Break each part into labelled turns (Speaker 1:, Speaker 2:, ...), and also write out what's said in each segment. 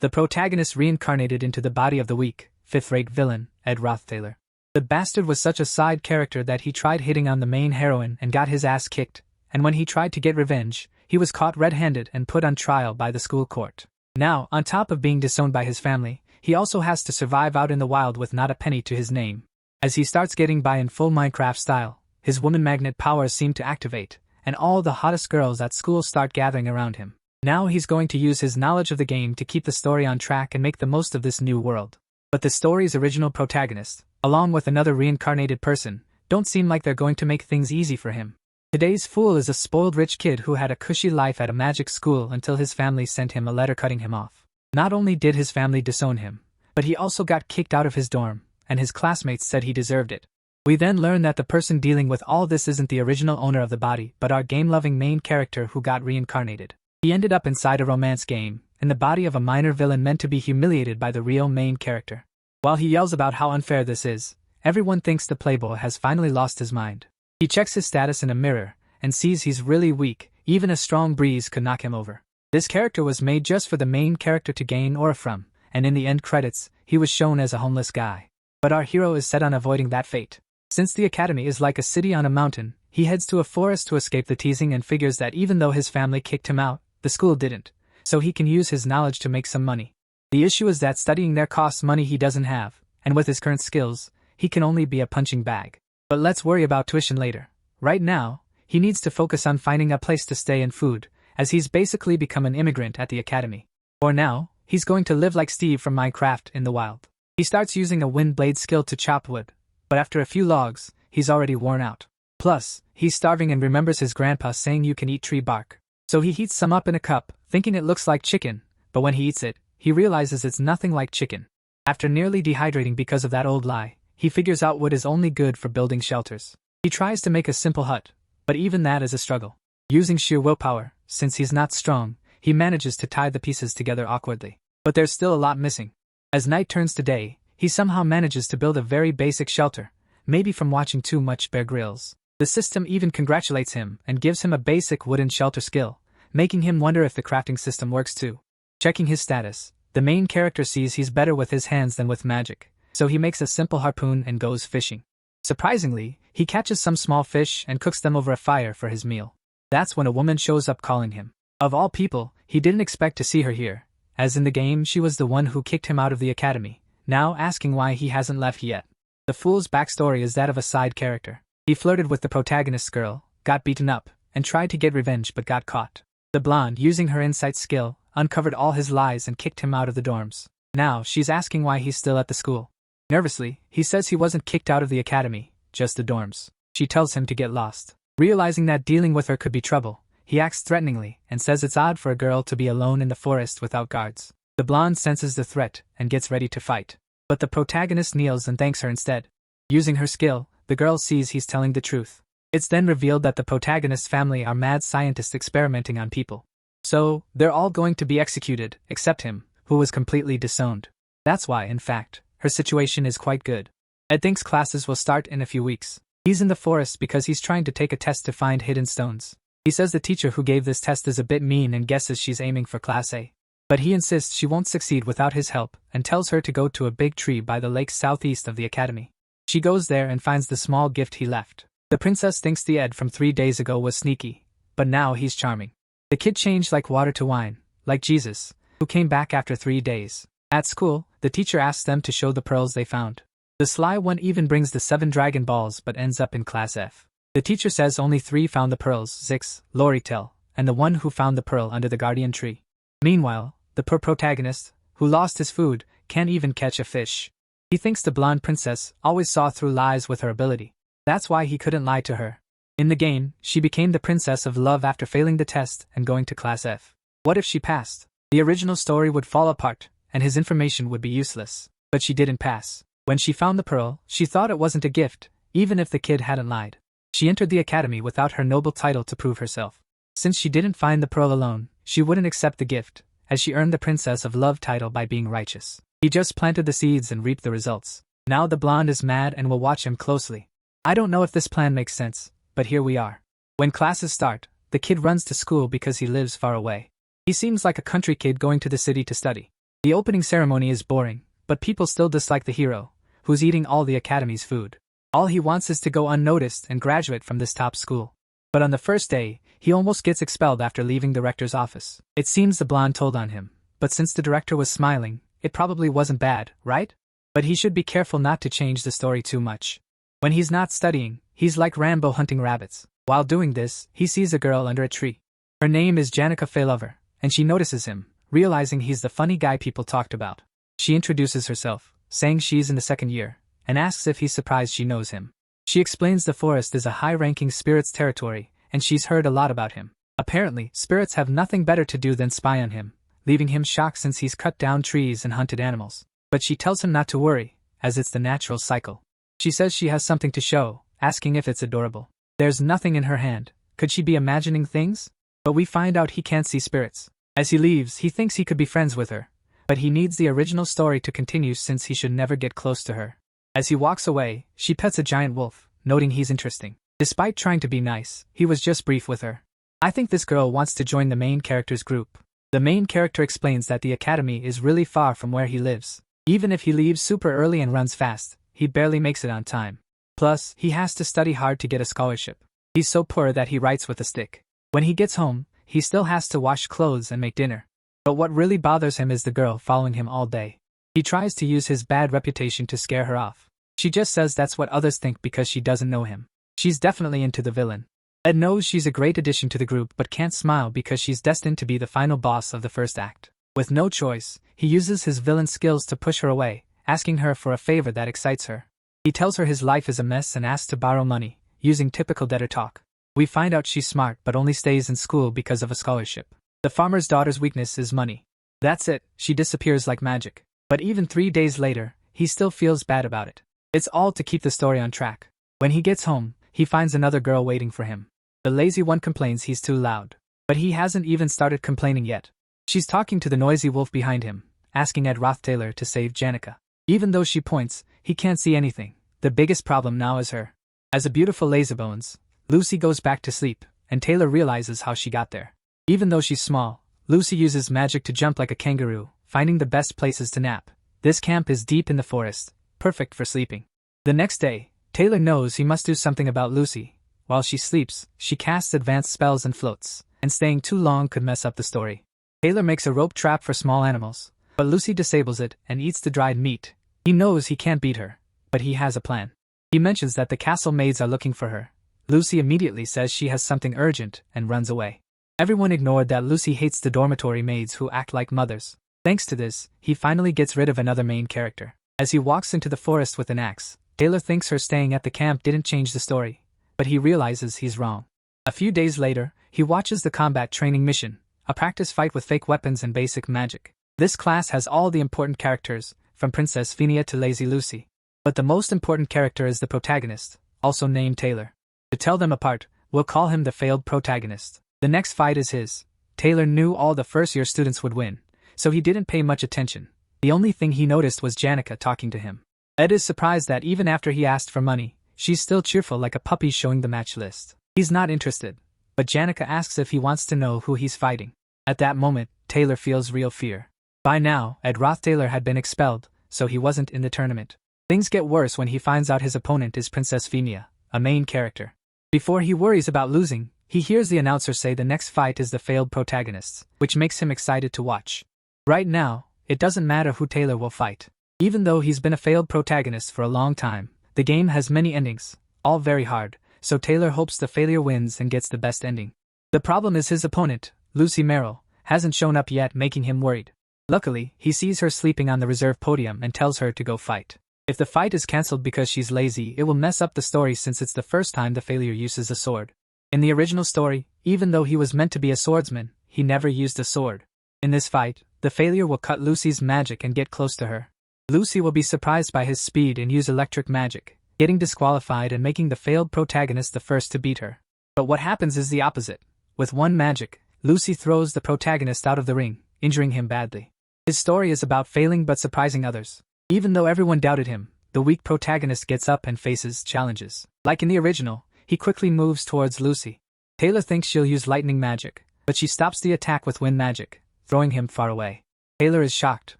Speaker 1: The protagonist reincarnated into the body of the weak, fifth-rate villain, Ed Rothtailor. The bastard was such a side character that he tried hitting on the main heroine and got his ass kicked, and when he tried to get revenge, he was caught red-handed and put on trial by the school court. Now, on top of being disowned by his family, he also has to survive out in the wild with not a penny to his name. As he starts getting by in full Minecraft style, his woman magnet powers seem to activate, and all the hottest girls at school start gathering around him. Now he's going to use his knowledge of the game to keep the story on track and make the most of this new world. But the story's original protagonist, along with another reincarnated person, don't seem like they're going to make things easy for him. Today's fool is a spoiled rich kid who had a cushy life at a magic school until his family sent him a letter cutting him off. Not only did his family disown him, but he also got kicked out of his dorm, and his classmates said he deserved it. We then learn that the person dealing with all this isn't the original owner of the body but our game-loving main character who got reincarnated. He ended up inside a romance game, in the body of a minor villain meant to be humiliated by the real main character. While he yells about how unfair this is, everyone thinks the playboy has finally lost his mind. He checks his status in a mirror, and sees he's really weak, even a strong breeze could knock him over. This character was made just for the main character to gain aura from, and in the end credits, he was shown as a homeless guy. But our hero is set on avoiding that fate. Since the academy is like a city on a mountain, he heads to a forest to escape the teasing and figures that even though his family kicked him out, the school didn't, so he can use his knowledge to make some money. The issue is that studying there costs money he doesn't have, and with his current skills, he can only be a punching bag. But let's worry about tuition later. Right now, he needs to focus on finding a place to stay and food, as he's basically become an immigrant at the academy. For now, he's going to live like Steve from Minecraft in the wild. He starts using a wind blade skill to chop wood, but after a few logs, he's already worn out. Plus, he's starving and remembers his grandpa saying you can eat tree bark. So he heats some up in a cup, thinking it looks like chicken, but when he eats it, he realizes it's nothing like chicken. After nearly dehydrating because of that old lie, he figures out wood is only good for building shelters. He tries to make a simple hut, but even that is a struggle. Using sheer willpower, since he's not strong, he manages to tie the pieces together awkwardly. But there's still a lot missing. As night turns to day, he somehow manages to build a very basic shelter, maybe from watching too much Bear Grylls. The system even congratulates him and gives him a basic wooden shelter skill, making him wonder if the crafting system works too. Checking his status, the main character sees he's better with his hands than with magic, so he makes a simple harpoon and goes fishing. Surprisingly, he catches some small fish and cooks them over a fire for his meal. That's when a woman shows up calling him. Of all people, he didn't expect to see her here, as in the game she was the one who kicked him out of the academy, now asking why he hasn't left yet. The fool's backstory is that of a side character. He flirted with the protagonist's girl, got beaten up, and tried to get revenge but got caught. The blonde, using her insight skill, uncovered all his lies and kicked him out of the dorms. Now, she's asking why he's still at the school. Nervously, he says he wasn't kicked out of the academy, just the dorms. She tells him to get lost. Realizing that dealing with her could be trouble, he acts threateningly and says it's odd for a girl to be alone in the forest without guards. The blonde senses the threat and gets ready to fight. But the protagonist kneels and thanks her instead. Using her skill, the girl sees he's telling the truth. It's then revealed that the protagonist's family are mad scientists experimenting on people. So, they're all going to be executed, except him, who was completely disowned. That's why, in fact, her situation is quite good. Ed thinks classes will start in a few weeks. He's in the forest because he's trying to take a test to find hidden stones. He says the teacher who gave this test is a bit mean and guesses she's aiming for Class A. But he insists she won't succeed without his help and tells her to go to a big tree by the lake southeast of the academy. She goes there and finds the small gift he left. The princess thinks the Ed from 3 days ago was sneaky, but now he's charming. The kid changed like water to wine, like Jesus, who came back after 3 days. At school, the teacher asks them to show the pearls they found. The sly one even brings the 7 dragon balls but ends up in Class F. The teacher says only 3 found the pearls, Zix, Lortell, and the one who found the pearl under the guardian tree. Meanwhile, the poor protagonist, who lost his food, can't even catch a fish. He thinks the blonde princess always saw through lies with her ability. That's why he couldn't lie to her. In the game, she became the princess of love after failing the test and going to Class F. What if she passed? The original story would fall apart, and his information would be useless. But she didn't pass. When she found the pearl, she thought it wasn't a gift, even if the kid hadn't lied. She entered the academy without her noble title to prove herself. Since she didn't find the pearl alone, she wouldn't accept the gift, as she earned the Princess of Love title by being righteous. He just planted the seeds and reaped the results. Now the blonde is mad and will watch him closely. I don't know if this plan makes sense, but here we are. When classes start, the kid runs to school because he lives far away. He seems like a country kid going to the city to study. The opening ceremony is boring, but people still dislike the hero, who's eating all the academy's food. All he wants is to go unnoticed and graduate from this top school. But on the first day, he almost gets expelled after leaving the rector's office. It seems the blonde told on him, but since the director was smiling, it probably wasn't bad, right? But he should be careful not to change the story too much. When he's not studying, he's like Rambo hunting rabbits. While doing this, he sees a girl under a tree. Her name is Janica Lover, and she notices him, realizing he's the funny guy people talked about. She introduces herself, saying she's in the second year, and asks if he's surprised she knows him. She explains the forest is a high-ranking spirit's territory, and she's heard a lot about him. Apparently, spirits have nothing better to do than spy on him, leaving him shocked since he's cut down trees and hunted animals. But she tells him not to worry, as it's the natural cycle. She says she has something to show, asking if it's adorable. There's nothing in her hand. Could she be imagining things? But we find out he can't see spirits. As he leaves, he thinks he could be friends with her, but he needs the original story to continue since he should never get close to her. As he walks away, she pets a giant wolf, noting he's interesting. Despite trying to be nice, he was just brief with her. I think this girl wants to join the main character's group. The main character explains that the academy is really far from where he lives. Even if he leaves super early and runs fast, he barely makes it on time. Plus, he has to study hard to get a scholarship. He's so poor that he writes with a stick. When he gets home, he still has to wash clothes and make dinner. But what really bothers him is the girl following him all day. He tries to use his bad reputation to scare her off. She just says that's what others think because she doesn't know him. She's definitely into the villain. Ed knows she's a great addition to the group but can't smile because she's destined to be the final boss of the first act. With no choice, he uses his villain skills to push her away, asking her for a favor that excites her. He tells her his life is a mess and asks to borrow money, using typical debtor talk. We find out she's smart but only stays in school because of a scholarship. The farmer's daughter's weakness is money. That's it, she disappears like magic. But even 3 days later, he still feels bad about it. It's all to keep the story on track. When he gets home, he finds another girl waiting for him. The lazy one complains he's too loud. But he hasn't even started complaining yet. She's talking to the noisy wolf behind him, asking Ed Taylor to save Janica. Even though she points, he can't see anything. The biggest problem now is her. As a beautiful lazybones, Lucy goes back to sleep, and Taylor realizes how she got there. Even though she's small, Lucy uses magic to jump like a kangaroo, finding the best places to nap. This camp is deep in the forest, perfect for sleeping. The next day, Taylor knows he must do something about Lucy. While she sleeps, she casts advanced spells and floats, and staying too long could mess up the story. Taylor makes a rope trap for small animals, but Lucy disables it and eats the dried meat. He knows he can't beat her, but he has a plan. He mentions that the castle maids are looking for her. Lucy immediately says she has something urgent and runs away. Everyone ignored that Lucy hates the dormitory maids who act like mothers. Thanks to this, he finally gets rid of another main character. As he walks into the forest with an axe, Taylor thinks her staying at the camp didn't change the story, but he realizes he's wrong. A few days later, he watches the combat training mission, a practice fight with fake weapons and basic magic. This class has all the important characters, from Princess Fenia to Lazy Lucy. But the most important character is the protagonist, also named Taylor. To tell them apart, we'll call him the failed protagonist. The next fight is his. Taylor knew all the first-year students would win, so he didn't pay much attention. The only thing he noticed was Janica talking to him. Ed is surprised that even after he asked for money, she's still cheerful like a puppy showing the match list. He's not interested, but Janica asks if he wants to know who he's fighting. At that moment, Taylor feels real fear. By now, Ed Taylor had been expelled, so he wasn't in the tournament. Things get worse when he finds out his opponent is Princess Fenia, a main character. Before he worries about losing, he hears the announcer say the next fight is the failed protagonists, which makes him excited to watch. Right now, it doesn't matter who Taylor will fight. Even though he's been a failed protagonist for a long time, the game has many endings, all very hard, so Taylor hopes the failure wins and gets the best ending. The problem is his opponent, Lucy Merrill, hasn't shown up yet, making him worried. Luckily, he sees her sleeping on the reserve podium and tells her to go fight. If the fight is cancelled because she's lazy, it will mess up the story since it's the first time the failure uses a sword. In the original story, even though he was meant to be a swordsman, he never used a sword. In this fight, the failure will cut Lucy's magic and get close to her. Lucy will be surprised by his speed and use electric magic, getting disqualified and making the failed protagonist the first to beat her. But what happens is the opposite. With one magic, Lucy throws the protagonist out of the ring, injuring him badly. His story is about failing but surprising others. Even though everyone doubted him, the weak protagonist gets up and faces challenges. Like in the original, he quickly moves towards Lucy. Taylor thinks she'll use lightning magic, but she stops the attack with wind magic, throwing him far away. Taylor is shocked,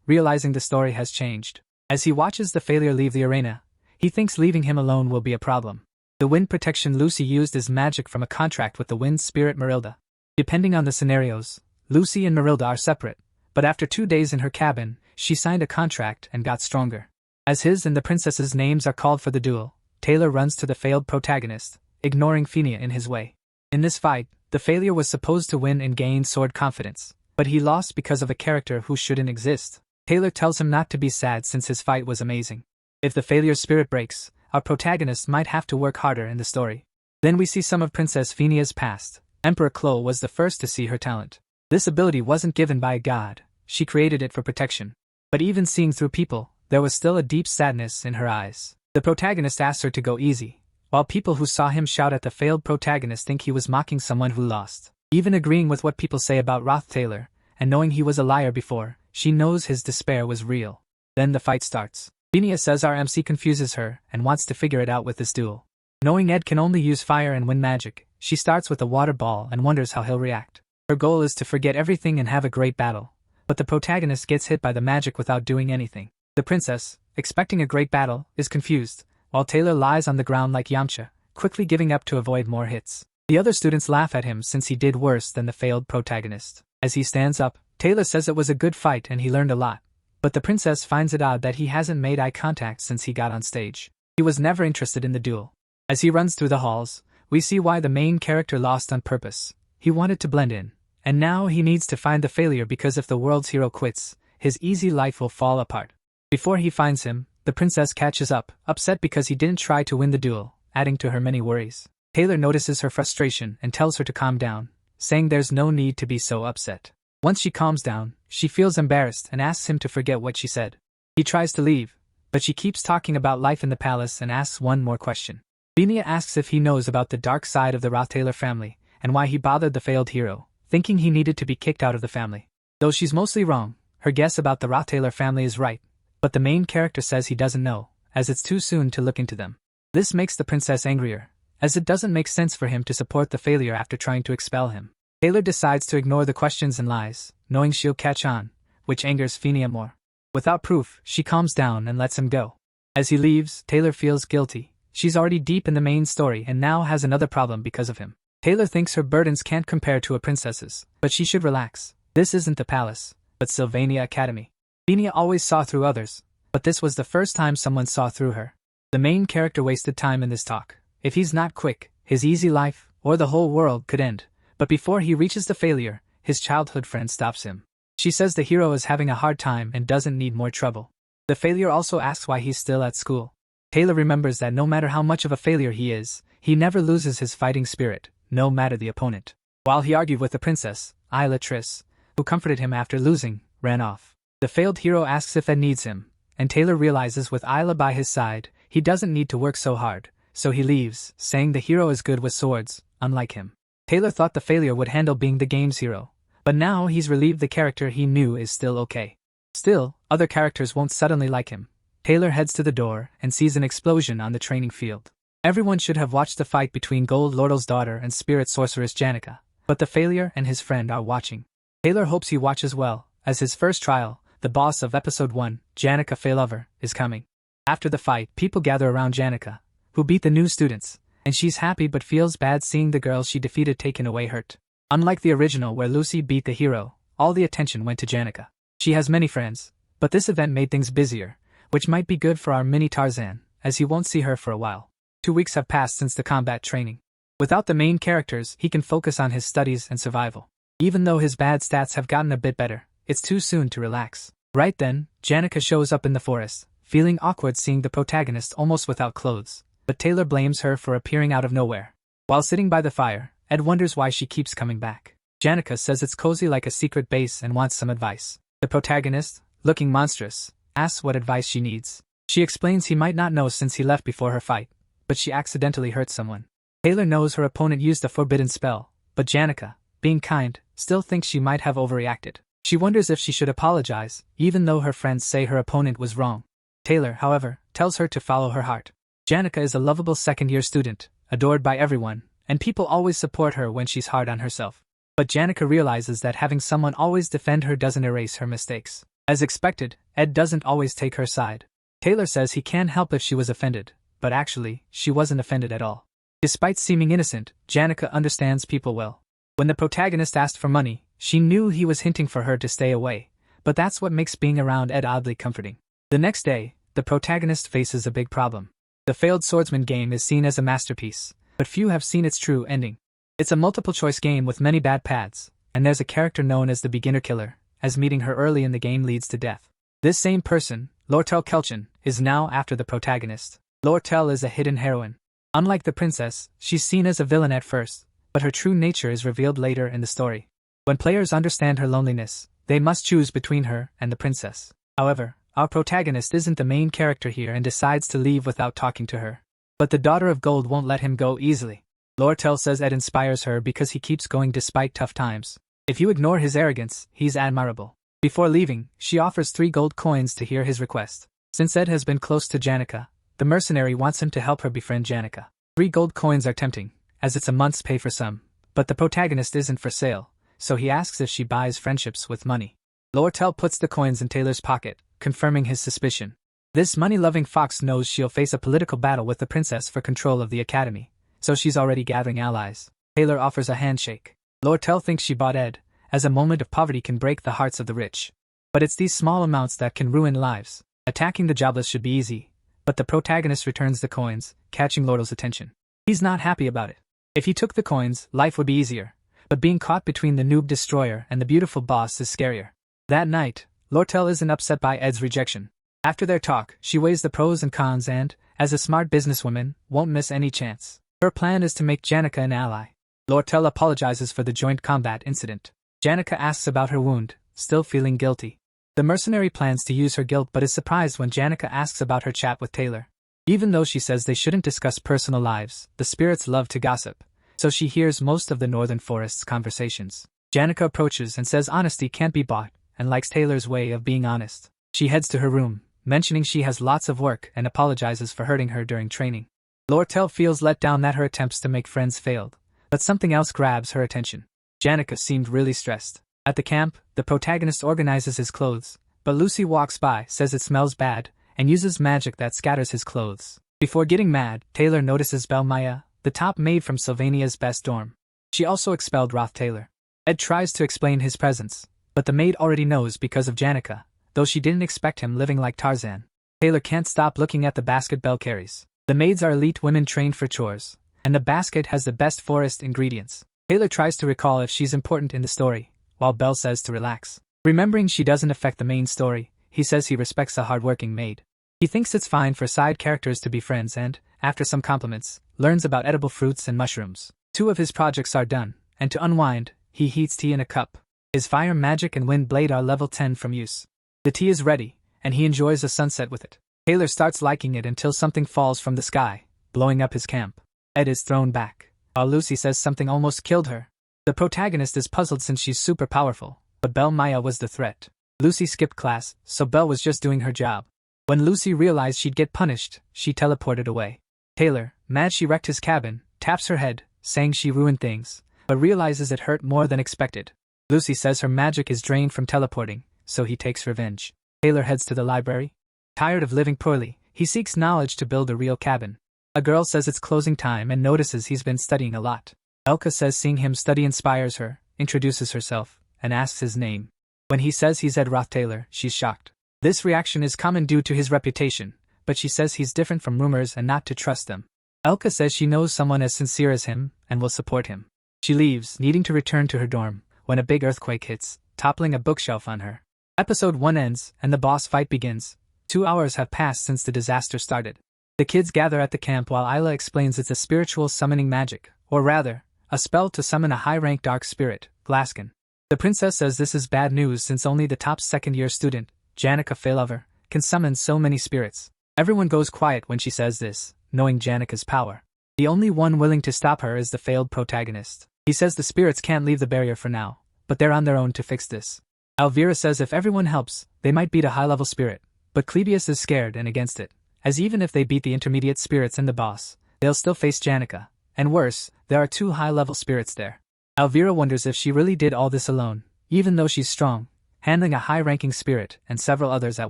Speaker 1: realizing the story has changed. As he watches the failure leave the arena, he thinks leaving him alone will be a problem. The wind protection Lucy used is magic from a contract with the wind spirit Marilda. Depending on the scenarios, Lucy and Marilda are separate, but after 2 days in her cabin, she signed a contract and got stronger. As his and the princess's names are called for the duel, Taylor runs to the failed protagonist, ignoring Fenia in his way. In this fight, the failure was supposed to win and gain sword confidence, but he lost because of a character who shouldn't exist. Taylor tells him not to be sad since his fight was amazing. If the failure's spirit breaks, our protagonist might have to work harder in the story. Then we see some of Princess Fenia's past. Emperor Chloe was the first to see her talent. This ability wasn't given by a god, she created it for protection. But even seeing through people, there was still a deep sadness in her eyes. The protagonist asks her to go easy, while people who saw him shout at the failed protagonist think he was mocking someone who lost. Even agreeing with what people say about Roth Taylor, and knowing he was a liar before, she knows his despair was real. Then the fight starts. Fenia says our MC confuses her and wants to figure it out with this duel. Knowing Ed can only use fire and wind magic, she starts with a water ball and wonders how he'll react. Her goal is to forget everything and have a great battle, but the protagonist gets hit by the magic without doing anything. The princess, expecting a great battle, is confused, while Taylor lies on the ground like Yamcha, quickly giving up to avoid more hits. The other students laugh at him since he did worse than the failed protagonist. As he stands up, Taylor says it was a good fight and he learned a lot, but the princess finds it odd that he hasn't made eye contact since he got on stage. He was never interested in the duel. As he runs through the halls, we see why the main character lost on purpose. He wanted to blend in, and now he needs to find the failure because if the world's hero quits, his easy life will fall apart. Before he finds him, the princess catches up, upset because he didn't try to win the duel, adding to her many worries. Taylor notices her frustration and tells her to calm down, saying there's no need to be so upset. Once she calms down, she feels embarrassed and asks him to forget what she said. He tries to leave, but she keeps talking about life in the palace and asks one more question. Fenia asks if he knows about the dark side of the Roth Taylor family and why he bothered the failed hero, thinking he needed to be kicked out of the family. Though she's mostly wrong, her guess about the Roth Taylor family is right, but the main character says he doesn't know, as it's too soon to look into them. This makes the princess angrier, as it doesn't make sense for him to support the failure after trying to expel him. Taylor decides to ignore the questions and lies, knowing she'll catch on, which angers Fenia more. Without proof, she calms down and lets him go. As he leaves, Taylor feels guilty. She's already deep in the main story and now has another problem because of him. Taylor thinks her burdens can't compare to a princess's, but she should relax. This isn't the palace, but Sylvania Academy. Fenia always saw through others, but this was the first time someone saw through her. The main character wasted time in this talk. If he's not quick, his easy life, or the whole world could end. But before he reaches the failure, his childhood friend stops him. She says the hero is having a hard time and doesn't need more trouble. The failure also asks why he's still at school. Taylor remembers that no matter how much of a failure he is, he never loses his fighting spirit, no matter the opponent. While he argued with the princess, Tris, who comforted him after losing, ran off. The failed hero asks if Ed needs him, and Taylor realizes with Isla by his side, he doesn't need to work so hard, so he leaves, saying the hero is good with swords, unlike him. Taylor thought the failure would handle being the game's hero, but now he's relieved the character he knew is still okay. Still, other characters won't suddenly like him. Taylor heads to the door and sees an explosion on the training field. Everyone should have watched the fight between Gold Lortell's daughter and spirit sorceress Janica, but the failure and his friend are watching. Taylor hopes he watches well, as his first trial, the boss of episode 1, Janica Failover, is coming. After the fight, people gather around Janica, who beat the new students, and she's happy but feels bad seeing the girls she defeated taken away hurt. Unlike the original where Lucy beat the hero, all the attention went to Janica. She has many friends, but this event made things busier, which might be good for our mini Tarzan, as he won't see her for a while. 2 weeks have passed since the combat training. Without the main characters, he can focus on his studies and survival. Even though his bad stats have gotten a bit better, it's too soon to relax. Right then, Janica shows up in the forest, feeling awkward seeing the protagonist almost without clothes, but Taylor blames her for appearing out of nowhere. While sitting by the fire, Ed wonders why she keeps coming back. Janica says it's cozy like a secret base and wants some advice. The protagonist, looking monstrous, asks what advice she needs. She explains he might not know since he left before her fight, but she accidentally hurt someone. Taylor knows her opponent used a forbidden spell, but Janica, being kind, still thinks she might have overreacted. She wonders if she should apologize, even though her friends say her opponent was wrong. Taylor, however, tells her to follow her heart. Janica is a lovable second-year student, adored by everyone, and people always support her when she's hard on herself. But Janica realizes that having someone always defend her doesn't erase her mistakes. As expected, Ed doesn't always take her side. Taylor says he can't help if she was offended, but actually, she wasn't offended at all. Despite seeming innocent, Janica understands people well. When the protagonist asked for money, she knew he was hinting for her to stay away, but that's what makes being around Ed oddly comforting. The next day, the protagonist faces a big problem. The failed swordsman game is seen as a masterpiece, but few have seen its true ending. It's a multiple-choice game with many bad paths, and there's a character known as the beginner killer, as meeting her early in the game leads to death. This same person, Lortell Kelchin, is now after the protagonist. Lortell is a hidden heroine. Unlike the princess, she's seen as a villain at first, but her true nature is revealed later in the story. When players understand her loneliness, they must choose between her and the princess. However, our protagonist isn't the main character here and decides to leave without talking to her. But the Daughter of Gold won't let him go easily. Lortell says Ed inspires her because he keeps going despite tough times. If you ignore his arrogance, he's admirable. Before leaving, she offers 3 gold coins to hear his request. Since Ed has been close to Janica, the mercenary wants him to help her befriend Janica. 3 gold coins are tempting, as it's a month's pay for some, but the protagonist isn't for sale, so he asks if she buys friendships with money. Lortell puts the coins in Taylor's pocket, confirming his suspicion. This money-loving fox knows she'll face a political battle with the princess for control of the academy, so she's already gathering allies. Taylor offers a handshake. Lortell thinks she bought Ed, as a moment of poverty can break the hearts of the rich. But it's these small amounts that can ruin lives. Attacking the jobless should be easy, but the protagonist returns the coins, catching Lortell's attention. He's not happy about it. If he took the coins, life would be easier, but being caught between the noob destroyer and the beautiful boss is scarier. That night, Lortell isn't upset by Ed's rejection. After their talk, she weighs the pros and cons and, as a smart businesswoman, won't miss any chance. Her plan is to make Janica an ally. Lortell apologizes for the joint combat incident. Janica asks about her wound, still feeling guilty. The mercenary plans to use her guilt but is surprised when Janica asks about her chat with Taylor. Even though she says they shouldn't discuss personal lives, the spirits love to gossip, so she hears most of the Northern Forest's conversations. Janica approaches and says honesty can't be bought, and likes Taylor's way of being honest. She heads to her room, mentioning she has lots of work and apologizes for hurting her during training. Lortell feels let down that her attempts to make friends failed, but something else grabs her attention. Janica seemed really stressed. At the camp, the protagonist organizes his clothes, but Lucy walks by, says it smells bad, and uses magic that scatters his clothes. Before getting mad, Taylor notices Belle Maya, the top maid from Sylvania's best dorm. She also expelled Roth Taylor. Ed tries to explain his presence, but the maid already knows because of Janica, though she didn't expect him living like Tarzan. Taylor can't stop looking at the basket Belle carries. The maids are elite women trained for chores, and the basket has the best forest ingredients. Taylor tries to recall if she's important in the story, while Belle says to relax. Remembering she doesn't affect the main story, he says he respects a hardworking maid. He thinks it's fine for side characters to be friends and, after some compliments, learns about edible fruits and mushrooms. 2 of his projects are done, and to unwind, he heats tea in a cup. His fire magic and wind blade are level 10 from use. The tea is ready, and he enjoys a sunset with it. Taylor starts liking it until something falls from the sky, blowing up his camp. Ed is thrown back, while Lucy says something almost killed her. The protagonist is puzzled since she's super powerful, but Belle Maya was the threat. Lucy skipped class, so Belle was just doing her job. When Lucy realized she'd get punished, she teleported away. Taylor, mad she wrecked his cabin, taps her head, saying she ruined things, but realizes it hurt more than expected. Lucy says her magic is drained from teleporting, so he takes revenge. Taylor heads to the library. Tired of living poorly, he seeks knowledge to build a real cabin. A girl says it's closing time and notices he's been studying a lot. Elka says seeing him study inspires her, introduces herself, and asks his name. When he says he's Ed Roth Taylor, she's shocked. This reaction is common due to his reputation, but she says he's different from rumors and not to trust them. Elka says she knows someone as sincere as him, and will support him. She leaves, needing to return to her dorm, when a big earthquake hits, toppling a bookshelf on her. Episode 1 ends, and the boss fight begins. 2 hours have passed since the disaster started. The kids gather at the camp while Isla explains it's a spiritual summoning magic, or rather, a spell to summon a high-rank dark spirit, Glaskin. The princess says this is bad news since only the top second-year student, Janica Failover, can summon so many spirits. Everyone goes quiet when she says this, knowing Janica's power. The only one willing to stop her is the failed protagonist. He says the spirits can't leave the barrier for now, but they're on their own to fix this. Elvira says if everyone helps, they might beat a high-level spirit, but Clebius is scared and against it, as even if they beat the intermediate spirits and the boss, they'll still face Janica, and worse, there are 2 high-level spirits there. Elvira wonders if she really did all this alone, even though she's strong, Handling a high-ranking spirit and several others at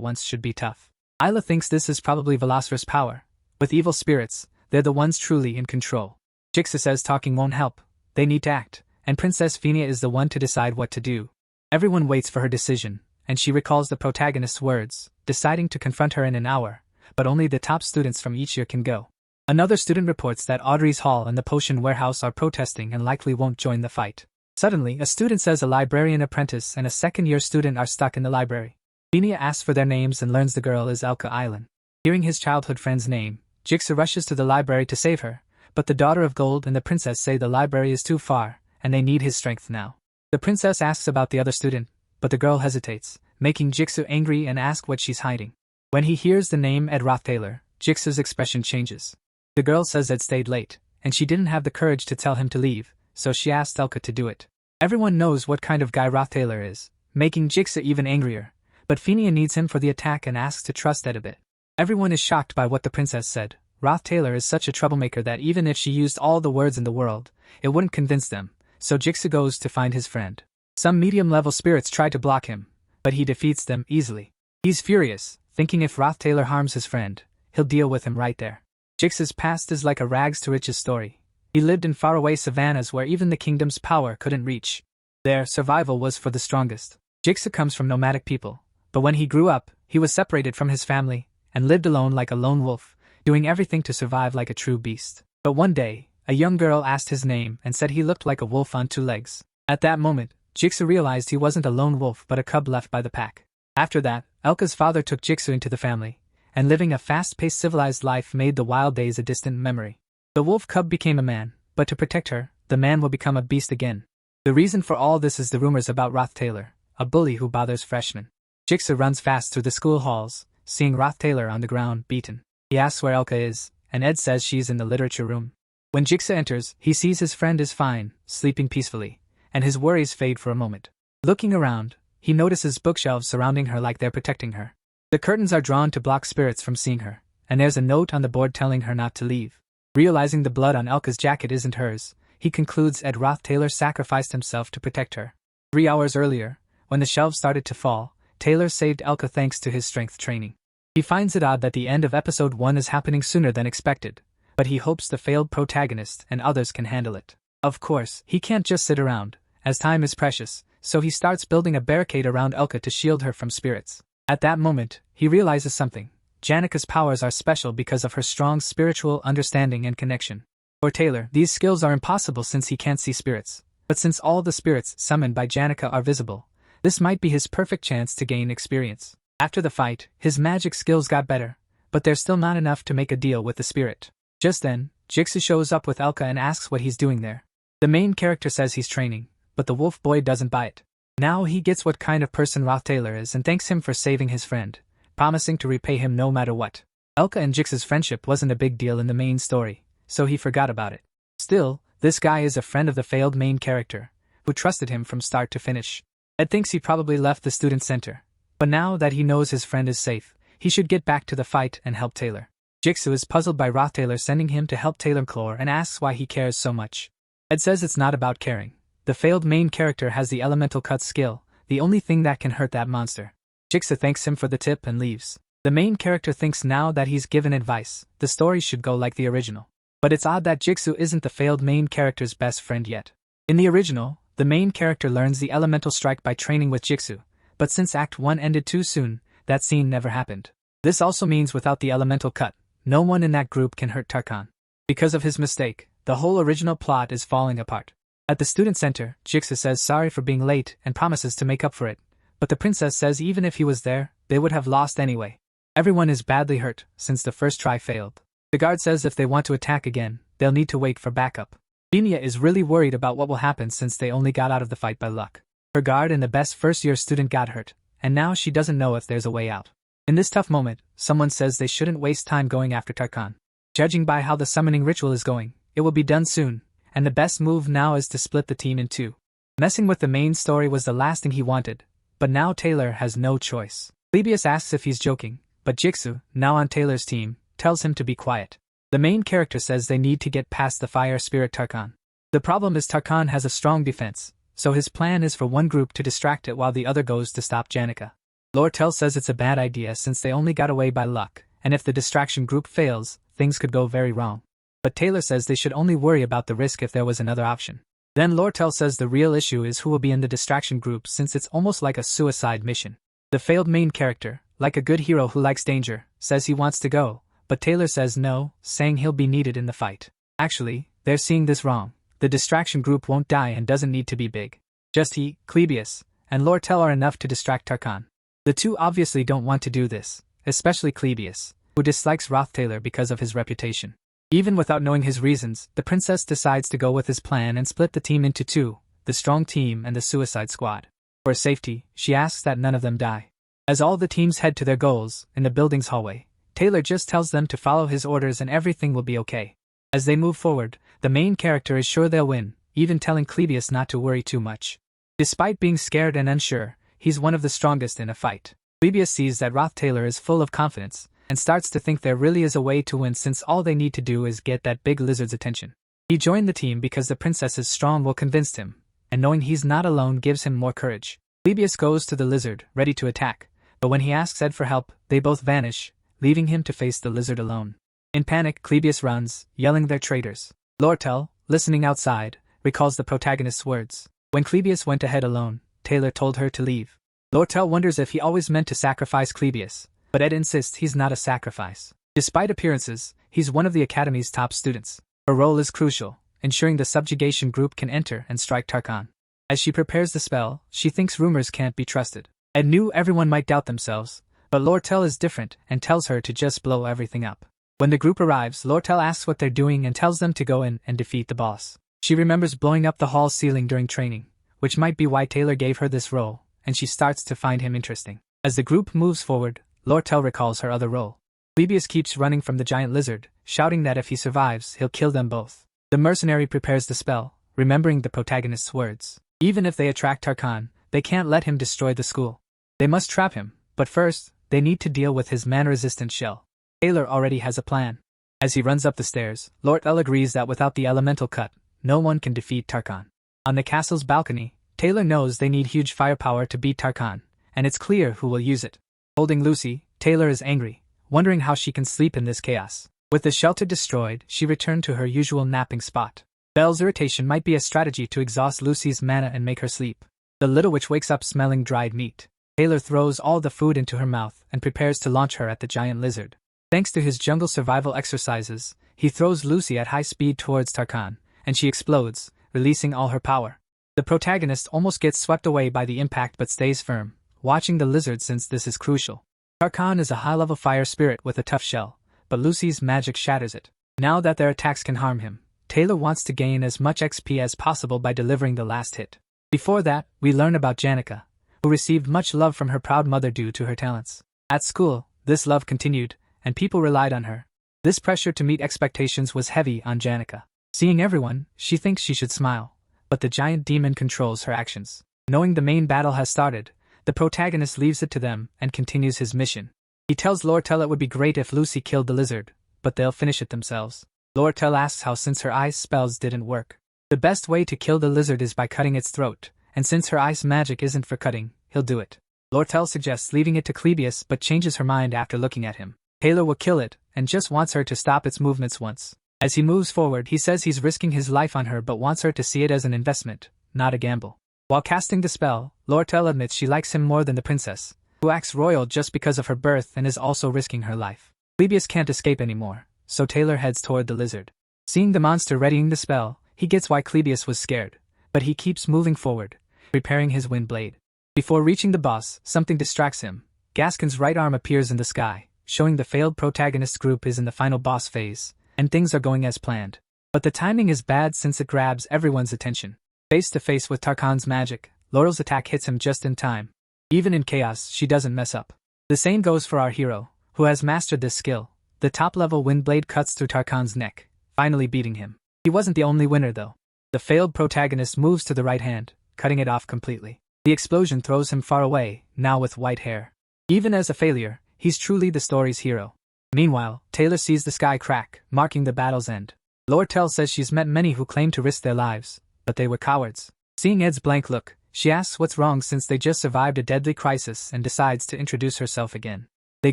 Speaker 1: once should be tough. Isla thinks this is probably Velocir's power. With evil spirits, they're the ones truly in control. Jigsaw says talking won't help, they need to act, and Princess Fenia is the one to decide what to do. Everyone waits for her decision, and she recalls the protagonist's words, deciding to confront her in an hour, but only the top students from each year can go. Another student reports that Audrey's Hall and the potion warehouse are protesting and likely won't join the fight. Suddenly, a student says a librarian apprentice and a second-year student are stuck in the library. Fenia asks for their names and learns the girl is Elka Island. Hearing his childhood friend's name, Jigsaw rushes to the library to save her, but the Daughter of Gold and the princess say the library is too far, and they need his strength now. The princess asks about the other student, but the girl hesitates, making Jigsaw angry and asks what she's hiding. When he hears the name Ed Rothtailor, Jigsaw's expression changes. The girl says Ed stayed late, and she didn't have the courage to tell him to leave, so she asked Elka to do it. Everyone knows what kind of guy Rothtailor is, making Jigsaw even angrier, but Fenia needs him for the attack and asks to trust Ed a bit. Everyone is shocked by what the princess said. Rothtailor is such a troublemaker that even if she used all the words in the world, it wouldn't convince them, so Jigsaw goes to find his friend. Some medium-level spirits try to block him, but he defeats them easily. He's furious, thinking if Rothtailor harms his friend, he'll deal with him right there. Jigsaw's past is like a rags to riches story. He lived in faraway savannas where even the kingdom's power couldn't reach. There, survival was for the strongest. Jigsaw comes from nomadic people, but when he grew up, he was separated from his family, and lived alone like a lone wolf, doing everything to survive like a true beast. But one day, a young girl asked his name and said he looked like a wolf on two legs. At that moment, Jigsaw realized he wasn't a lone wolf but a cub left by the pack. After that, Elka's father took Jigsaw into the family, and living a fast-paced civilized life made the wild days a distant memory. The wolf cub became a man, but to protect her, the man will become a beast again. The reason for all this is the rumors about Rothtailor, a bully who bothers freshmen. Jigsaw runs fast through the school halls, seeing Rothtailor on the ground, beaten. He asks where Elka is, and Ed says she's in the literature room. When Jigsaw enters, he sees his friend is fine, sleeping peacefully, and his worries fade for a moment. Looking around, he notices bookshelves surrounding her like they're protecting her. The curtains are drawn to block spirits from seeing her, and there's a note on the board telling her not to leave. Realizing the blood on Elka's jacket isn't hers, he concludes Ed Rothtailor sacrificed himself to protect her. 3 hours earlier, when the shelves started to fall, Taylor saved Elka thanks to his strength training. He finds it odd that the end of episode 1 is happening sooner than expected, but he hopes the failed protagonist and others can handle it. Of course, he can't just sit around, as time is precious, so he starts building a barricade around Elka to shield her from spirits. At that moment, he realizes something. Janica's powers are special because of her strong spiritual understanding and connection. For Taylor, these skills are impossible since he can't see spirits. But since all the spirits summoned by Janica are visible, this might be his perfect chance to gain experience. After the fight, his magic skills got better, but they're still not enough to make a deal with the spirit. Just then, Jigsaw shows up with Elka and asks what he's doing there. The main character says he's training, but the wolf boy doesn't buy it. Now he gets what kind of person Rothtailor is and thanks him for saving his friend, promising to repay him no matter what. Elka and Jigsaw's friendship wasn't a big deal in the main story, so he forgot about it. Still, this guy is a friend of the failed main character, who trusted him from start to finish. Ed thinks he probably left the student center, but now that he knows his friend is safe, he should get back to the fight and help Taylor. Jigsaw is puzzled by Rothtailor sending him to help Taylor Clore and asks why he cares so much. Ed says it's not about caring. The failed main character has the elemental cut skill, the only thing that can hurt that monster. Jigsaw thanks him for the tip and leaves. The main character thinks now that he's given advice, the story should go like the original. But it's odd that Jigsaw isn't the failed main character's best friend yet. In the original, the main character learns the elemental strike by training with Jigsaw, but since Act 1 ended too soon, that scene never happened. This also means without the elemental cut, no one in that group can hurt Tarkan. Because of his mistake, the whole original plot is falling apart. At the student center, Jigsaw says sorry for being late and promises to make up for it, but the princess says even if he was there, they would have lost anyway. Everyone is badly hurt, since the first try failed. The guard says if they want to attack again, they'll need to wait for backup. Fenia is really worried about what will happen since they only got out of the fight by luck. Her guard and the best first-year student got hurt, and now she doesn't know if there's a way out. In this tough moment, someone says they shouldn't waste time going after Tarkan. Judging by how the summoning ritual is going, it will be done soon, and the best move now is to split the team in two. Messing with the main story was the last thing he wanted, but now Taylor has no choice. Lebius asks if he's joking, but Jigsaw, now on Taylor's team, tells him to be quiet. The main character says they need to get past the fire spirit Tarkan. The problem is Tarkan has a strong defense, so his plan is for one group to distract it while the other goes to stop Janica. Lortell says it's a bad idea since they only got away by luck, and if the distraction group fails, things could go very wrong. But Taylor says they should only worry about the risk if there was another option. Then Lortell says the real issue is who will be in the distraction group since it's almost like a suicide mission. The failed main character, like a good hero who likes danger, says he wants to go, but Taylor says no, saying he'll be needed in the fight. Actually, they're seeing this wrong. The distraction group won't die and doesn't need to be big. Just he, Clebius, and Lortell are enough to distract Tarkan. The two obviously don't want to do this, especially Clebius, who dislikes Taylor because of his reputation. Even without knowing his reasons, the princess decides to go with his plan and split the team into two, the strong team and the suicide squad. For safety, she asks that none of them die. As all the teams head to their goals, in the building's hallway, Taylor just tells them to follow his orders and everything will be okay. As they move forward, the main character is sure they'll win, even telling Clebius not to worry too much. Despite being scared and unsure, he's one of the strongest in a fight. Clebius sees that Taylor is full of confidence, and starts to think there really is a way to win since all they need to do is get that big lizard's attention. He joined the team because the princess's strong will convinced him, and knowing he's not alone gives him more courage. Clebius goes to the lizard, ready to attack, but when he asks Ed for help, they both vanish, leaving him to face the lizard alone. In panic, Clebius runs, yelling they're traitors. Lortell, listening outside, recalls the protagonist's words. When Clebius went ahead alone, Taylor told her to leave. Lortell wonders if he always meant to sacrifice Clebius, but Ed insists he's not a sacrifice. Despite appearances, he's one of the Academy's top students. Her role is crucial, ensuring the subjugation group can enter and strike Tarkan. As she prepares the spell, she thinks rumors can't be trusted. Ed knew everyone might doubt themselves, but Lortell is different and tells her to just blow everything up. When the group arrives, Lortell asks what they're doing and tells them to go in and defeat the boss. She remembers blowing up the hall ceiling during training, which might be why Taylor gave her this role, and she starts to find him interesting. As the group moves forward, Lortell recalls her other role. Clebius keeps running from the giant lizard, shouting that if he survives, he'll kill them both. The mercenary prepares the spell, remembering the protagonist's words. Even if they attract Tarkan, they can't let him destroy the school. They must trap him, but first, they need to deal with his man-resistant shell. Taylor already has a plan. As he runs up the stairs, Lortell agrees that without the elemental cut, no one can defeat Tarkan. On the castle's balcony, Taylor knows they need huge firepower to beat Tarkan, and it's clear who will use it. Holding Lucy, Taylor is angry, wondering how she can sleep in this chaos. With the shelter destroyed, she returned to her usual napping spot. Belle's irritation might be a strategy to exhaust Lucy's mana and make her sleep. The little witch wakes up smelling dried meat. Taylor throws all the food into her mouth and prepares to launch her at the giant lizard. Thanks to his jungle survival exercises, he throws Lucy at high speed towards Tarkan, and she explodes, releasing all her power. The protagonist almost gets swept away by the impact but stays firm, watching the lizard since this is crucial. Tarkan is a high-level fire spirit with a tough shell, but Lucy's magic shatters it. Now that their attacks can harm him, Taylor wants to gain as much XP as possible by delivering the last hit. Before that, we learn about Janica, who received much love from her proud mother due to her talents. At school, this love continued, and people relied on her. This pressure to meet expectations was heavy on Janica. Seeing everyone, she thinks she should smile, but the giant demon controls her actions. Knowing the main battle has started, the protagonist leaves it to them and continues his mission. He tells Lortell it would be great if Lucy killed the lizard, but they'll finish it themselves. Lortell asks how since her ice spells didn't work. The best way to kill the lizard is by cutting its throat, and since her ice magic isn't for cutting, he'll do it. Lortell suggests leaving it to Clebius but changes her mind after looking at him. Taylor will kill it, and just wants her to stop its movements once. As he moves forward, he says he's risking his life on her but wants her to see it as an investment, not a gamble. While casting the spell, Lortell admits she likes him more than the princess, who acts royal just because of her birth and is also risking her life. Clebius can't escape anymore, so Taylor heads toward the lizard. Seeing the monster readying the spell, he gets why Clebius was scared, but he keeps moving forward, preparing his wind blade. Before reaching the boss, something distracts him. Gaskin's right arm appears in the sky, showing the failed protagonist group is in the final boss phase, and things are going as planned. But the timing is bad since it grabs everyone's attention. Face to face with Tarkan's magic, Laurel's attack hits him just in time. Even in chaos, she doesn't mess up. The same goes for our hero, who has mastered this skill. The top-level wind blade cuts through Tarkan's neck, finally beating him. He wasn't the only winner though. The failed protagonist moves to the right hand, cutting it off completely. The explosion throws him far away, now with white hair. Even as a failure, he's truly the story's hero. Meanwhile, Taylor sees the sky crack, marking the battle's end. Lortell says she's met many who claim to risk their lives, but they were cowards. Seeing Ed's blank look, she asks what's wrong since they just survived a deadly crisis and decides to introduce herself again. They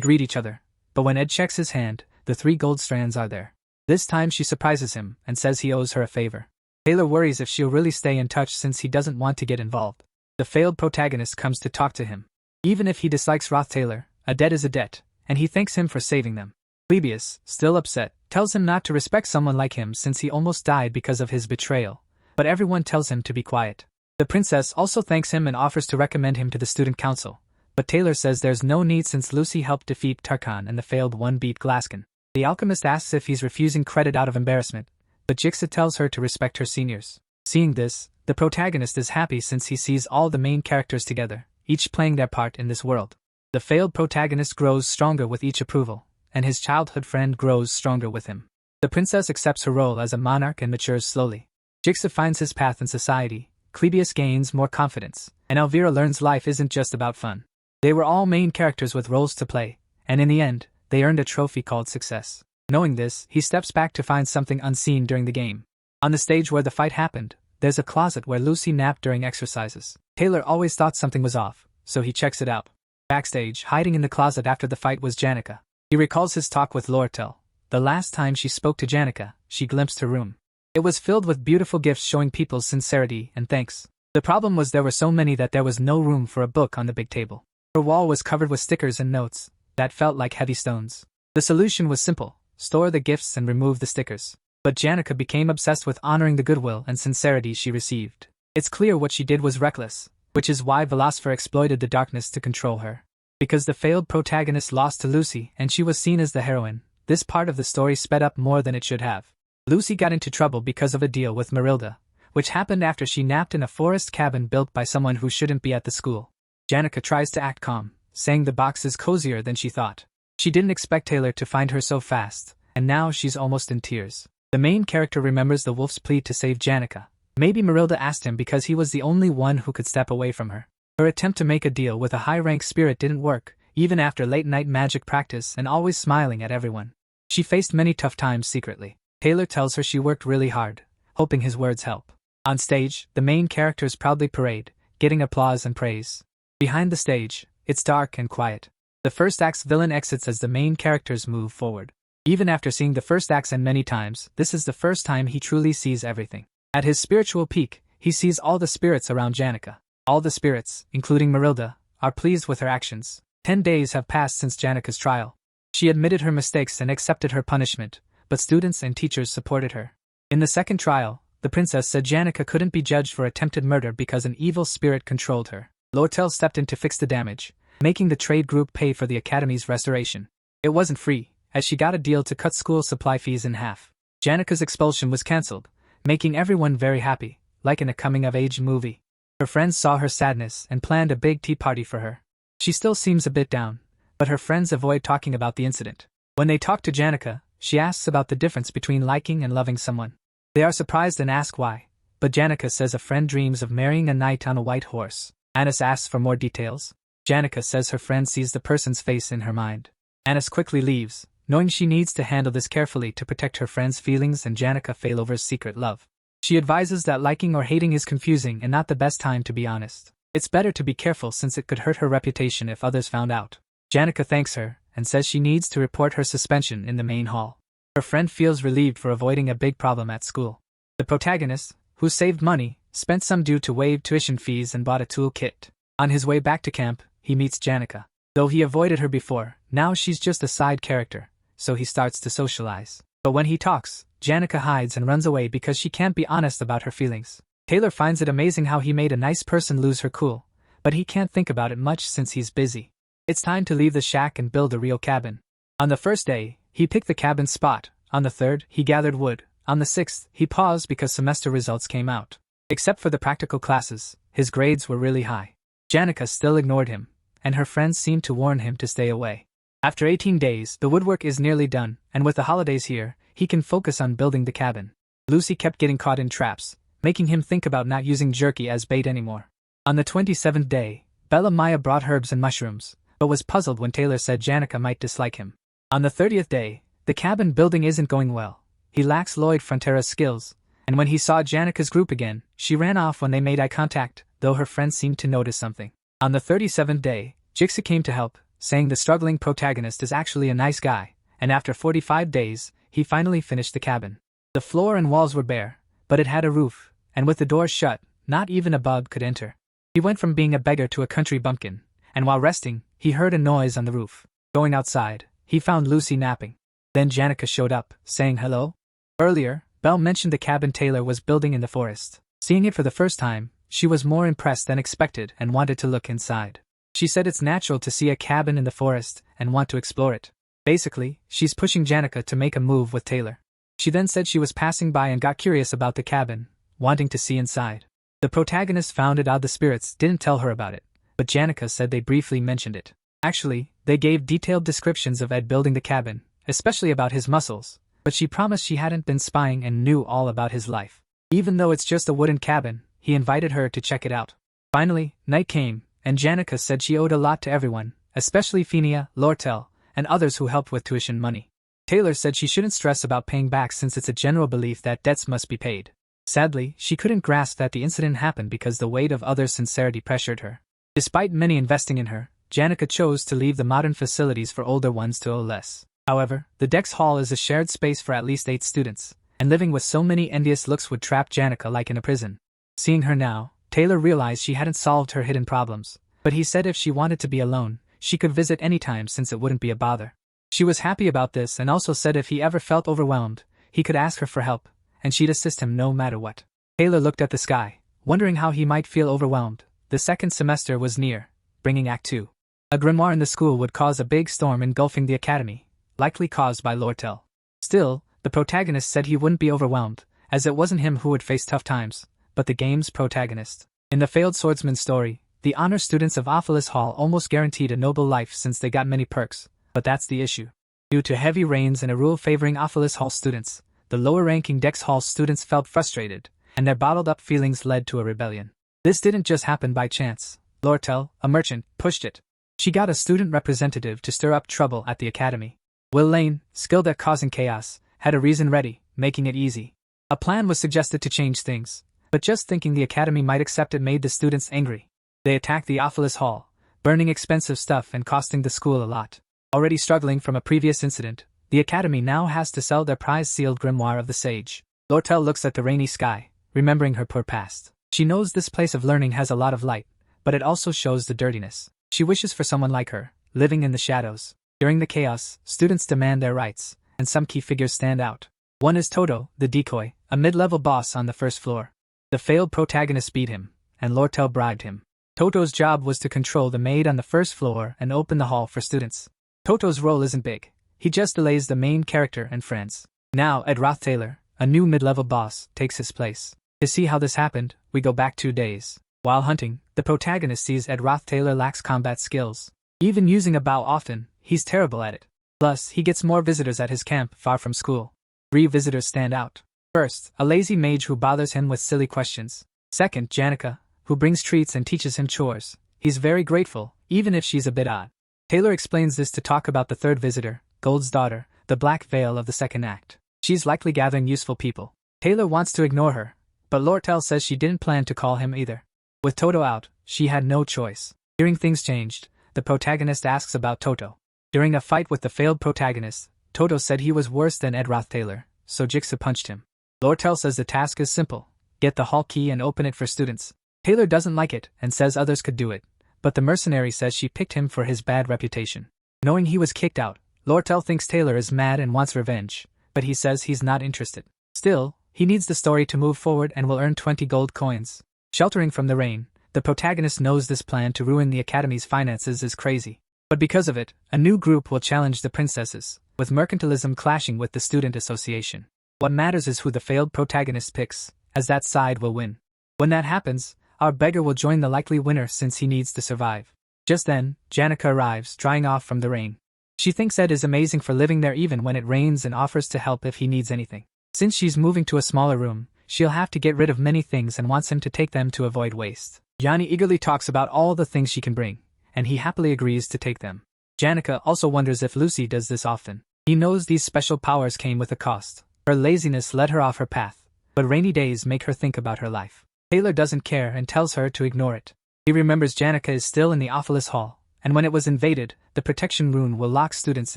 Speaker 1: greet each other, but when Ed checks his hand, the 3 gold strands are there. This time she surprises him and says he owes her a favor. Taylor worries if she'll really stay in touch since he doesn't want to get involved. The failed protagonist comes to talk to him. Even if he dislikes Taylor, a debt is a debt, and he thanks him for saving them. Phoebus, still upset, tells him not to respect someone like him since he almost died because of his betrayal, but everyone tells him to be quiet. The princess also thanks him and offers to recommend him to the student council, but Taylor says there's no need since Lucy helped defeat Tarkan and the failed one beat Glaskin. The alchemist asks if he's refusing credit out of embarrassment, but Jigsaw tells her to respect her seniors. Seeing this, the protagonist is happy since he sees all the main characters together, each playing their part in this world. The failed protagonist grows stronger with each approval, and his childhood friend grows stronger with him. The princess accepts her role as a monarch and matures slowly. Jigsaw finds his path in society, Clebius gains more confidence, and Elvira learns life isn't just about fun. They were all main characters with roles to play, and in the end, they earned a trophy called success. Knowing this, he steps back to find something unseen during the game. On the stage where the fight happened, there's a closet where Lucy napped during exercises. Taylor always thought something was off, so he checks it out. Backstage, hiding in the closet after the fight was Janica. He recalls his talk with Lortell. The last time she spoke to Janica, she glimpsed her room. It was filled with beautiful gifts showing people's sincerity and thanks. The problem was there were so many that there was no room for a book on the big table. Her wall was covered with stickers and notes that felt like heavy stones. The solution was simple: store the gifts and remove the stickers. But Janica became obsessed with honoring the goodwill and sincerity she received. It's clear what she did was reckless, which is why Philosopher exploited the darkness to control her. Because the failed protagonist lost to Lucy and she was seen as the heroine, this part of the story sped up more than it should have. Lucy got into trouble because of a deal with Marilda, which happened after she napped in a forest cabin built by someone who shouldn't be at the school. Janica tries to act calm, saying the box is cozier than she thought. She didn't expect Taylor to find her so fast, and now she's almost in tears. The main character remembers the wolf's plea to save Janica. Maybe Marilda asked him because he was the only one who could step away from her. Her attempt to make a deal with a high-rank spirit didn't work, even after late-night magic practice and always smiling at everyone. She faced many tough times secretly. Taylor tells her she worked really hard, hoping his words help. On stage, the main characters proudly parade, getting applause and praise. Behind the stage, it's dark and quiet. The first act's villain exits as the main characters move forward. Even after seeing the first acts and many times, this is the first time he truly sees everything. At his spiritual peak, he sees all the spirits around Janica. All the spirits, including Marilda, are pleased with her actions. 10 days have passed since Janica's trial. She admitted her mistakes and accepted her punishment, but students and teachers supported her. In the second trial, the princess said Janica couldn't be judged for attempted murder because an evil spirit controlled her. Lortell stepped in to fix the damage, making the trade group pay for the academy's restoration. It wasn't free, as she got a deal to cut school supply fees in half. Janica's expulsion was cancelled, making everyone very happy, like in a coming-of-age movie. Her friends saw her sadness and planned a big tea party for her. She still seems a bit down, but her friends avoid talking about the incident. When they talk to Janica, she asks about the difference between liking and loving someone. They are surprised and ask why, but Janica says a friend dreams of marrying a knight on a white horse. Anis asks for more details. Janica says her friend sees the person's face in her mind. Anis quickly leaves, knowing she needs to handle this carefully to protect her friend's feelings and Janica Failover's secret love. She advises that liking or hating is confusing and not the best time to be honest. It's better to be careful since it could hurt her reputation if others found out. Janica thanks her and says she needs to report her suspension in the main hall. Her friend feels relieved for avoiding a big problem at school. The protagonist, who saved money, spent some due to waive tuition fees and bought a tool kit. On his way back to camp, he meets Janica. Though he avoided her before, now she's just a side character, so he starts to socialize. But when he talks, Janica hides and runs away because she can't be honest about her feelings. Taylor finds it amazing how he made a nice person lose her cool, but he can't think about it much since he's busy. It's time to leave the shack and build a real cabin. On the first day, he picked the cabin spot. On the third, he gathered wood. On the sixth, he paused because semester results came out. Except for the practical classes, his grades were really high. Janica still ignored him, and her friends seemed to warn him to stay away. After 18 days, the woodwork is nearly done, and with the holidays here, he can focus on building the cabin. Lucy kept getting caught in traps, making him think about not using jerky as bait anymore. On the 27th day, Bella Maya brought herbs and mushrooms, but was puzzled when Taylor said Janica might dislike him. On the 30th day, the cabin building isn't going well. He lacks Lloyd Frontera's skills, And when he saw Janica's group again, she ran off when they made eye contact, though her friend seemed to notice something. On the 37th day, Jigsaw came to help, saying the struggling protagonist is actually a nice guy, and after 45 days, he finally finished the cabin. The floor and walls were bare, but it had a roof, and with the doors shut, not even a bug could enter. He went from being a beggar to a country bumpkin, and while resting, he heard a noise on the roof. Going outside, he found Lucy napping. Then Janica showed up, saying hello. Earlier, Belle mentioned the cabin Taylor was building in the forest. Seeing it for the first time, she was more impressed than expected and wanted to look inside. She said it's natural to see a cabin in the forest and want to explore it. Basically, she's pushing Janica to make a move with Taylor. She then said she was passing by and got curious about the cabin, wanting to see inside. The protagonist found it odd the spirits didn't tell her about it, but Janica said they briefly mentioned it. Actually, they gave detailed descriptions of Ed building the cabin, especially about his muscles, but she promised she hadn't been spying and knew all about his life. Even though it's just a wooden cabin, he invited her to check it out. Finally, night came, and Janica said she owed a lot to everyone, especially Fenia, Lortell, and others who helped with tuition money. Taylor said she shouldn't stress about paying back since it's a general belief that debts must be paid. Sadly, she couldn't grasp that the incident happened because the weight of others' sincerity pressured her. Despite many investing in her, Janica chose to leave the modern facilities for older ones to owe less. However, the Dex Hall is a shared space for at least 8 students, and living with so many envious looks would trap Janica like in a prison. Seeing her now, Taylor realized she hadn't solved her hidden problems, but he said if she wanted to be alone, she could visit anytime since it wouldn't be a bother. She was happy about this and also said if he ever felt overwhelmed, he could ask her for help, and she'd assist him no matter what. Taylor looked at the sky, wondering how he might feel overwhelmed. The second semester was near, bringing Act 2. A grimoire in the school would cause a big storm engulfing the academy, likely caused by Lortell. Still, the protagonist said he wouldn't be overwhelmed, as it wasn't him who would face tough times, but the game's protagonist. In the failed swordsman story, the honor students of Ophelis Hall almost guaranteed a noble life since they got many perks, but that's the issue. Due to heavy rains and a rule favoring Ophelis Hall students, the lower-ranking Dex Hall students felt frustrated, and their bottled-up feelings led to a rebellion. This didn't just happen by chance. Lortell, a merchant, pushed it. She got a student representative to stir up trouble at the academy. Will Lane, skilled at causing chaos, had a reason ready, making it easy. A plan was suggested to change things, but just thinking the academy might accept it made the students angry. They attacked the Ophelis Hall, burning expensive stuff and costing the school a lot. Already struggling from a previous incident, the academy now has to sell their prize-sealed grimoire of the sage. Lortell looks at the rainy sky, remembering her poor past. She knows this place of learning has a lot of light, but it also shows the dirtiness. She wishes for someone like her, living in the shadows. During the chaos, students demand their rights, and some key figures stand out. One is Toto, the decoy, a mid-level boss on the first floor. The failed protagonist beat him, and Lortell bribed him. Toto's job was to control the maid on the first floor and open the hall for students. Toto's role isn't big. He just delays the main character and friends. Now, Ed Taylor, a new mid-level boss, takes his place. To see how this happened, we go back 2 days. While hunting, the protagonist sees Ed Taylor lacks combat skills. Even using a bow often, he's terrible at it. Plus, he gets more visitors at his camp far from school. 3 visitors stand out. First, a lazy mage who bothers him with silly questions. Second, Janica, who brings treats and teaches him chores. He's very grateful, even if she's a bit odd. Taylor explains this to talk about the third visitor, Gold's daughter, the Black Veil of the second act. She's likely gathering useful people. Taylor wants to ignore her, but Lortell says she didn't plan to call him either. With Toto out, she had no choice. Hearing things changed, the protagonist asks about Toto. During a fight with the failed protagonist, Toto said he was worse than Ed Taylor, so Jigsaw punched him. Lortell says the task is simple: get the hall key and open it for students. Taylor doesn't like it and says others could do it, but the mercenary says she picked him for his bad reputation. Knowing he was kicked out, Lortell thinks Taylor is mad and wants revenge, but he says he's not interested. Still, he needs the story to move forward and will earn 20 gold coins. Sheltering from the rain, the protagonist knows this plan to ruin the academy's finances is crazy. But because of it, a new group will challenge the princesses, with mercantilism clashing with the student association. What matters is who the failed protagonist picks, as that side will win. When that happens, our beggar will join the likely winner since he needs to survive. Just then, Janica arrives, drying off from the rain. She thinks Ed is amazing for living there even when it rains and offers to help if he needs anything. Since she's moving to a smaller room, she'll have to get rid of many things and wants him to take them to avoid waste. Yanni eagerly talks about all the things she can bring, and he happily agrees to take them. Janica also wonders if Lucy does this often. He knows these special powers came with a cost. Her laziness led her off her path, but rainy days make her think about her life. Taylor doesn't care and tells her to ignore it. He remembers Janica is still in the Office Hall, and when it was invaded, the protection rune will lock students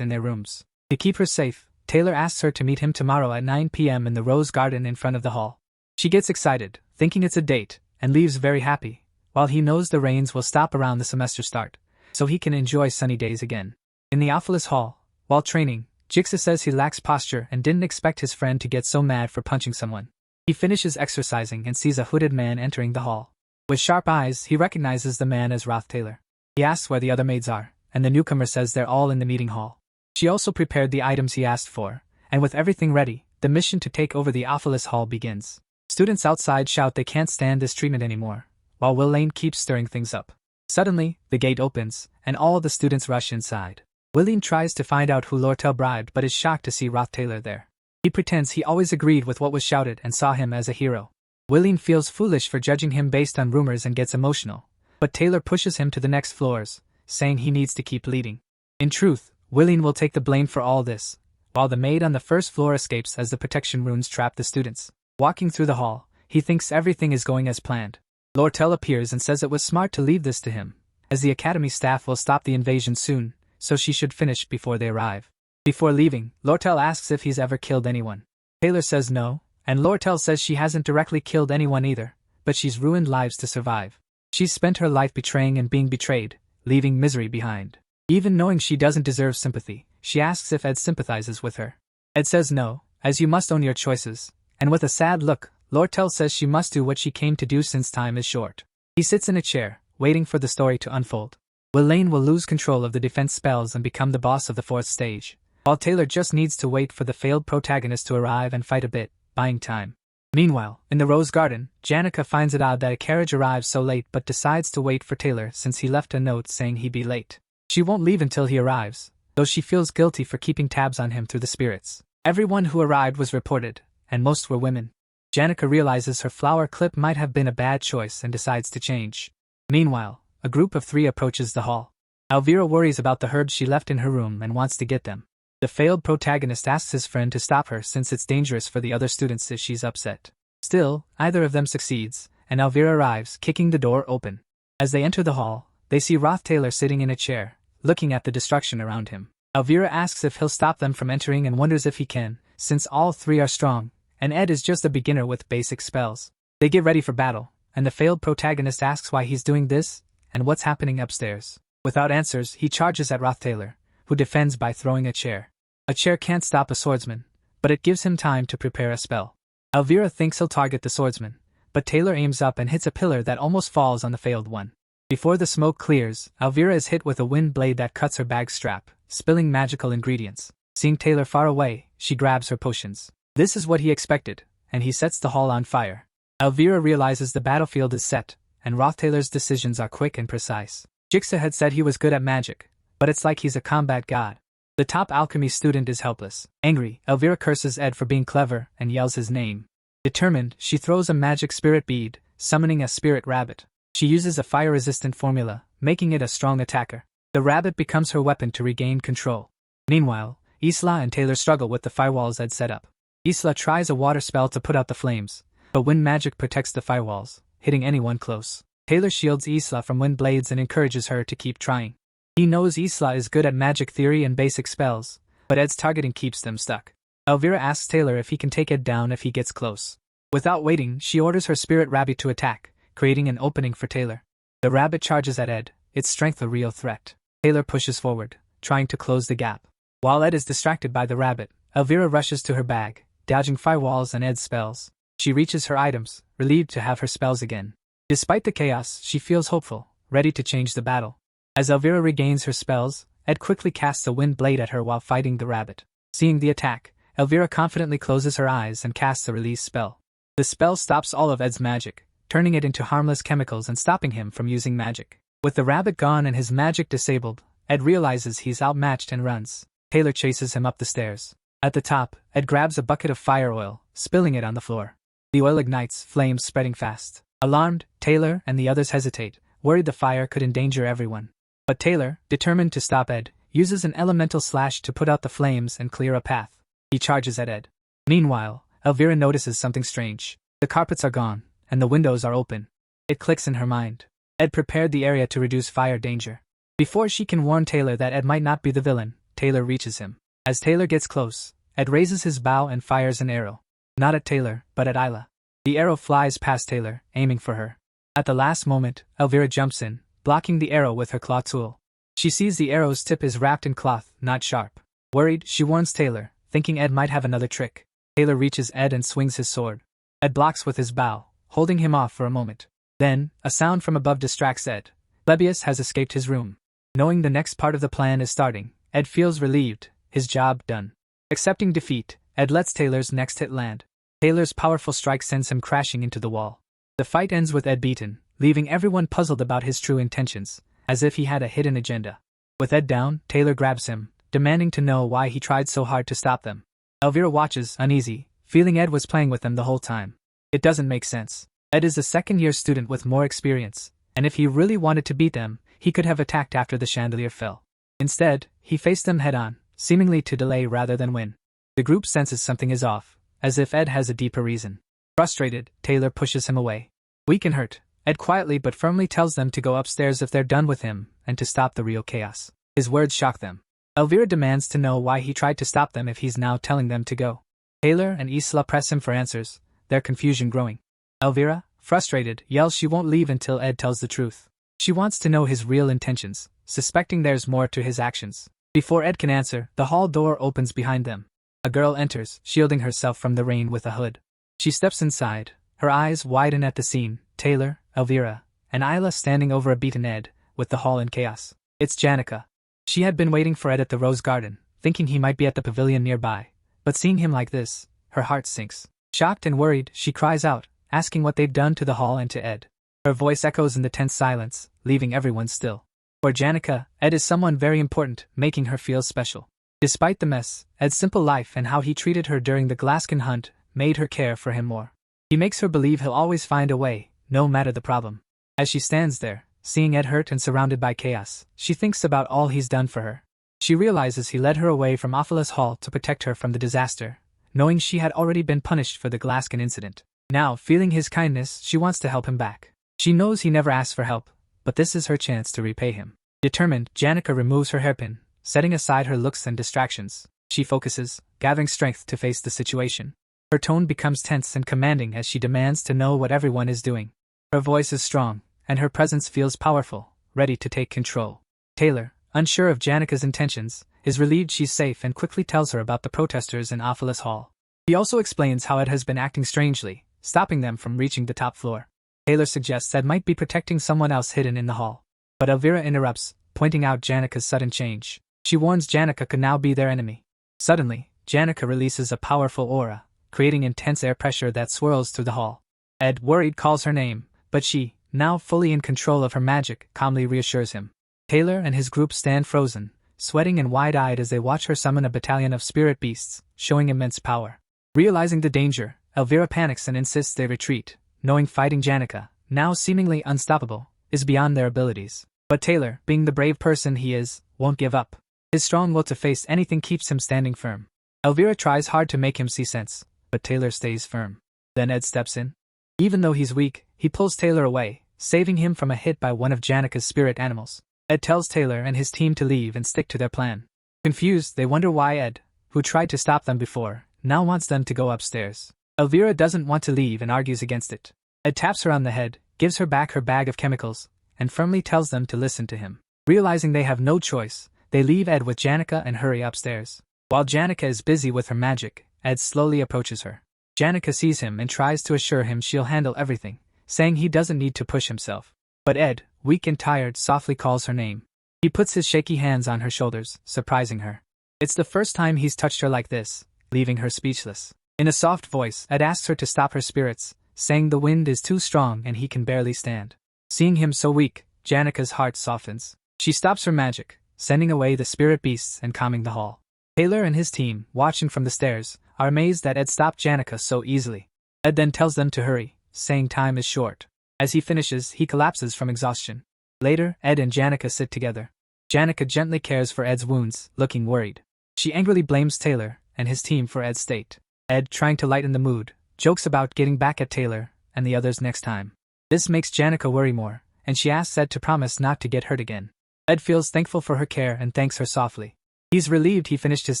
Speaker 1: in their rooms. To keep her safe, Taylor asks her to meet him tomorrow at 9 p.m. in the rose garden in front of the hall. She gets excited, thinking it's a date, and leaves very happy, while he knows the rains will stop around the semester start, so he can enjoy sunny days again. In the Office Hall, while training, Jigsaw says he lacks posture and didn't expect his friend to get so mad for punching someone. He finishes exercising and sees a hooded man entering the hall. With sharp eyes, he recognizes the man as Roth Taylor. He asks where the other maids are, and the newcomer says they're all in the meeting hall. She also prepared the items he asked for, and with everything ready, the mission to take over the Office Hall begins. Students outside shout they can't stand this treatment anymore, while Will Lane keeps stirring things up. Suddenly, the gate opens, and all the students rush inside. William tries to find out who Lortell bribed but is shocked to see Roth Taylor there. He pretends he always agreed with what was shouted and saw him as a hero. William feels foolish for judging him based on rumors and gets emotional, but Taylor pushes him to the next floors, saying he needs to keep leading. In truth, William will take the blame for all this, while the maid on the first floor escapes as the protection runes trap the students. Walking through the hall, he thinks everything is going as planned. Lortell appears and says it was smart to leave this to him, as the academy staff will stop the invasion soon, so she should finish before they arrive. Before leaving, Lortell asks if he's ever killed anyone. Taylor says no, and Lortell says she hasn't directly killed anyone either, but she's ruined lives to survive. She's spent her life betraying and being betrayed, leaving misery behind. Even knowing she doesn't deserve sympathy, she asks if Ed sympathizes with her. Ed says no, as you must own your choices, and with a sad look, Lortell says she must do what she came to do since time is short. He sits in a chair, waiting for the story to unfold. Will Lane will lose control of the defense spells and become the boss of the fourth stage, while Taylor just needs to wait for the failed protagonist to arrive and fight a bit, buying time. Meanwhile, in the Rose Garden, Janica finds it odd that a carriage arrives so late but decides to wait for Taylor since he left a note saying he'd be late. She won't leave until he arrives, though she feels guilty for keeping tabs on him through the spirits. Everyone who arrived was reported, and most were women. Janica realizes her flower clip might have been a bad choice and decides to change. Meanwhile, a group of 3 approaches the hall. Elvira worries about the herbs she left in her room and wants to get them. The failed protagonist asks his friend to stop her since it's dangerous for the other students if she's upset. Still, neither of them succeeds, and Elvira arrives, kicking the door open. As they enter the hall, they see Roth Taylor sitting in a chair, looking at the destruction around him. Elvira asks if he'll stop them from entering and wonders if he can, since all 3 are strong, and Ed is just a beginner with basic spells. They get ready for battle, and the failed protagonist asks why he's doing this, and what's happening upstairs. Without answers, he charges at Roth Taylor, who defends by throwing a chair. A chair can't stop a swordsman, but it gives him time to prepare a spell. Elvira thinks he'll target the swordsman, but Taylor aims up and hits a pillar that almost falls on the failed one. Before the smoke clears, Elvira is hit with a wind blade that cuts her bag strap, spilling magical ingredients. Seeing Taylor far away, she grabs her potions. This is what he expected, and he sets the hall on fire. Elvira realizes the battlefield is set, and Roth Taylor's decisions are quick and precise. Jigsaw had said he was good at magic, but it's like he's a combat god. The top alchemy student is helpless. Angry, Elvira curses Ed for being clever and yells his name. Determined, she throws a magic spirit bead, summoning a spirit rabbit. She uses a fire-resistant formula, making it a strong attacker. The rabbit becomes her weapon to regain control. Meanwhile, Isla and Taylor struggle with the firewalls Ed set up. Isla tries a water spell to put out the flames, but wind magic protects the firewalls, hitting anyone close. Taylor shields Isla from wind blades and encourages her to keep trying. He knows Isla is good at magic theory and basic spells, but Ed's targeting keeps them stuck. Elvira asks Taylor if he can take Ed down if he gets close. Without waiting, she orders her spirit rabbit to attack, creating an opening for Taylor. The rabbit charges at Ed, its strength a real threat. Taylor pushes forward, trying to close the gap. While Ed is distracted by the rabbit, Elvira rushes to her bag, dodging firewalls and Ed's spells. She reaches her items, relieved to have her spells again. Despite the chaos, she feels hopeful, ready to change the battle. As Elvira regains her spells, Ed quickly casts a wind blade at her while fighting the rabbit. Seeing the attack, Elvira confidently closes her eyes and casts a release spell. The spell stops all of Ed's magic, turning it into harmless chemicals and stopping him from using magic. With the rabbit gone and his magic disabled, Ed realizes he's outmatched and runs. Taylor chases him up the stairs. At the top, Ed grabs a bucket of fire oil, spilling it on the floor. The oil ignites, flames spreading fast. Alarmed, Taylor and the others hesitate, worried the fire could endanger everyone. But Taylor, determined to stop Ed, uses an elemental slash to put out the flames and clear a path. He charges at Ed. Meanwhile, Elvira notices something strange. The carpets are gone, and the windows are open. It clicks in her mind. Ed prepared the area to reduce fire danger. Before she can warn Taylor that Ed might not be the villain, Taylor reaches him. As Taylor gets close, Ed raises his bow and fires an arrow. Not at Taylor, but at Isla. The arrow flies past Taylor, aiming for her. At the last moment, Elvira jumps in, blocking the arrow with her claw tool. She sees the arrow's tip is wrapped in cloth, not sharp. Worried, she warns Taylor, thinking Ed might have another trick. Taylor reaches Ed and swings his sword. Ed blocks with his bow, holding him off for a moment. Then, a sound from above distracts Ed. Lebius has escaped his room. Knowing the next part of the plan is starting, Ed feels relieved, his job done. Accepting defeat, Ed lets Taylor's next hit land. Taylor's powerful strike sends him crashing into the wall. The fight ends with Ed beaten, leaving everyone puzzled about his true intentions, as if he had a hidden agenda. With Ed down, Taylor grabs him, demanding to know why he tried so hard to stop them. Elvira watches, uneasy, feeling Ed was playing with them the whole time. It doesn't make sense. Ed is a second-year student with more experience, and if he really wanted to beat them, he could have attacked after the chandelier fell. Instead, he faced them head-on, seemingly to delay rather than win. The group senses something is off, as if Ed has a deeper reason. Frustrated, Taylor pushes him away. Weak and hurt, Ed quietly but firmly tells them to go upstairs if they're done with him, and to stop the real chaos. His words shock them. Elvira demands to know why he tried to stop them if he's now telling them to go. Taylor and Isla press him for answers, their confusion growing. Elvira, frustrated, yells she won't leave until Ed tells the truth. She wants to know his real intentions, suspecting there's more to his actions. Before Ed can answer, the hall door opens behind them. A girl enters, shielding herself from the rain with a hood. She steps inside, her eyes widen at the scene. Taylor, Elvira, and Isla standing over a beaten Ed, with the hall in chaos. It's Janica. She had been waiting for Ed at the Rose Garden, thinking he might be at the pavilion nearby, but seeing him like this, her heart sinks. Shocked and worried, she cries out, asking what they've done to the hall and to Ed. Her voice echoes in the tense silence, leaving everyone still. For Janica, Ed is someone very important, making her feel special. Despite the mess, Ed's simple life and how he treated her during the Glaskin hunt made her care for him more. He makes her believe he'll always find a way, no matter the problem. As she stands there, seeing Ed hurt and surrounded by chaos, she thinks about all he's done for her. She realizes he led her away from Ophelis Hall to protect her from the disaster, knowing she had already been punished for the Glaskin incident. Now, feeling his kindness, she wants to help him back. She knows he never asked for help, but this is her chance to repay him. Determined, Janica removes her hairpin, setting aside her looks and distractions. She focuses, gathering strength to face the situation. Her tone becomes tense and commanding as she demands to know what everyone is doing. Her voice is strong, and her presence feels powerful, ready to take control. Taylor, unsure of Janica's intentions, is relieved she's safe and quickly tells her about the protesters in Ophelis Hall. He also explains how Ed has been acting strangely, stopping them from reaching the top floor. Taylor suggests Ed might be protecting someone else hidden in the hall. But Elvira interrupts, pointing out Janica's sudden change. She warns Janica could now be their enemy. Suddenly, Janica releases a powerful aura, creating intense air pressure that swirls through the hall. Ed, worried, calls her name, but she, now fully in control of her magic, calmly reassures him. Taylor and his group stand frozen, sweating and wide-eyed as they watch her summon a battalion of spirit beasts, showing immense power. Realizing the danger, Elvira panics and insists they retreat, knowing fighting Janica, now seemingly unstoppable, is beyond their abilities. But Taylor, being the brave person he is, won't give up. His strong will to face anything keeps him standing firm. Elvira tries hard to make him see sense, but Taylor stays firm. Then Ed steps in. Even though he's weak, he pulls Taylor away, saving him from a hit by one of Janica's spirit animals. Ed tells Taylor and his team to leave and stick to their plan. Confused, they wonder why Ed, who tried to stop them before, now wants them to go upstairs. Elvira doesn't want to leave and argues against it. Ed taps her on the head, gives her back her bag of chemicals, and firmly tells them to listen to him. Realizing they have no choice, they leave Ed with Janica and hurry upstairs. While Janica is busy with her magic, Ed slowly approaches her. Janica sees him and tries to assure him she'll handle everything, saying he doesn't need to push himself. But Ed, weak and tired, softly calls her name. He puts his shaky hands on her shoulders, surprising her. It's the first time he's touched her like this, leaving her speechless. In a soft voice, Ed asks her to stop her spirits, saying the wind is too strong and he can barely stand. Seeing him so weak, Janica's heart softens. She stops her magic, sending away the spirit beasts and calming the hall. Taylor and his team, watching from the stairs, are amazed that Ed stopped Janica so easily. Ed then tells them to hurry, saying time is short. As he finishes, he collapses from exhaustion. Later, Ed and Janica sit together. Janica gently cares for Ed's wounds, looking worried. She angrily blames Taylor and his team for Ed's state. Ed, trying to lighten the mood, jokes about getting back at Taylor and the others next time. This makes Janica worry more, and she asks Ed to promise not to get hurt again. Ed feels thankful for her care and thanks her softly. He's relieved he finished his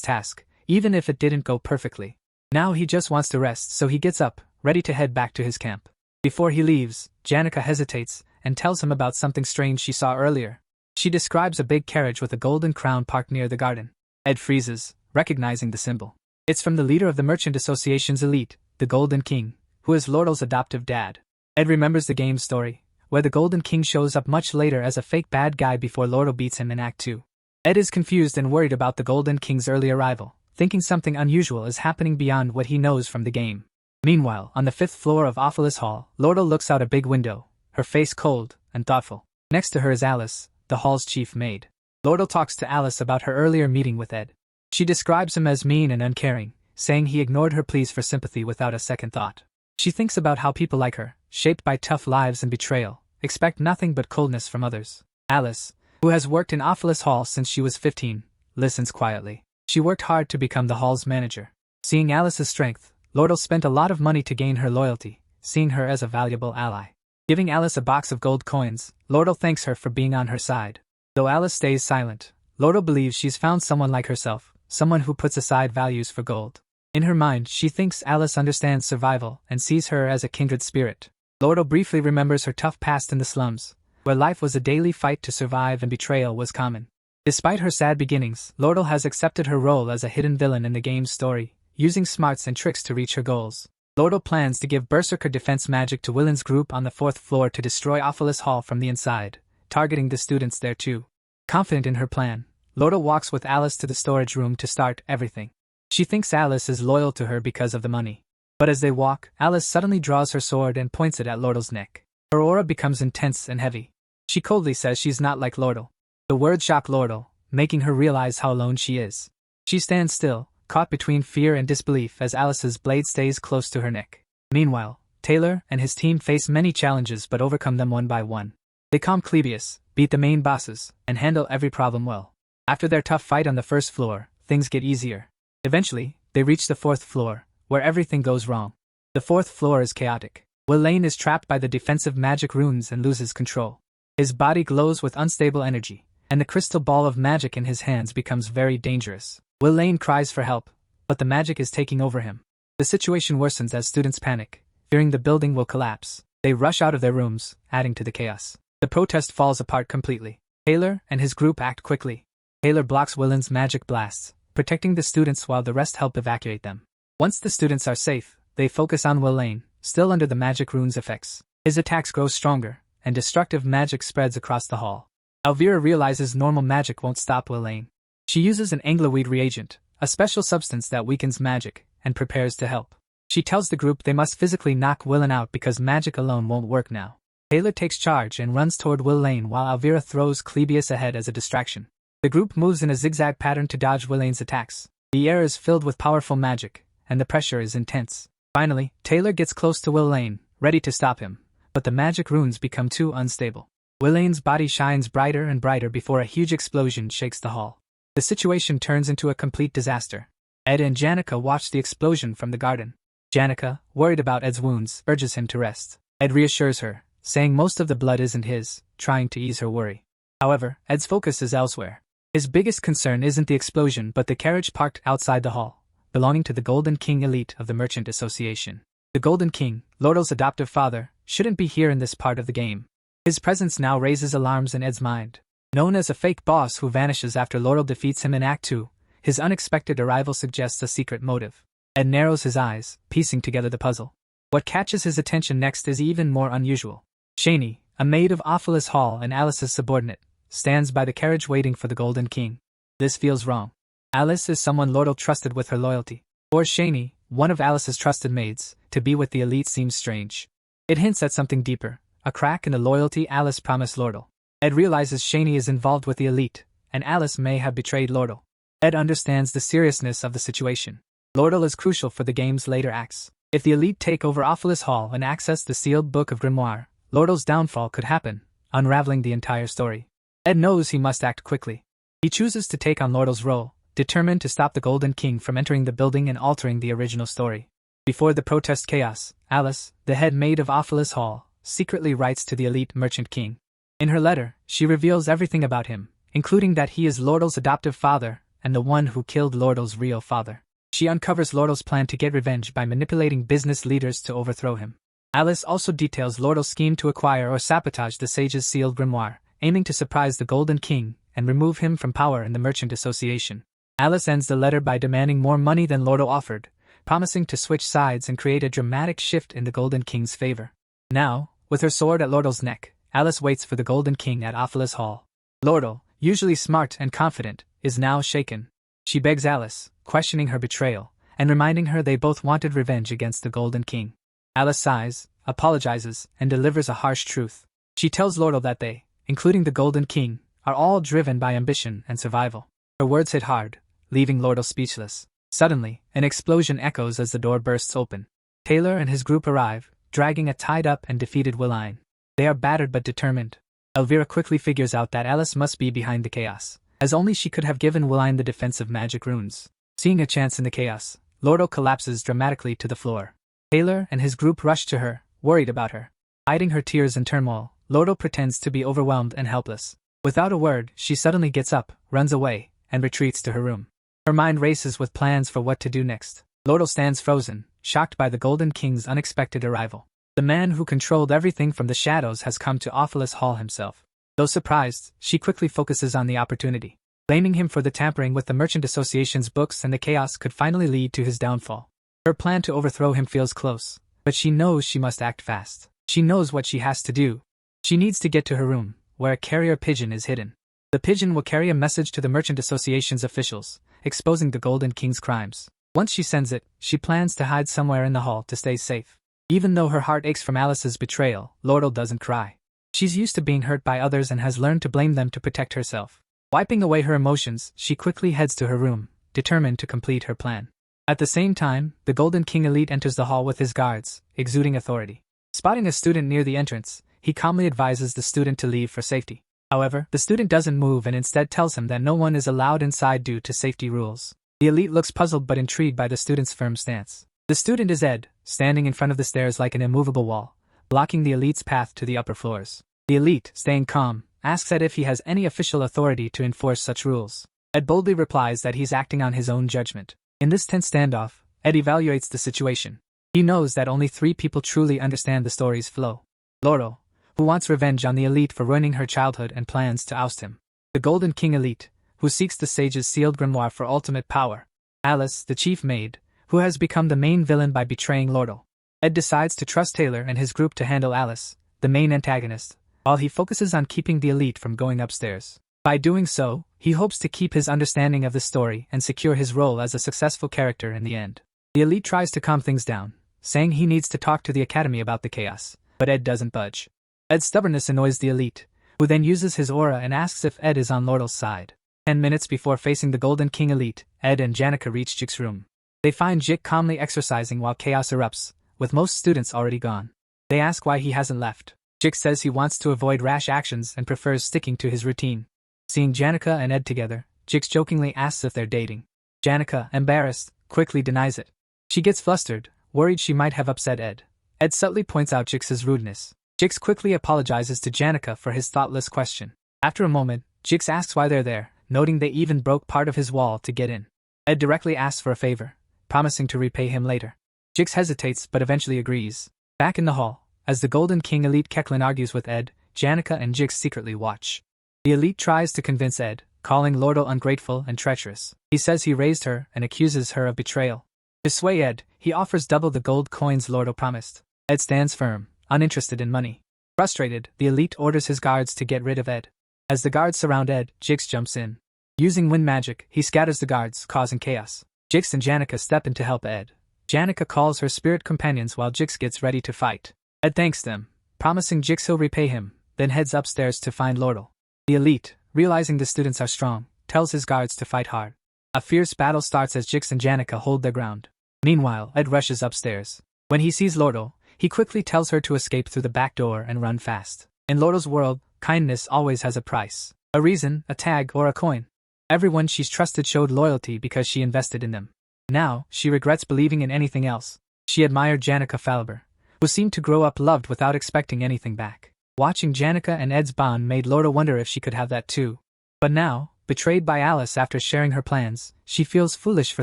Speaker 1: task, even if it didn't go perfectly. Now he just wants to rest, so he gets up, ready to head back to his camp. Before he leaves, Janica hesitates and tells him about something strange she saw earlier. She describes a big carriage with a golden crown parked near the garden. Ed freezes, recognizing the symbol. It's from the leader of the Merchant Association's elite, the Golden King, who is Lortell's adoptive dad. Ed remembers the game's story, where the Golden King shows up much later as a fake bad guy before Lortell beats him in Act 2. Ed is confused and worried about the Golden King's early arrival, thinking something unusual is happening beyond what he knows from the game. Meanwhile, on the 5th floor of Ophelis Hall, Lortell looks out a big window, her face cold and thoughtful. Next to her is Alice, the hall's chief maid. Lortell talks to Alice about her earlier meeting with Ed. She describes him as mean and uncaring, saying he ignored her pleas for sympathy without a second thought. She thinks about how people like her, shaped by tough lives and betrayal, expect nothing but coldness from others. Alice, who has worked in Ophelis Hall since she was 15, listens quietly. She worked hard to become the hall's manager. Seeing Alice's strength, Lortell spent a lot of money to gain her loyalty, seeing her as a valuable ally. Giving Alice a box of gold coins, Lortell thanks her for being on her side. Though Alice stays silent, Lortell believes she's found someone like herself, someone who puts aside values for gold. In her mind, she thinks Alice understands survival and sees her as a kindred spirit. Lortell briefly remembers her tough past in the slums, where life was a daily fight to survive and betrayal was common. Despite her sad beginnings, Lortell has accepted her role as a hidden villain in the game's story, using smarts and tricks to reach her goals. Lortell plans to give Berserker defense magic to Willen's group on the 4th floor to destroy Ophelis Hall from the inside, targeting the students there too. Confident in her plan, Lortell walks with Alice to the storage room to start everything. She thinks Alice is loyal to her because of the money. But as they walk, Alice suddenly draws her sword and points it at Lortell's neck. Her aura becomes intense and heavy. She coldly says she's not like Lortell. The words shock Lortell, making her realize how alone she is. She stands still, caught between fear and disbelief as Alice's blade stays close to her neck. Meanwhile, Taylor and his team face many challenges but overcome them one by one. They calm Clebius, beat the main bosses, and handle every problem well. After their tough fight on the 1st floor, things get easier. Eventually, they reach the 4th floor, where everything goes wrong. The 4th floor is chaotic. Will Lane is trapped by the defensive magic runes and loses control. His body glows with unstable energy, and the crystal ball of magic in his hands becomes very dangerous. Will Lane cries for help, but the magic is taking over him. The situation worsens as students panic, fearing the building will collapse. They rush out of their rooms, adding to the chaos. The protest falls apart completely. Taylor and his group act quickly. Taylor blocks Willen's magic blasts, protecting the students while the rest help evacuate them. Once the students are safe, they focus on Will Lane, still under the magic rune's effects. His attacks grow stronger, and destructive magic spreads across the hall. Elvira realizes normal magic won't stop Will Lane. She uses an anglerweed reagent, a special substance that weakens magic, and prepares to help. She tells the group they must physically knock Willen out because magic alone won't work now. Taylor takes charge and runs toward Will Lane while Elvira throws Clebius ahead as a distraction. The group moves in a zigzag pattern to dodge Will Lane's attacks. The air is filled with powerful magic, and the pressure is intense. Finally, Taylor gets close to Will Lane, ready to stop him, but the magic runes become too unstable. Will Lane's body shines brighter and brighter before a huge explosion shakes the hall. The situation turns into a complete disaster. Ed and Janica watch the explosion from the garden. Janica, worried about Ed's wounds, urges him to rest. Ed reassures her, saying most of the blood isn't his, trying to ease her worry. However, Ed's focus is elsewhere. His biggest concern isn't the explosion but the carriage parked outside the hall, belonging to the Golden King elite of the Merchant Association. The Golden King, Lortell's adoptive father, shouldn't be here in this part of the game. His presence now raises alarms in Ed's mind. Known as a fake boss who vanishes after Lortell defeats him in Act 2, his unexpected arrival suggests a secret motive. Ed narrows his eyes, piecing together the puzzle. What catches his attention next is even more unusual. Shani, a maid of Ophelis Hall and Alice's subordinate, stands by the carriage waiting for the Golden King. This feels wrong. Alice is someone Lortell trusted with her loyalty. For Shani, one of Alice's trusted maids, to be with the elite seems strange. It hints at something deeper, a crack in the loyalty Alice promised Lortell. Ed realizes Shani is involved with the elite, and Alice may have betrayed Lortell. Ed understands the seriousness of the situation. Lortell is crucial for the game's later acts. If the elite take over Ophelis Hall and access the sealed book of Grimoire, Lortell's downfall could happen, unraveling the entire story. Ed knows he must act quickly. He chooses to take on Lortell's role, determined to stop the Golden King from entering the building and altering the original story. Before the protest chaos, Alice, the head maid of Ophelis Hall, secretly writes to the elite merchant king. In her letter, she reveals everything about him, including that he is Lortell's adoptive father and the one who killed Lortell's real father. She uncovers Lortell's plan to get revenge by manipulating business leaders to overthrow him. Alice also details Lortell's scheme to acquire or sabotage the sage's sealed grimoire, aiming to surprise the Golden King and remove him from power in the Merchant Association. Alice ends the letter by demanding more money than Lortell offered, promising to switch sides and create a dramatic shift in the Golden King's favor. Now, with her sword at Lortell's neck, Alice waits for the Golden King at Ophelis Hall. Lortell, usually smart and confident, is now shaken. She begs Alice, questioning her betrayal, and reminding her they both wanted revenge against the Golden King. Alice sighs, apologizes, and delivers a harsh truth. She tells Lortell that they, including the Golden King, are all driven by ambition and survival. Her words hit hard, leaving Lortell speechless. Suddenly, an explosion echoes as the door bursts open. Taylor and his group arrive, dragging a tied-up and defeated Willine. They are battered but determined. Elvira quickly figures out that Alice must be behind the chaos, as only she could have given Willine the defensive magic runes. Seeing a chance in the chaos, Lortell collapses dramatically to the floor. Taylor and his group rush to her, worried about her. Hiding her tears and turmoil, Lortell pretends to be overwhelmed and helpless. Without a word, she suddenly gets up, runs away, and retreats to her room. Her mind races with plans for what to do next. Lortell stands frozen, shocked by the Golden King's unexpected arrival. The man who controlled everything from the shadows has come to Ophelis Hall himself. Though surprised, she quickly focuses on the opportunity. Blaming him for the tampering with the Merchant Association's books and the chaos could finally lead to his downfall. Her plan to overthrow him feels close, but she knows she must act fast. She knows what she has to do. She needs to get to her room, where a carrier pigeon is hidden. The pigeon will carry a message to the Merchant Association's officials, exposing the Golden King's crimes. Once she sends it, she plans to hide somewhere in the hall to stay safe. Even though her heart aches from Alice's betrayal, Lortell doesn't cry. She's used to being hurt by others and has learned to blame them to protect herself. Wiping away her emotions, she quickly heads to her room, determined to complete her plan. At the same time, the Golden King elite enters the hall with his guards, exuding authority. Spotting a student near the entrance, he calmly advises the student to leave for safety. However, the student doesn't move and instead tells him that no one is allowed inside due to safety rules. The elite looks puzzled but intrigued by the student's firm stance. The student is Ed, standing in front of the stairs like an immovable wall, blocking the elite's path to the upper floors. The elite, staying calm, asks Ed if he has any official authority to enforce such rules. Ed boldly replies that he's acting on his own judgment. In this tense standoff, Ed evaluates the situation. He knows that only 3 people truly understand the story's flow. Lortell, who wants revenge on the elite for ruining her childhood and plans to oust him. The Golden King elite, who seeks the sage's sealed grimoire for ultimate power. Alice, the chief maid, who has become the main villain by betraying Lortell. Ed decides to trust Taylor and his group to handle Alice, the main antagonist, while he focuses on keeping the elite from going upstairs. By doing so, he hopes to keep his understanding of the story and secure his role as a successful character in the end. The elite tries to calm things down, saying he needs to talk to the academy about the chaos, but Ed doesn't budge. Ed's stubbornness annoys the elite, who then uses his aura and asks if Ed is on Lortell's side. 10 minutes before facing the Golden King elite, Ed and Janica reach Jik's room. They find Jik calmly exercising while chaos erupts, with most students already gone. They ask why he hasn't left. Jik says he wants to avoid rash actions and prefers sticking to his routine. Seeing Janica and Ed together, Jik jokingly asks if they're dating. Janica, embarrassed, quickly denies it. She gets flustered, worried she might have upset Ed. Ed subtly points out Jik's rudeness. Jix quickly apologizes to Janica for his thoughtless question. After a moment, Jix asks why they're there, noting they even broke part of his wall to get in. Ed directly asks for a favor, promising to repay him later. Jix hesitates but eventually agrees. Back in the hall, as the Golden King elite Keklin argues with Ed, Janica and Jix secretly watch. The elite tries to convince Ed, calling Lortell ungrateful and treacherous. He says he raised her and accuses her of betrayal. To sway Ed, he offers double the gold coins Lortell promised. Ed stands firm, uninterested in money. Frustrated, the elite orders his guards to get rid of Ed. As the guards surround Ed, Jix jumps in. Using wind magic, he scatters the guards, causing chaos. Jix and Janica step in to help Ed. Janica calls her spirit companions while Jix gets ready to fight. Ed thanks them, promising Jix he'll repay him, then heads upstairs to find Lortell. The elite, realizing the students are strong, tells his guards to fight hard. A fierce battle starts as Jix and Janica hold their ground. Meanwhile, Ed rushes upstairs. When he sees Lortell, he quickly tells her to escape through the back door and run fast. In Lortell's world, kindness always has a price. A reason, a tag, or a coin. Everyone she's trusted showed loyalty because she invested in them. Now, she regrets believing in anything else. She admired Janica Falber, who seemed to grow up loved without expecting anything back. Watching Janica and Ed's bond made Lortell wonder if she could have that too. But now, betrayed by Alice after sharing her plans, she feels foolish for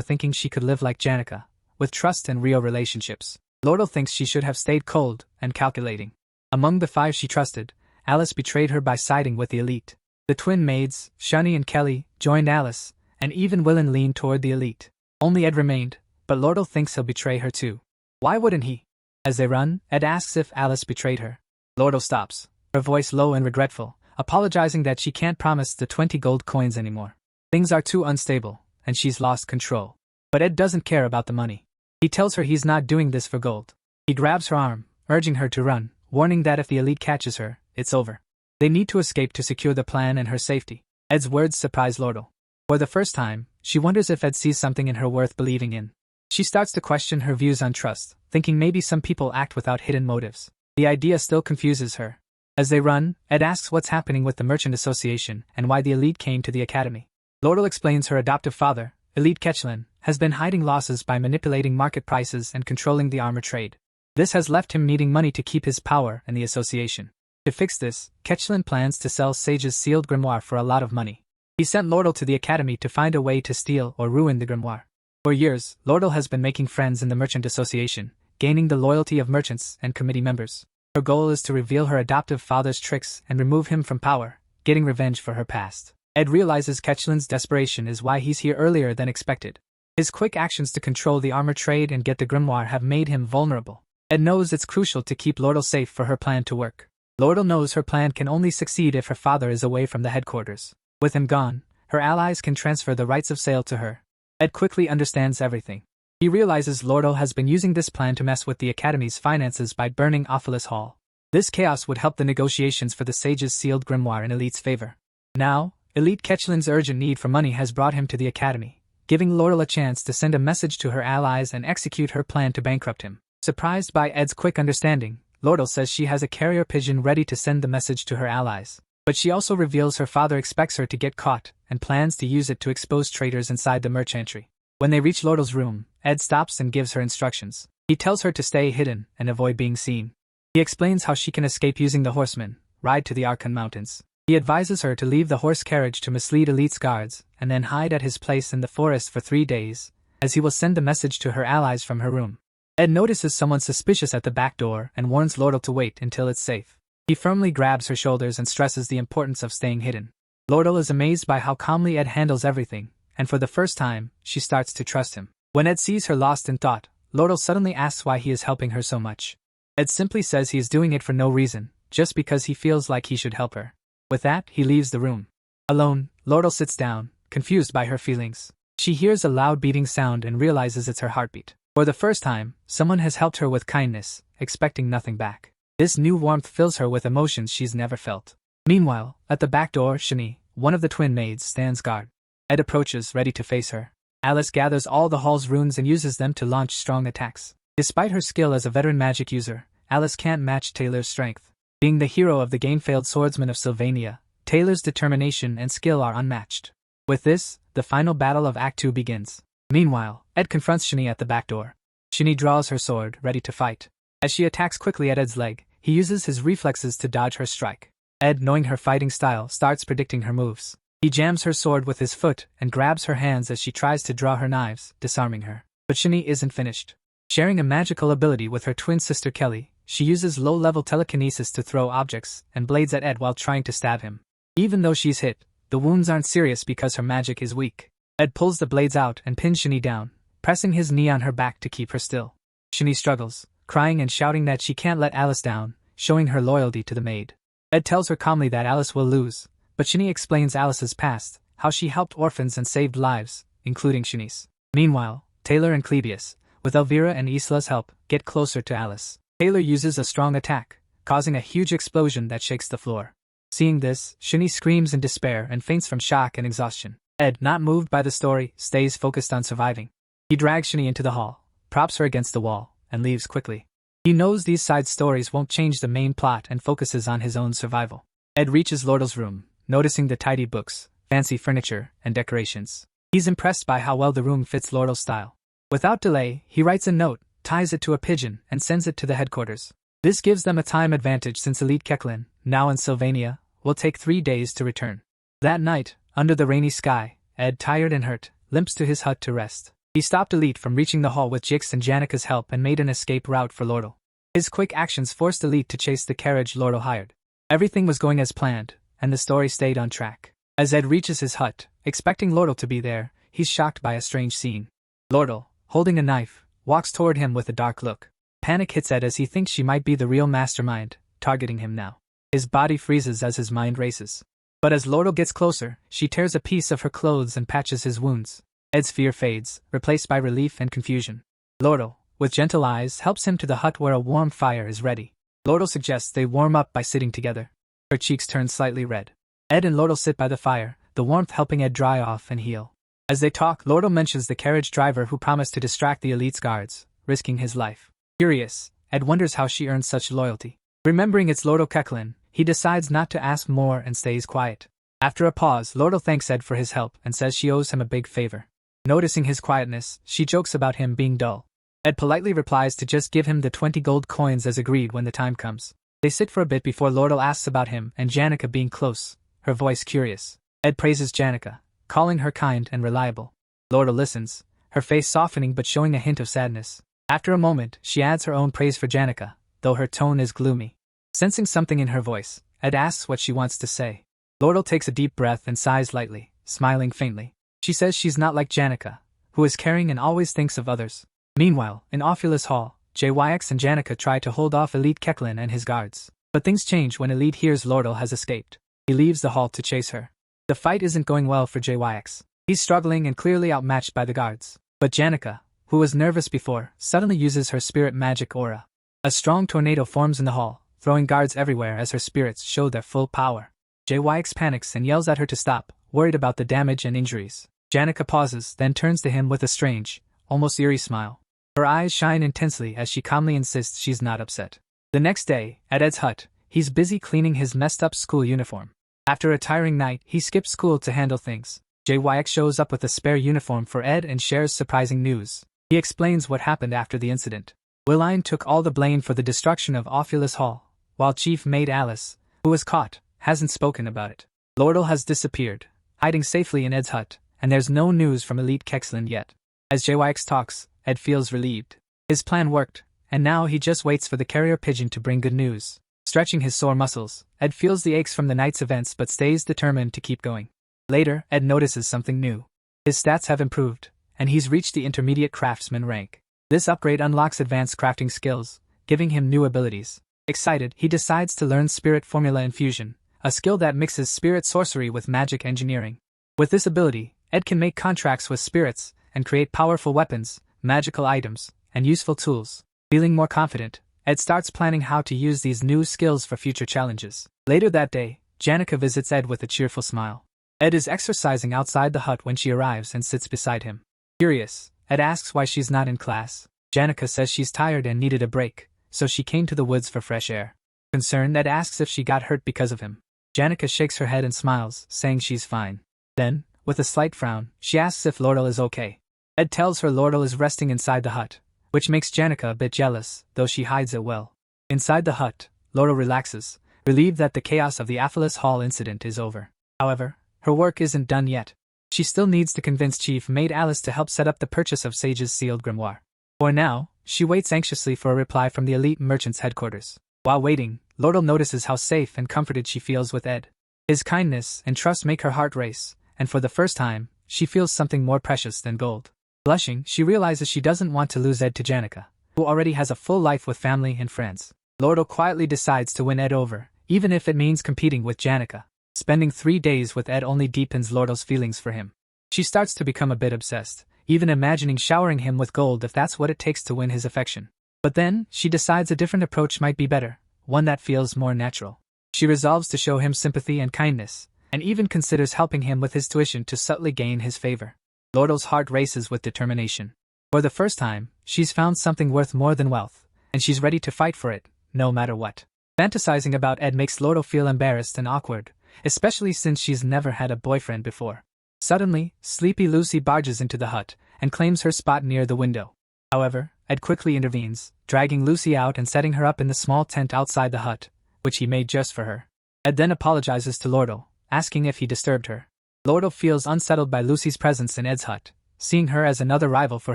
Speaker 1: thinking she could live like Janica, with trust and real relationships. Lortell thinks she should have stayed cold and calculating. Among the 5 she trusted, Alice betrayed her by siding with the elite. The twin maids, Shani and Kelly, joined Alice, and even Willen leaned toward the elite. Only Ed remained, but Lortell thinks he'll betray her too. Why wouldn't he? As they run, Ed asks if Alice betrayed her. Lortell stops, her voice low and regretful, apologizing that she can't promise the 20 gold coins anymore. Things are too unstable, and she's lost control. But Ed doesn't care about the money. He tells her he's not doing this for gold. He grabs her arm, urging her to run, warning that if the elite catches her, it's over. They need to escape to secure the plan and her safety. Ed's words surprise Lortell. For the first time, she wonders if Ed sees something in her worth believing in. She starts to question her views on trust, thinking maybe some people act without hidden motives. The idea still confuses her. As they run, Ed asks what's happening with the Merchant Association and why the elite came to the academy. Lortell explains her adoptive father, Elite Ketchlin, has been hiding losses by manipulating market prices and controlling the armor trade. This has left him needing money to keep his power in the association. To fix this, Ketchlin plans to sell Sage's sealed grimoire for a lot of money. He sent Lortell to the academy to find a way to steal or ruin the grimoire. For years, Lortell has been making friends in the Merchant Association, gaining the loyalty of merchants and committee members. Her goal is to reveal her adoptive father's tricks and remove him from power, getting revenge for her past. Ed realizes Ketchlin's desperation is why he's here earlier than expected. His quick actions to control the armor trade and get the grimoire have made him vulnerable. Ed knows it's crucial to keep Lortell safe for her plan to work. Lortell knows her plan can only succeed if her father is away from the headquarters. With him gone, her allies can transfer the rights of sale to her. Ed quickly understands everything. He realizes Lortell has been using this plan to mess with the Academy's finances by burning Ophelis Hall. This chaos would help the negotiations for the Sage's sealed grimoire in Elite's favor. Now, Elite Ketchlin's urgent need for money has brought him to the Academy, giving Lortell a chance to send a message to her allies and execute her plan to bankrupt him. Surprised by Ed's quick understanding, Lortell says she has a carrier pigeon ready to send the message to her allies. But she also reveals her father expects her to get caught and plans to use it to expose traitors inside the merchantry. When they reach Lortell's room, Ed stops and gives her instructions. He tells her to stay hidden and avoid being seen. He explains how she can escape using the horseman, ride to the Archon Mountains. He advises her to leave the horse carriage to mislead Elite's guards and then hide at his place in the forest for 3 days, as he will send the message to her allies from her room. Ed notices someone suspicious at the back door and warns Lortell to wait until it's safe. He firmly grabs her shoulders and stresses the importance of staying hidden. Lortell is amazed by how calmly Ed handles everything, and for the first time, she starts to trust him. When Ed sees her lost in thought, Lortell suddenly asks why he is helping her so much. Ed simply says he is doing it for no reason, just because he feels like he should help her. With that, he leaves the room. Alone, Lortell sits down, confused by her feelings. She hears a loud beating sound and realizes it's her heartbeat. For the first time, someone has helped her with kindness, expecting nothing back. This new warmth fills her with emotions she's never felt. Meanwhile, at the back door, Shani, one of the twin maids, stands guard. Ed approaches, ready to face her. Alice gathers all the hall's runes and uses them to launch strong attacks. Despite her skill as a veteran magic user, Alice can't match Taylor's strength. Being the hero of the game-failed swordsman of Sylvania, Taylor's determination and skill are unmatched. With this, the final battle of Act 2 begins. Meanwhile, Ed confronts Shani at the back door. Shani draws her sword, ready to fight. As she attacks quickly at Ed's leg, he uses his reflexes to dodge her strike. Ed, knowing her fighting style, starts predicting her moves. He jams her sword with his foot and grabs her hands as she tries to draw her knives, disarming her. But Shani isn't finished. Sharing a magical ability with her twin sister Kelly, she uses low-level telekinesis to throw objects and blades at Ed while trying to stab him. Even though she's hit, the wounds aren't serious because her magic is weak. Ed pulls the blades out and pins Shani down, pressing his knee on her back to keep her still. Shani struggles, crying and shouting that she can't let Alice down, showing her loyalty to the maid. Ed tells her calmly that Alice will lose, but Shani explains Alice's past, how she helped orphans and saved lives, including Shani's. Meanwhile, Taylor and Clebius, with Elvira and Isla's help, get closer to Alice. Taylor uses a strong attack, causing a huge explosion that shakes the floor. Seeing this, Shani screams in despair and faints from shock and exhaustion. Ed, not moved by the story, stays focused on surviving. He drags Shani into the hall, props her against the wall, and leaves quickly. He knows these side stories won't change the main plot and focuses on his own survival. Ed reaches Lortell's room, noticing the tidy books, fancy furniture, and decorations. He's impressed by how well the room fits Lortell's style. Without delay, he writes a note, ties it to a pigeon, and sends it to the headquarters. This gives them a time advantage since Elite Keklin, now in Sylvania, will take 3 days to return. That night, under the rainy sky, Ed, tired and hurt, limps to his hut to rest. He stopped Elite from reaching the hall with Jix and Janica's help and made an escape route for Lortell. His quick actions forced Elite to chase the carriage Lortell hired. Everything was going as planned, and the story stayed on track. As Ed reaches his hut, expecting Lortell to be there, he's shocked by a strange scene. Lortell, holding a knife, walks toward him with a dark look. Panic hits Ed as he thinks she might be the real mastermind, targeting him now. His body freezes as his mind races. But as Lortell gets closer, she tears a piece of her clothes and patches his wounds. Ed's fear fades, replaced by relief and confusion. Lortell, with gentle eyes, helps him to the hut where a warm fire is ready. Lortell suggests they warm up by sitting together. Her cheeks turn slightly red. Ed and Lortell sit by the fire, the warmth helping Ed dry off and heal. As they talk, Lortell mentions the carriage driver who promised to distract the Elite's guards, risking his life. Curious, Ed wonders how she earned such loyalty. Remembering it's Lortell Keklin, he decides not to ask more and stays quiet. After a pause, Lortell thanks Ed for his help and says she owes him a big favor. Noticing his quietness, she jokes about him being dull. Ed politely replies to just give him the 20 gold coins as agreed when the time comes. They sit for a bit before Lortell asks about him and Janica being close, her voice curious. Ed praises Janica, calling her kind and reliable. Lortell listens, her face softening but showing a hint of sadness. After a moment, she adds her own praise for Janica, though her tone is gloomy. Sensing something in her voice, Ed asks what she wants to say. Lortell takes a deep breath and sighs lightly, smiling faintly. She says she's not like Janica, who is caring and always thinks of others. Meanwhile, in Ophulus Hall, JYX and Janica try to hold off Elite Keklin and his guards. But things change when Elite hears Lortell has escaped. He leaves the hall to chase her. The fight isn't going well for JYX. He's struggling and clearly outmatched by the guards. But Janica, who was nervous before, suddenly uses her spirit magic aura. A strong tornado forms in the hall, throwing guards everywhere as her spirits show their full power. JYX panics and yells at her to stop, worried about the damage and injuries. Janica pauses, then turns to him with a strange, almost eerie smile. Her eyes shine intensely as she calmly insists she's not upset. The next day, at Ed's hut, he's busy cleaning his messed-up school uniform. After a tiring night, he skips school to handle things. JYX shows up with a spare uniform for Ed and shares surprising news. He explains what happened after the incident. Willine took all the blame for the destruction of Ophulus Hall, while Chief Maid Alice, who was caught, hasn't spoken about it. Lortell has disappeared, hiding safely in Ed's hut, and there's no news from Elite Keklin yet. As JYX talks, Ed feels relieved. His plan worked, and now he just waits for the carrier pigeon to bring good news. Stretching his sore muscles, Ed feels the aches from the night's events but stays determined to keep going. Later, Ed notices something new. His stats have improved, and he's reached the intermediate craftsman rank. This upgrade unlocks advanced crafting skills, giving him new abilities. Excited, he decides to learn Spirit Formula Infusion, a skill that mixes spirit sorcery with magic engineering. With this ability, Ed can make contracts with spirits and create powerful weapons, magical items, and useful tools. Feeling more confident, Ed starts planning how to use these new skills for future challenges. Later that day, Janica visits Ed with a cheerful smile. Ed is exercising outside the hut when she arrives and sits beside him. Curious, Ed asks why she's not in class. Janica says she's tired and needed a break, so she came to the woods for fresh air. Concerned, Ed asks if she got hurt because of him. Janica shakes her head and smiles, saying she's fine. Then, with a slight frown, she asks if Lortell is okay. Ed tells her Lortell is resting inside the hut, which makes Janica a bit jealous, though she hides it well. Inside the hut, Lortell relaxes, relieved that the chaos of the Ophulus Hall incident is over. However, her work isn't done yet. She still needs to convince Chief Maid Alice to help set up the purchase of Sage's sealed grimoire. For now, she waits anxiously for a reply from the elite merchant's headquarters. While waiting, Lortell notices how safe and comforted she feels with Ed. His kindness and trust make her heart race, and for the first time, she feels something more precious than gold. Blushing, she realizes she doesn't want to lose Ed to Janica, who already has a full life with family and friends. Lortell quietly decides to win Ed over, even if it means competing with Janica. Spending 3 days with Ed only deepens Lortell's feelings for him. She starts to become a bit obsessed, even imagining showering him with gold if that's what it takes to win his affection. But then, she decides a different approach might be better, one that feels more natural. She resolves to show him sympathy and kindness, and even considers helping him with his tuition to subtly gain his favor. Lortell's heart races with determination. For the first time, she's found something worth more than wealth, and she's ready to fight for it, no matter what. Fantasizing about Ed makes Lortell feel embarrassed and awkward, especially since she's never had a boyfriend before. Suddenly, Sleepy Lucy barges into the hut and claims her spot near the window. However, Ed quickly intervenes, dragging Lucy out and setting her up in the small tent outside the hut, which he made just for her. Ed then apologizes to Lortell, asking if he disturbed her. Lortell feels unsettled by Lucy's presence in Ed's hut, seeing her as another rival for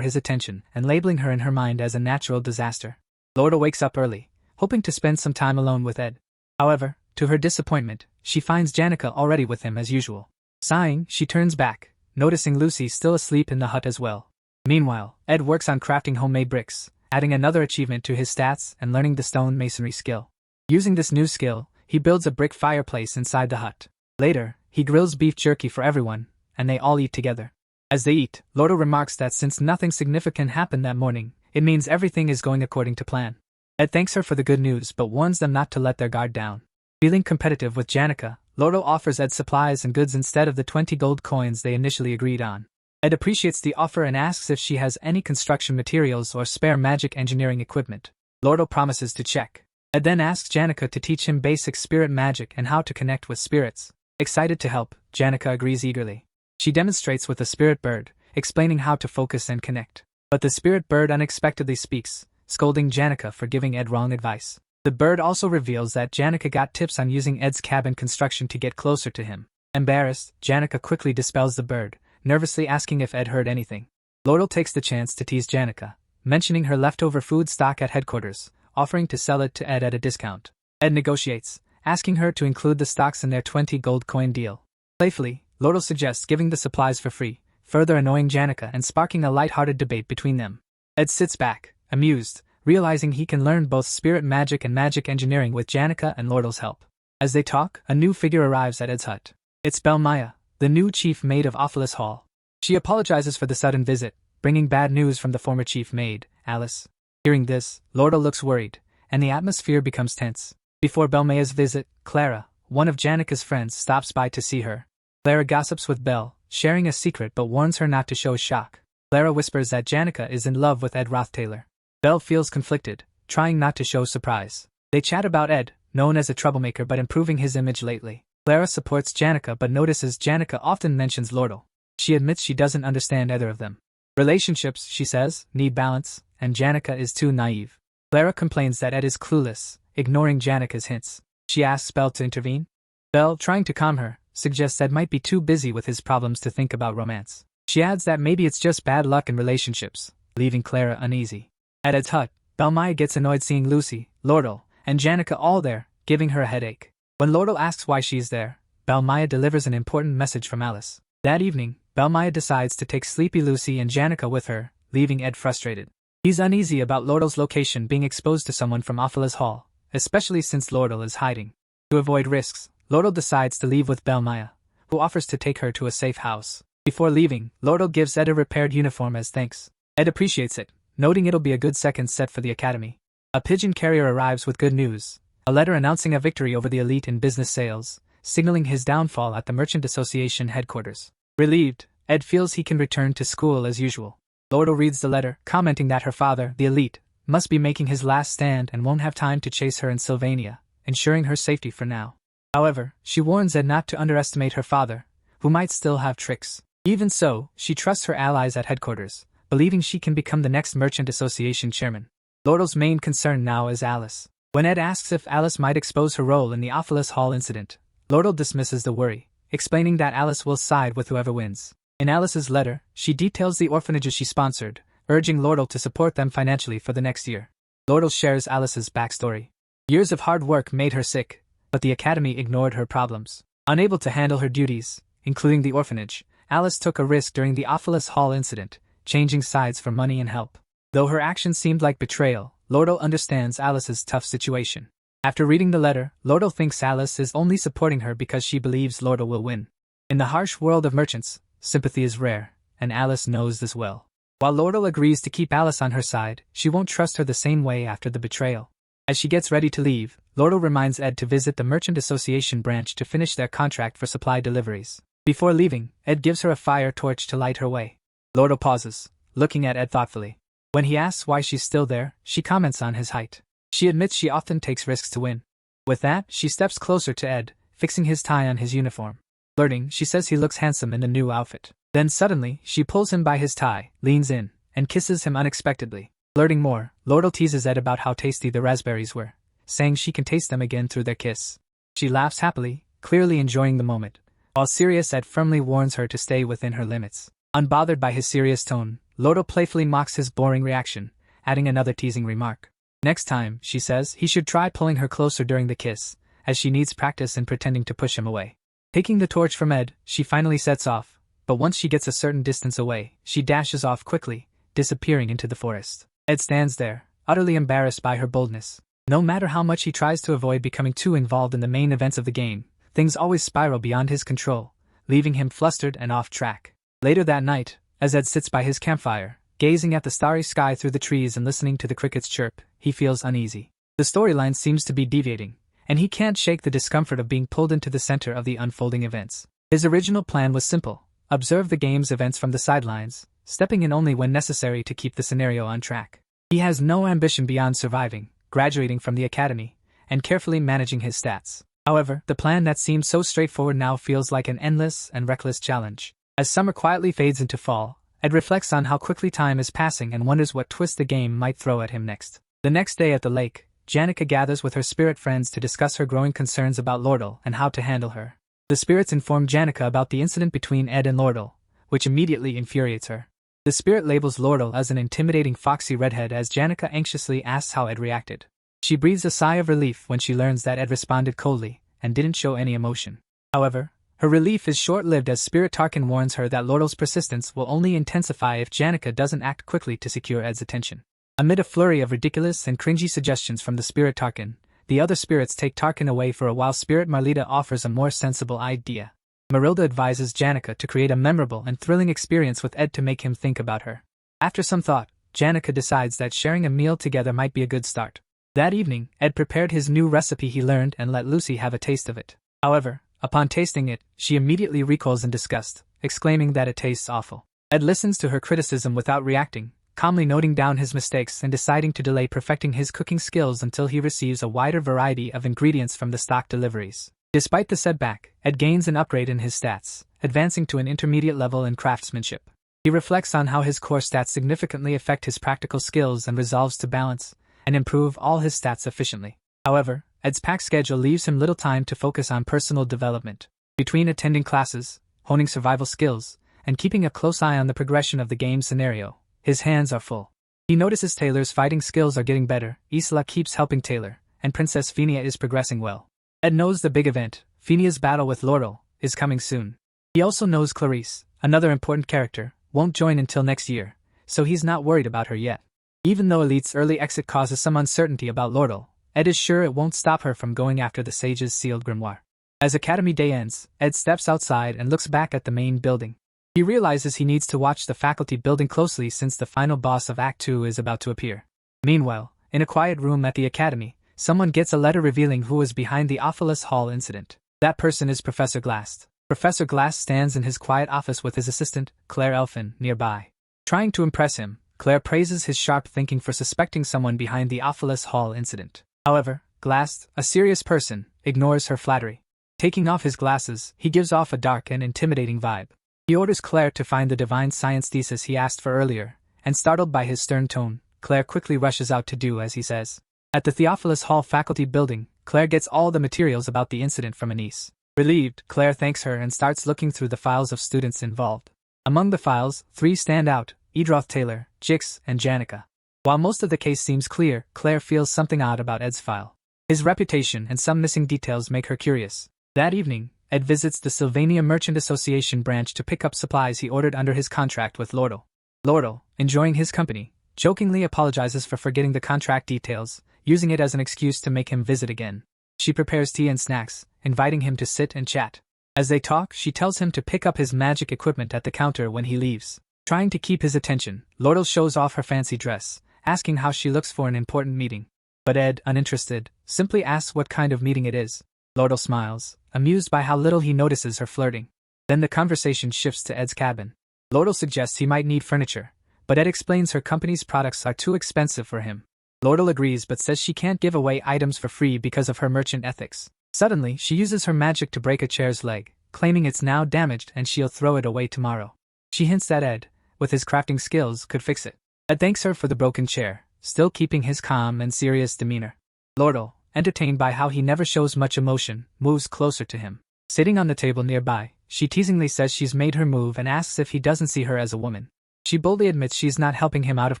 Speaker 1: his attention and labeling her in her mind as a natural disaster. Lortell wakes up early, hoping to spend some time alone with Ed. However, to her disappointment, she finds Janica already with him as usual. Sighing, she turns back, noticing Lucy still asleep in the hut as well. Meanwhile, Ed works on crafting homemade bricks, adding another achievement to his stats and learning the stone masonry skill. Using this new skill, he builds a brick fireplace inside the hut. Later, he grills beef jerky for everyone, and they all eat together. As they eat, Lortell remarks that since nothing significant happened that morning, it means everything is going according to plan. Ed thanks her for the good news but warns them not to let their guard down. Feeling competitive with Janica, Lortell offers Ed supplies and goods instead of the 20 gold coins they initially agreed on. Ed appreciates the offer and asks if she has any construction materials or spare magic engineering equipment. Lortell promises to check. Ed then asks Janica to teach him basic spirit magic and how to connect with spirits. Excited to help, Janica agrees eagerly. She demonstrates with a spirit bird, explaining how to focus and connect. But the spirit bird unexpectedly speaks, scolding Janica for giving Ed wrong advice. The bird also reveals that Janica got tips on using Ed's cabin construction to get closer to him. Embarrassed, Janica quickly dispels the bird, nervously asking if Ed heard anything. Lortell takes the chance to tease Janica, mentioning her leftover food stock at headquarters, offering to sell it to Ed at a discount. Ed negotiates, asking her to include the stocks in their 20 gold coin deal. Playfully, Lortell suggests giving the supplies for free, further annoying Janica and sparking a light-hearted debate between them. Ed sits back, amused, realizing he can learn both spirit magic and magic engineering with Janica and Lortell's help. As they talk, a new figure arrives at Ed's hut. It's Belmaya, the new chief maid of Awfulest Hall. She apologizes for the sudden visit, bringing bad news from the former chief maid, Alice. Hearing this, Lortell looks worried, and the atmosphere becomes tense. Before Belmaya's visit, Clara, one of Janica's friends, stops by to see her. Clara gossips with Belle, sharing a secret but warns her not to show shock. Clara whispers that Janica is in love with Ed Rothtaylor. Belle feels conflicted, trying not to show surprise. They chat about Ed, known as a troublemaker but improving his image lately. Clara supports Janica but notices Janica often mentions Lortell. She admits she doesn't understand either of them. Relationships, she says, need balance, and Janica is too naive. Clara complains that Ed is clueless, ignoring Janica's hints. She asks Belle to intervene. Belle, trying to calm her, suggests Ed might be too busy with his problems to think about romance. She adds that maybe it's just bad luck in relationships, leaving Clara uneasy. At Ed's hut, Belmaya gets annoyed seeing Lucy, Lortell, and Janica all there, giving her a headache. When Lortell asks why she's there, Belmaya delivers an important message from Alice. That evening, Belmaya decides to take Sleepy Lucy and Janica with her, leaving Ed frustrated. He's uneasy about Lortell's location being exposed to someone from Awfulest Hall, especially since Lortell is hiding. To avoid risks, Lortell decides to leave with Belmaya, who offers to take her to a safe house. Before leaving, Lortell gives Ed a repaired uniform as thanks. Ed appreciates it, noting it'll be a good second set for the academy. A pigeon carrier arrives with good news, a letter announcing a victory over the elite in business sales, signaling his downfall at the Merchant Association headquarters. Relieved, Ed feels he can return to school as usual. Lortell reads the letter, commenting that her father, the elite, must be making his last stand and won't have time to chase her in Sylvania, ensuring her safety for now. However, she warns Ed not to underestimate her father, who might still have tricks. Even so, she trusts her allies at headquarters, believing she can become the next Merchant Association chairman. Lortell's main concern now is Alice. When Ed asks if Alice might expose her role in the Awfulest Hall incident, Lortell dismisses the worry, explaining that Alice will side with whoever wins. In Alice's letter, she details the orphanages she sponsored, urging Lortell to support them financially for the next year. Lortell shares Alice's backstory. Years of hard work made her sick, but the academy ignored her problems. Unable to handle her duties, including the orphanage, Alice took a risk during the Awfulest Hall incident, changing sides for money and help. Though her actions seemed like betrayal, Lortell understands Alice's tough situation. After reading the letter, Lortell thinks Alice is only supporting her because she believes Lortell will win. In the harsh world of merchants, sympathy is rare, and Alice knows this well. While Lortell agrees to keep Alice on her side, she won't trust her the same way after the betrayal. As she gets ready to leave, Lortell reminds Ed to visit the Merchant Association branch to finish their contract for supply deliveries. Before leaving, Ed gives her a fire torch to light her way. Lortell pauses, looking at Ed thoughtfully. When he asks why she's still there, she comments on his height. She admits she often takes risks to win. With that, she steps closer to Ed, fixing his tie on his uniform. Flirting, she says he looks handsome in the new outfit. Then suddenly, she pulls him by his tie, leans in, and kisses him unexpectedly. Flirting more, Lortell teases Ed about how tasty the raspberries were, saying she can taste them again through their kiss. She laughs happily, clearly enjoying the moment, while serious Ed firmly warns her to stay within her limits. Unbothered by his serious tone, Lortell playfully mocks his boring reaction, adding another teasing remark. Next time, she says, he should try pulling her closer during the kiss, as she needs practice in pretending to push him away. Taking the torch from Ed, she finally sets off, but once she gets a certain distance away, she dashes off quickly, disappearing into the forest. Ed stands there, utterly embarrassed by her boldness. No matter how much he tries to avoid becoming too involved in the main events of the game, things always spiral beyond his control, leaving him flustered and off track. Later that night, as Ed sits by his campfire, gazing at the starry sky through the trees and listening to the crickets chirp, he feels uneasy. The storyline seems to be deviating, and he can't shake the discomfort of being pulled into the center of the unfolding events. His original plan was simple: observe the game's events from the sidelines, stepping in only when necessary to keep the scenario on track. He has no ambition beyond surviving, graduating from the academy, and carefully managing his stats. However, the plan that seemed so straightforward now feels like an endless and reckless challenge. As summer quietly fades into fall, Ed reflects on how quickly time is passing and wonders what twist the game might throw at him next. The next day at the lake, Janica gathers with her spirit friends to discuss her growing concerns about Lortell and how to handle her. The spirits inform Janica about the incident between Ed and Lortell, which immediately infuriates her. The spirit labels Lortell as an intimidating foxy redhead as Janica anxiously asks how Ed reacted. She breathes a sigh of relief when she learns that Ed responded coldly and didn't show any emotion. However, her relief is short-lived as Spirit Tarkin warns her that Lortell's persistence will only intensify if Janica doesn't act quickly to secure Ed's attention. Amid a flurry of ridiculous and cringy suggestions from the Spirit Tarkin, the other spirits take Tarkin away for a while Spirit Marlita offers a more sensible idea. Marilda advises Janica to create a memorable and thrilling experience with Ed to make him think about her. After some thought, Janica decides that sharing a meal together might be a good start. That evening, Ed prepared his new recipe he learned and let Lucy have a taste of it. However, upon tasting it, she immediately recoils in disgust, exclaiming that it tastes awful. Ed listens to her criticism without reacting, calmly noting down his mistakes and deciding to delay perfecting his cooking skills until he receives a wider variety of ingredients from the stock deliveries. Despite the setback, Ed gains an upgrade in his stats, advancing to an intermediate level in craftsmanship. He reflects on how his core stats significantly affect his practical skills and resolves to balance and improve all his stats efficiently. However, Ed's packed schedule leaves him little time to focus on personal development. Between attending classes, honing survival skills, and keeping a close eye on the progression of the game scenario, his hands are full. He notices Taylor's fighting skills are getting better, Isla keeps helping Taylor, and Princess Fenia is progressing well. Ed knows the big event, Fenia's battle with Lortell, is coming soon. He also knows Clarice, another important character, won't join until next year, so he's not worried about her yet. Even though Elite's early exit causes some uncertainty about Lortell, Ed is sure it won't stop her from going after the sage's sealed grimoire. As Academy Day ends, Ed steps outside and looks back at the main building. He realizes he needs to watch the faculty building closely since the final boss of Act 2 is about to appear. Meanwhile, in a quiet room at the Academy, someone gets a letter revealing who was behind the Ophilus Hall incident. That person is Professor Glass. Professor Glass stands in his quiet office with his assistant, Claire Elfin, nearby. Trying to impress him, Claire praises his sharp thinking for suspecting someone behind the Ophilus Hall incident. However, Glass, a serious person, ignores her flattery. Taking off his glasses, he gives off a dark and intimidating vibe. He orders Claire to find the divine science thesis he asked for earlier, and startled by his stern tone, Claire quickly rushes out to do as he says. At the Theophilus Hall faculty building, Claire gets all the materials about the incident from Anise. Relieved, Claire thanks her and starts looking through the files of students involved. Among the files, 3 stand out: Edroth Taylor, Jix, and Janica. While most of the case seems clear, Claire feels something odd about Ed's file. His reputation and some missing details make her curious. That evening, Ed visits the Sylvania Merchant Association branch to pick up supplies he ordered under his contract with Lortell. Lortell, enjoying his company, jokingly apologizes for forgetting the contract details, using it as an excuse to make him visit again. She prepares tea and snacks, inviting him to sit and chat. As they talk, she tells him to pick up his magic equipment at the counter when he leaves. Trying to keep his attention, Lortell shows off her fancy dress, asking how she looks for an important meeting. But Ed, uninterested, simply asks what kind of meeting it is. Lortell smiles, amused by how little he notices her flirting. Then the conversation shifts to Ed's cabin. Lortell suggests he might need furniture, but Ed explains her company's products are too expensive for him. Lortell agrees but says she can't give away items for free because of her merchant ethics. Suddenly, she uses her magic to break a chair's leg, claiming it's now damaged and she'll throw it away tomorrow. She hints that Ed, with his crafting skills, could fix it. Ed thanks her for the broken chair, still keeping his calm and serious demeanor. Lortell, entertained by how he never shows much emotion, moves closer to him. Sitting on the table nearby, she teasingly says she's made her move and asks if he doesn't see her as a woman. She boldly admits she's not helping him out of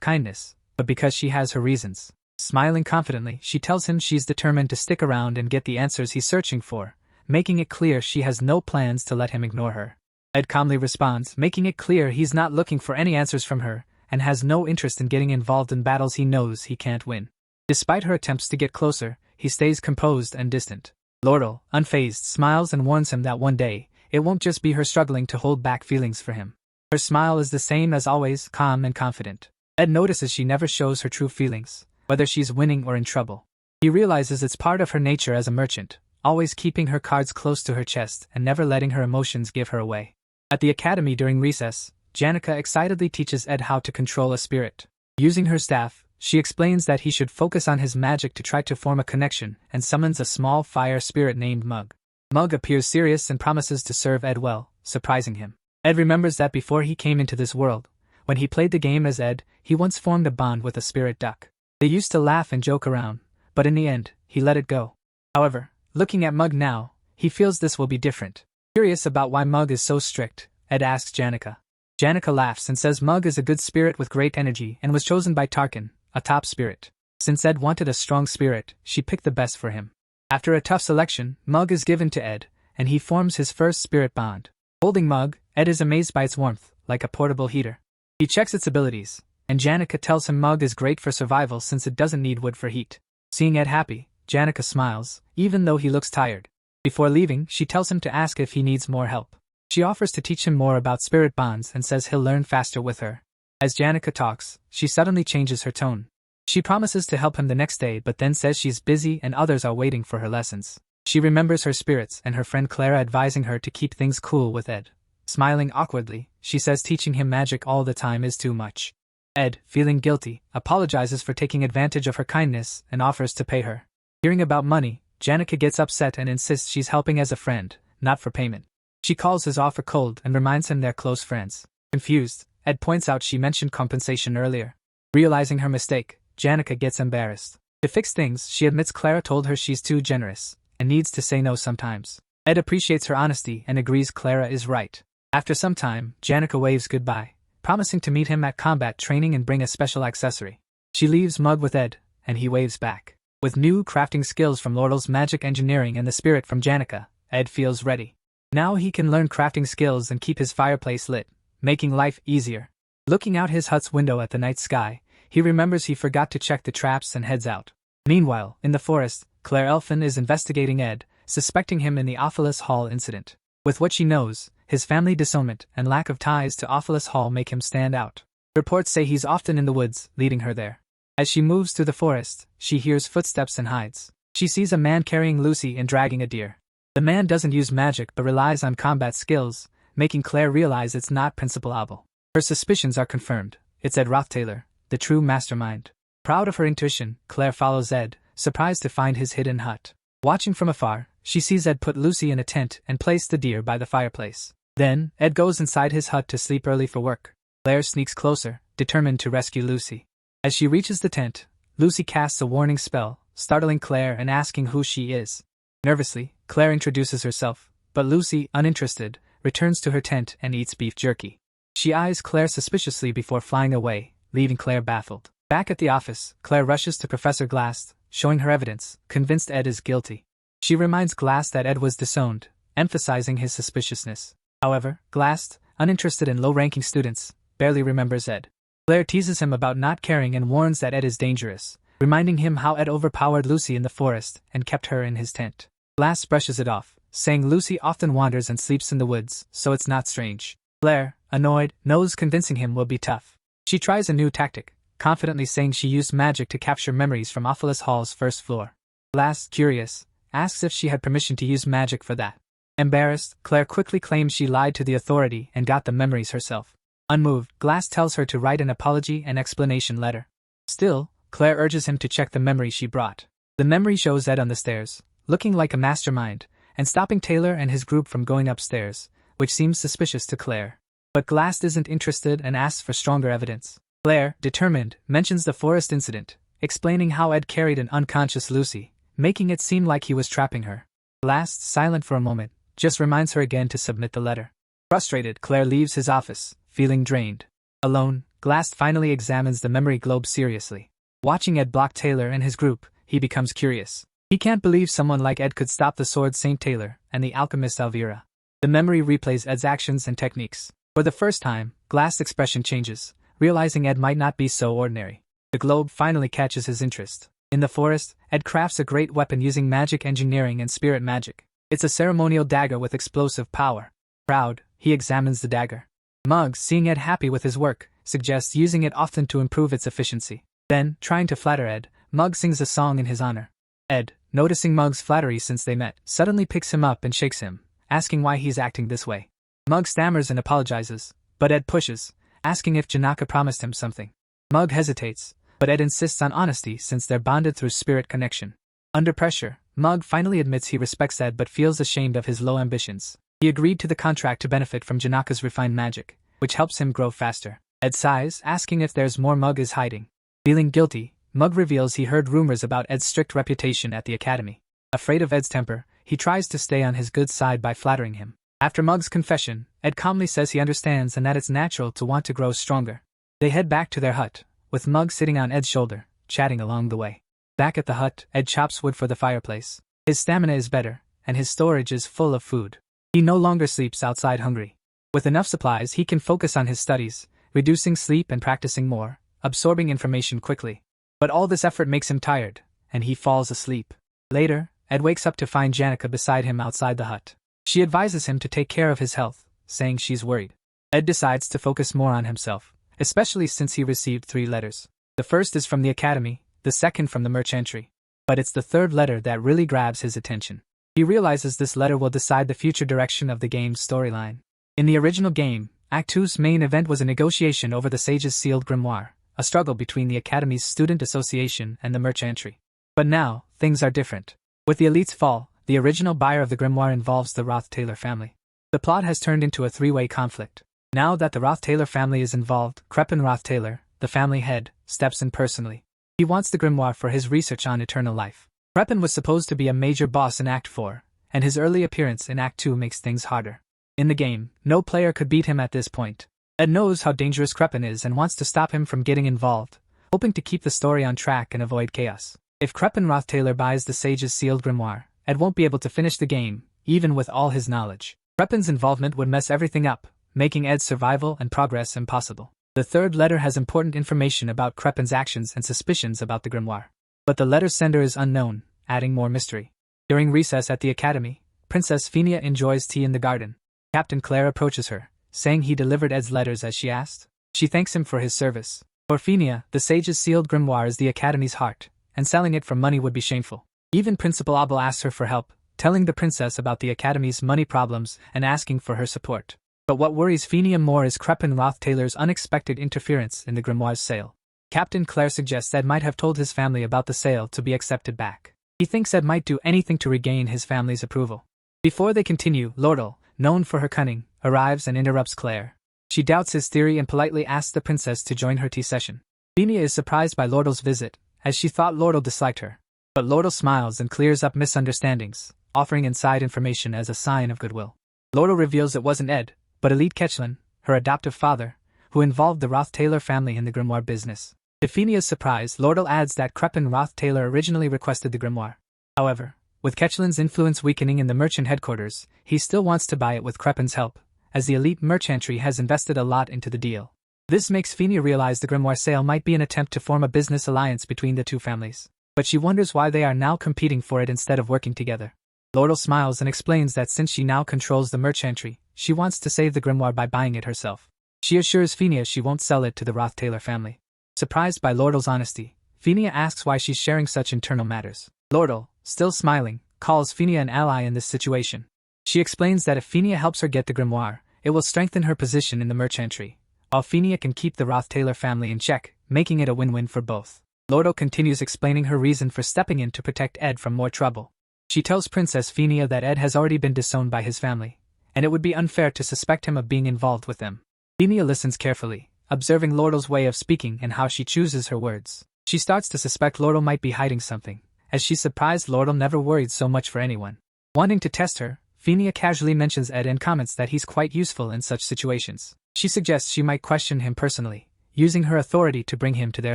Speaker 1: kindness, but because she has her reasons. Smiling confidently, she tells him she's determined to stick around and get the answers he's searching for, making it clear she has no plans to let him ignore her. Ed calmly responds, making it clear he's not looking for any answers from her, and has no interest in getting involved in battles he knows he can't win. Despite her attempts to get closer, he stays composed and distant. Lortell, unfazed, smiles and warns him that one day, it won't just be her struggling to hold back feelings for him. Her smile is the same as always, calm and confident. Ed notices she never shows her true feelings, whether she's winning or in trouble. He realizes it's part of her nature as a merchant, always keeping her cards close to her chest and never letting her emotions give her away. At the academy during recess, Janica excitedly teaches Ed how to control a spirit. Using her staff, she explains that he should focus on his magic to try to form a connection and summons a small fire spirit named Mug. Mug appears serious and promises to serve Ed well, surprising him. Ed remembers that before he came into this world, when he played the game as Ed, he once formed a bond with a spirit duck. They used to laugh and joke around, but in the end, he let it go. However, looking at Mug now, he feels this will be different. Curious about why Mug is so strict, Ed asks Janica. Janica laughs and says Mug is a good spirit with great energy and was chosen by Tarkin, a top spirit. Since Ed wanted a strong spirit, she picked the best for him. After a tough selection, Mug is given to Ed, and he forms his first spirit bond. Holding Mug, Ed is amazed by its warmth, like a portable heater. He checks its abilities, and Janica tells him Mug is great for survival since it doesn't need wood for heat. Seeing Ed happy, Janica smiles, even though he looks tired. Before leaving, she tells him to ask if he needs more help. She offers to teach him more about spirit bonds and says he'll learn faster with her. As Janica talks, she suddenly changes her tone. She promises to help him the next day but then says she's busy and others are waiting for her lessons. She remembers her spirits and her friend Clara advising her to keep things cool with Ed. Smiling awkwardly, she says teaching him magic all the time is too much. Ed, feeling guilty, apologizes for taking advantage of her kindness and offers to pay her. Hearing about money, Janica gets upset and insists she's helping as a friend, not for payment. She calls his offer cold and reminds him they're close friends. Confused, Ed points out she mentioned compensation earlier. Realizing her mistake, Janica gets embarrassed. To fix things, she admits Clara told her she's too generous and needs to say no sometimes. Ed appreciates her honesty and agrees Clara is right. After some time, Janica waves goodbye, promising to meet him at combat training and bring a special accessory. She leaves Mug with Ed, and he waves back. With new crafting skills from Lortell's magic engineering and the spirit from Janica, Ed feels ready. Now he can learn crafting skills and keep his fireplace lit, making life easier. Looking out his hut's window at the night sky, he remembers he forgot to check the traps and heads out. Meanwhile, in the forest, Claire Elfin is investigating Ed, suspecting him in the Ophelis Hall incident. With what she knows, his family disownment and lack of ties to Ophelis Hall make him stand out. Reports say he's often in the woods, leading her there. As she moves through the forest, she hears footsteps and hides. She sees a man carrying Lucy and dragging a deer. The man doesn't use magic but relies on combat skills, making Claire realize it's not Principal Abel. Her suspicions are confirmed. It's Ed Rothtailor, the true mastermind. Proud of her intuition, Claire follows Ed, surprised to find his hidden hut. Watching from afar, she sees Ed put Lucy in a tent and place the deer by the fireplace. Then, Ed goes inside his hut to sleep early for work. Claire sneaks closer, determined to rescue Lucy. As she reaches the tent, Lucy casts a warning spell, startling Claire and asking who she is. Nervously, Claire introduces herself, but Lucy, uninterested, returns to her tent and eats beef jerky. She eyes Claire suspiciously before flying away, leaving Claire baffled. Back at the office, Claire rushes to Professor Glass, showing her evidence, convinced Ed is guilty. She reminds Glass that Ed was disowned, emphasizing his suspiciousness. However, Glass, uninterested in low-ranking students, barely remembers Ed. Claire teases him about not caring and warns that Ed is dangerous, reminding him how Ed overpowered Lucy in the forest and kept her in his tent. Glass brushes it off, saying Lucy often wanders and sleeps in the woods, so it's not strange. Claire, annoyed, knows convincing him will be tough. She tries a new tactic, confidently saying she used magic to capture memories from Ophelis Hall's first floor. Glass, curious, asks if she had permission to use magic for that. Embarrassed, Claire quickly claims she lied to the authority and got the memories herself. Unmoved, Glass tells her to write an apology and explanation letter. Still, Claire urges him to check the memory she brought. The memory shows Ed on the stairs, looking like a mastermind, and stopping Taylor and his group from going upstairs, which seems suspicious to Claire. But Glast isn't interested and asks for stronger evidence. Claire, determined, mentions the forest incident, explaining how Ed carried an unconscious Lucy, making it seem like he was trapping her. Glast, silent for a moment, just reminds her again to submit the letter. Frustrated, Claire leaves his office, feeling drained. Alone, Glast finally examines the memory globe seriously. Watching Ed block Taylor and his group, he becomes curious. He can't believe someone like Ed could stop the Sword Saint Taylor and the alchemist Elvira. The memory replays Ed's actions and techniques. For the first time, Glast's expression changes, realizing Ed might not be so ordinary. The globe finally catches his interest. In the forest, Ed crafts a great weapon using magic engineering and spirit magic. It's a ceremonial dagger with explosive power. Proud, he examines the dagger. Muggs, seeing Ed happy with his work, suggests using it often to improve its efficiency. Then, trying to flatter Ed, Muggs sings a song in his honor. Ed, noticing Muggs' flattery since they met, suddenly picks him up and shakes him, asking why he's acting this way. Muggs stammers and apologizes, but Ed pushes, asking if Janica promised him something. Muggs hesitates, but Ed insists on honesty since they're bonded through spirit connection. Under pressure, Muggs finally admits he respects Ed but feels ashamed of his low ambitions. He agreed to the contract to benefit from Janaca's refined magic, which helps him grow faster. Ed sighs, asking if there's more Muggs is hiding. Feeling guilty, Muggs reveals he heard rumors about Ed's strict reputation at the academy. Afraid of Ed's temper, he tries to stay on his good side by flattering him. After Muggs' confession, Ed calmly says he understands and that it's natural to want to grow stronger. They head back to their hut, with Muggs sitting on Ed's shoulder, chatting along the way. Back at the hut, Ed chops wood for the fireplace. His stamina is better, and his storage is full of food. He no longer sleeps outside hungry. With enough supplies, he can focus on his studies, reducing sleep and practicing more, absorbing information quickly. But all this effort makes him tired, and he falls asleep. Later, Ed wakes up to find Janica beside him outside the hut. She advises him to take care of his health, saying she's worried. Ed decides to focus more on himself, especially since he received 3 letters. The first is from the academy, the second from the mercenary. But it's the third letter that really grabs his attention. He realizes this letter will decide the future direction of the game's storyline. In the original game, Act 2's main event was a negotiation over the Sage's sealed grimoire, a struggle between the Academy's student association and the mercenary. But now, things are different. With the elite's fall, the original buyer of the grimoire involves the Roth-Taylor family. The plot has turned into a 3-way conflict. Now that the Roth-Taylor family is involved, Crepin Roth-Taylor, the family head, steps in personally. He wants the grimoire for his research on eternal life. Crepin was supposed to be a major boss in Act 4, and his early appearance in Act 2 makes things harder. In the game, no player could beat him at this point. Ed knows how dangerous Crepin is and wants to stop him from getting involved, hoping to keep the story on track and avoid chaos. If Crepin Roth-Taylor buys the Sage's sealed grimoire, Ed won't be able to finish the game, even with all his knowledge. Crepin's involvement would mess everything up, making Ed's survival and progress impossible. The third letter has important information about Crepin's actions and suspicions about the grimoire. But the letter's sender is unknown, adding more mystery. During recess at the academy, Princess Fenia enjoys tea in the garden. Captain Claire approaches her, saying he delivered Ed's letters as she asked. She thanks him for his service. For Fenia, the Sage's sealed grimoire is the academy's heart, and selling it for money would be shameful. Even Principal Abel asks her for help, telling the princess about the academy's money problems and asking for her support. But what worries Fenia more is Crepin Roth-Taylor's unexpected interference in the grimoire's sale. Captain Claire suggests Ed might have told his family about the sale to be accepted back. He thinks Ed might do anything to regain his family's approval. Before they continue, Lortell, known for her cunning, arrives and interrupts Claire. She doubts his theory and politely asks the princess to join her tea session. Fenia is surprised by Lortell's visit, as she thought Lortell disliked her. But Lortell smiles and clears up misunderstandings, offering inside information as a sign of goodwill. Lortell reveals it wasn't Ed, but Elite Ketchlin, her adoptive father, who involved the Roth-Taylor family in the grimoire business. To Fenia's surprise, Lortell adds that Crepin Roth-Taylor originally requested the grimoire. However, with Ketchlin's influence weakening in the merchant headquarters, he still wants to buy it with Crepin's help, as the elite merchantry has invested a lot into the deal. This makes Fenia realize the grimoire sale might be an attempt to form a business alliance between the two families. But she wonders why they are now competing for it instead of working together. Lortell smiles and explains that since she now controls the merchantry, she wants to save the grimoire by buying it herself. She assures Fenia she won't sell it to the Roth-Taylor family. Surprised by Lortell's honesty, Fenia asks why she's sharing such internal matters. Lortell, still smiling, calls Fenia an ally in this situation. She explains that if Fenia helps her get the grimoire, it will strengthen her position in the merchantry, while Fenia can keep the Roth-Taylor family in check, making it a win-win for both. Lortell continues explaining her reason for stepping in to protect Ed from more trouble. She tells Princess Fenia that Ed has already been disowned by his family, and it would be unfair to suspect him of being involved with them. Fenia listens carefully, observing Lortell's way of speaking and how she chooses her words. She starts to suspect Lortell might be hiding something, as she's surprised Lortell never worried so much for anyone. Wanting to test her, Fenia casually mentions Ed and comments that he's quite useful in such situations. She suggests she might question him personally, using her authority to bring him to their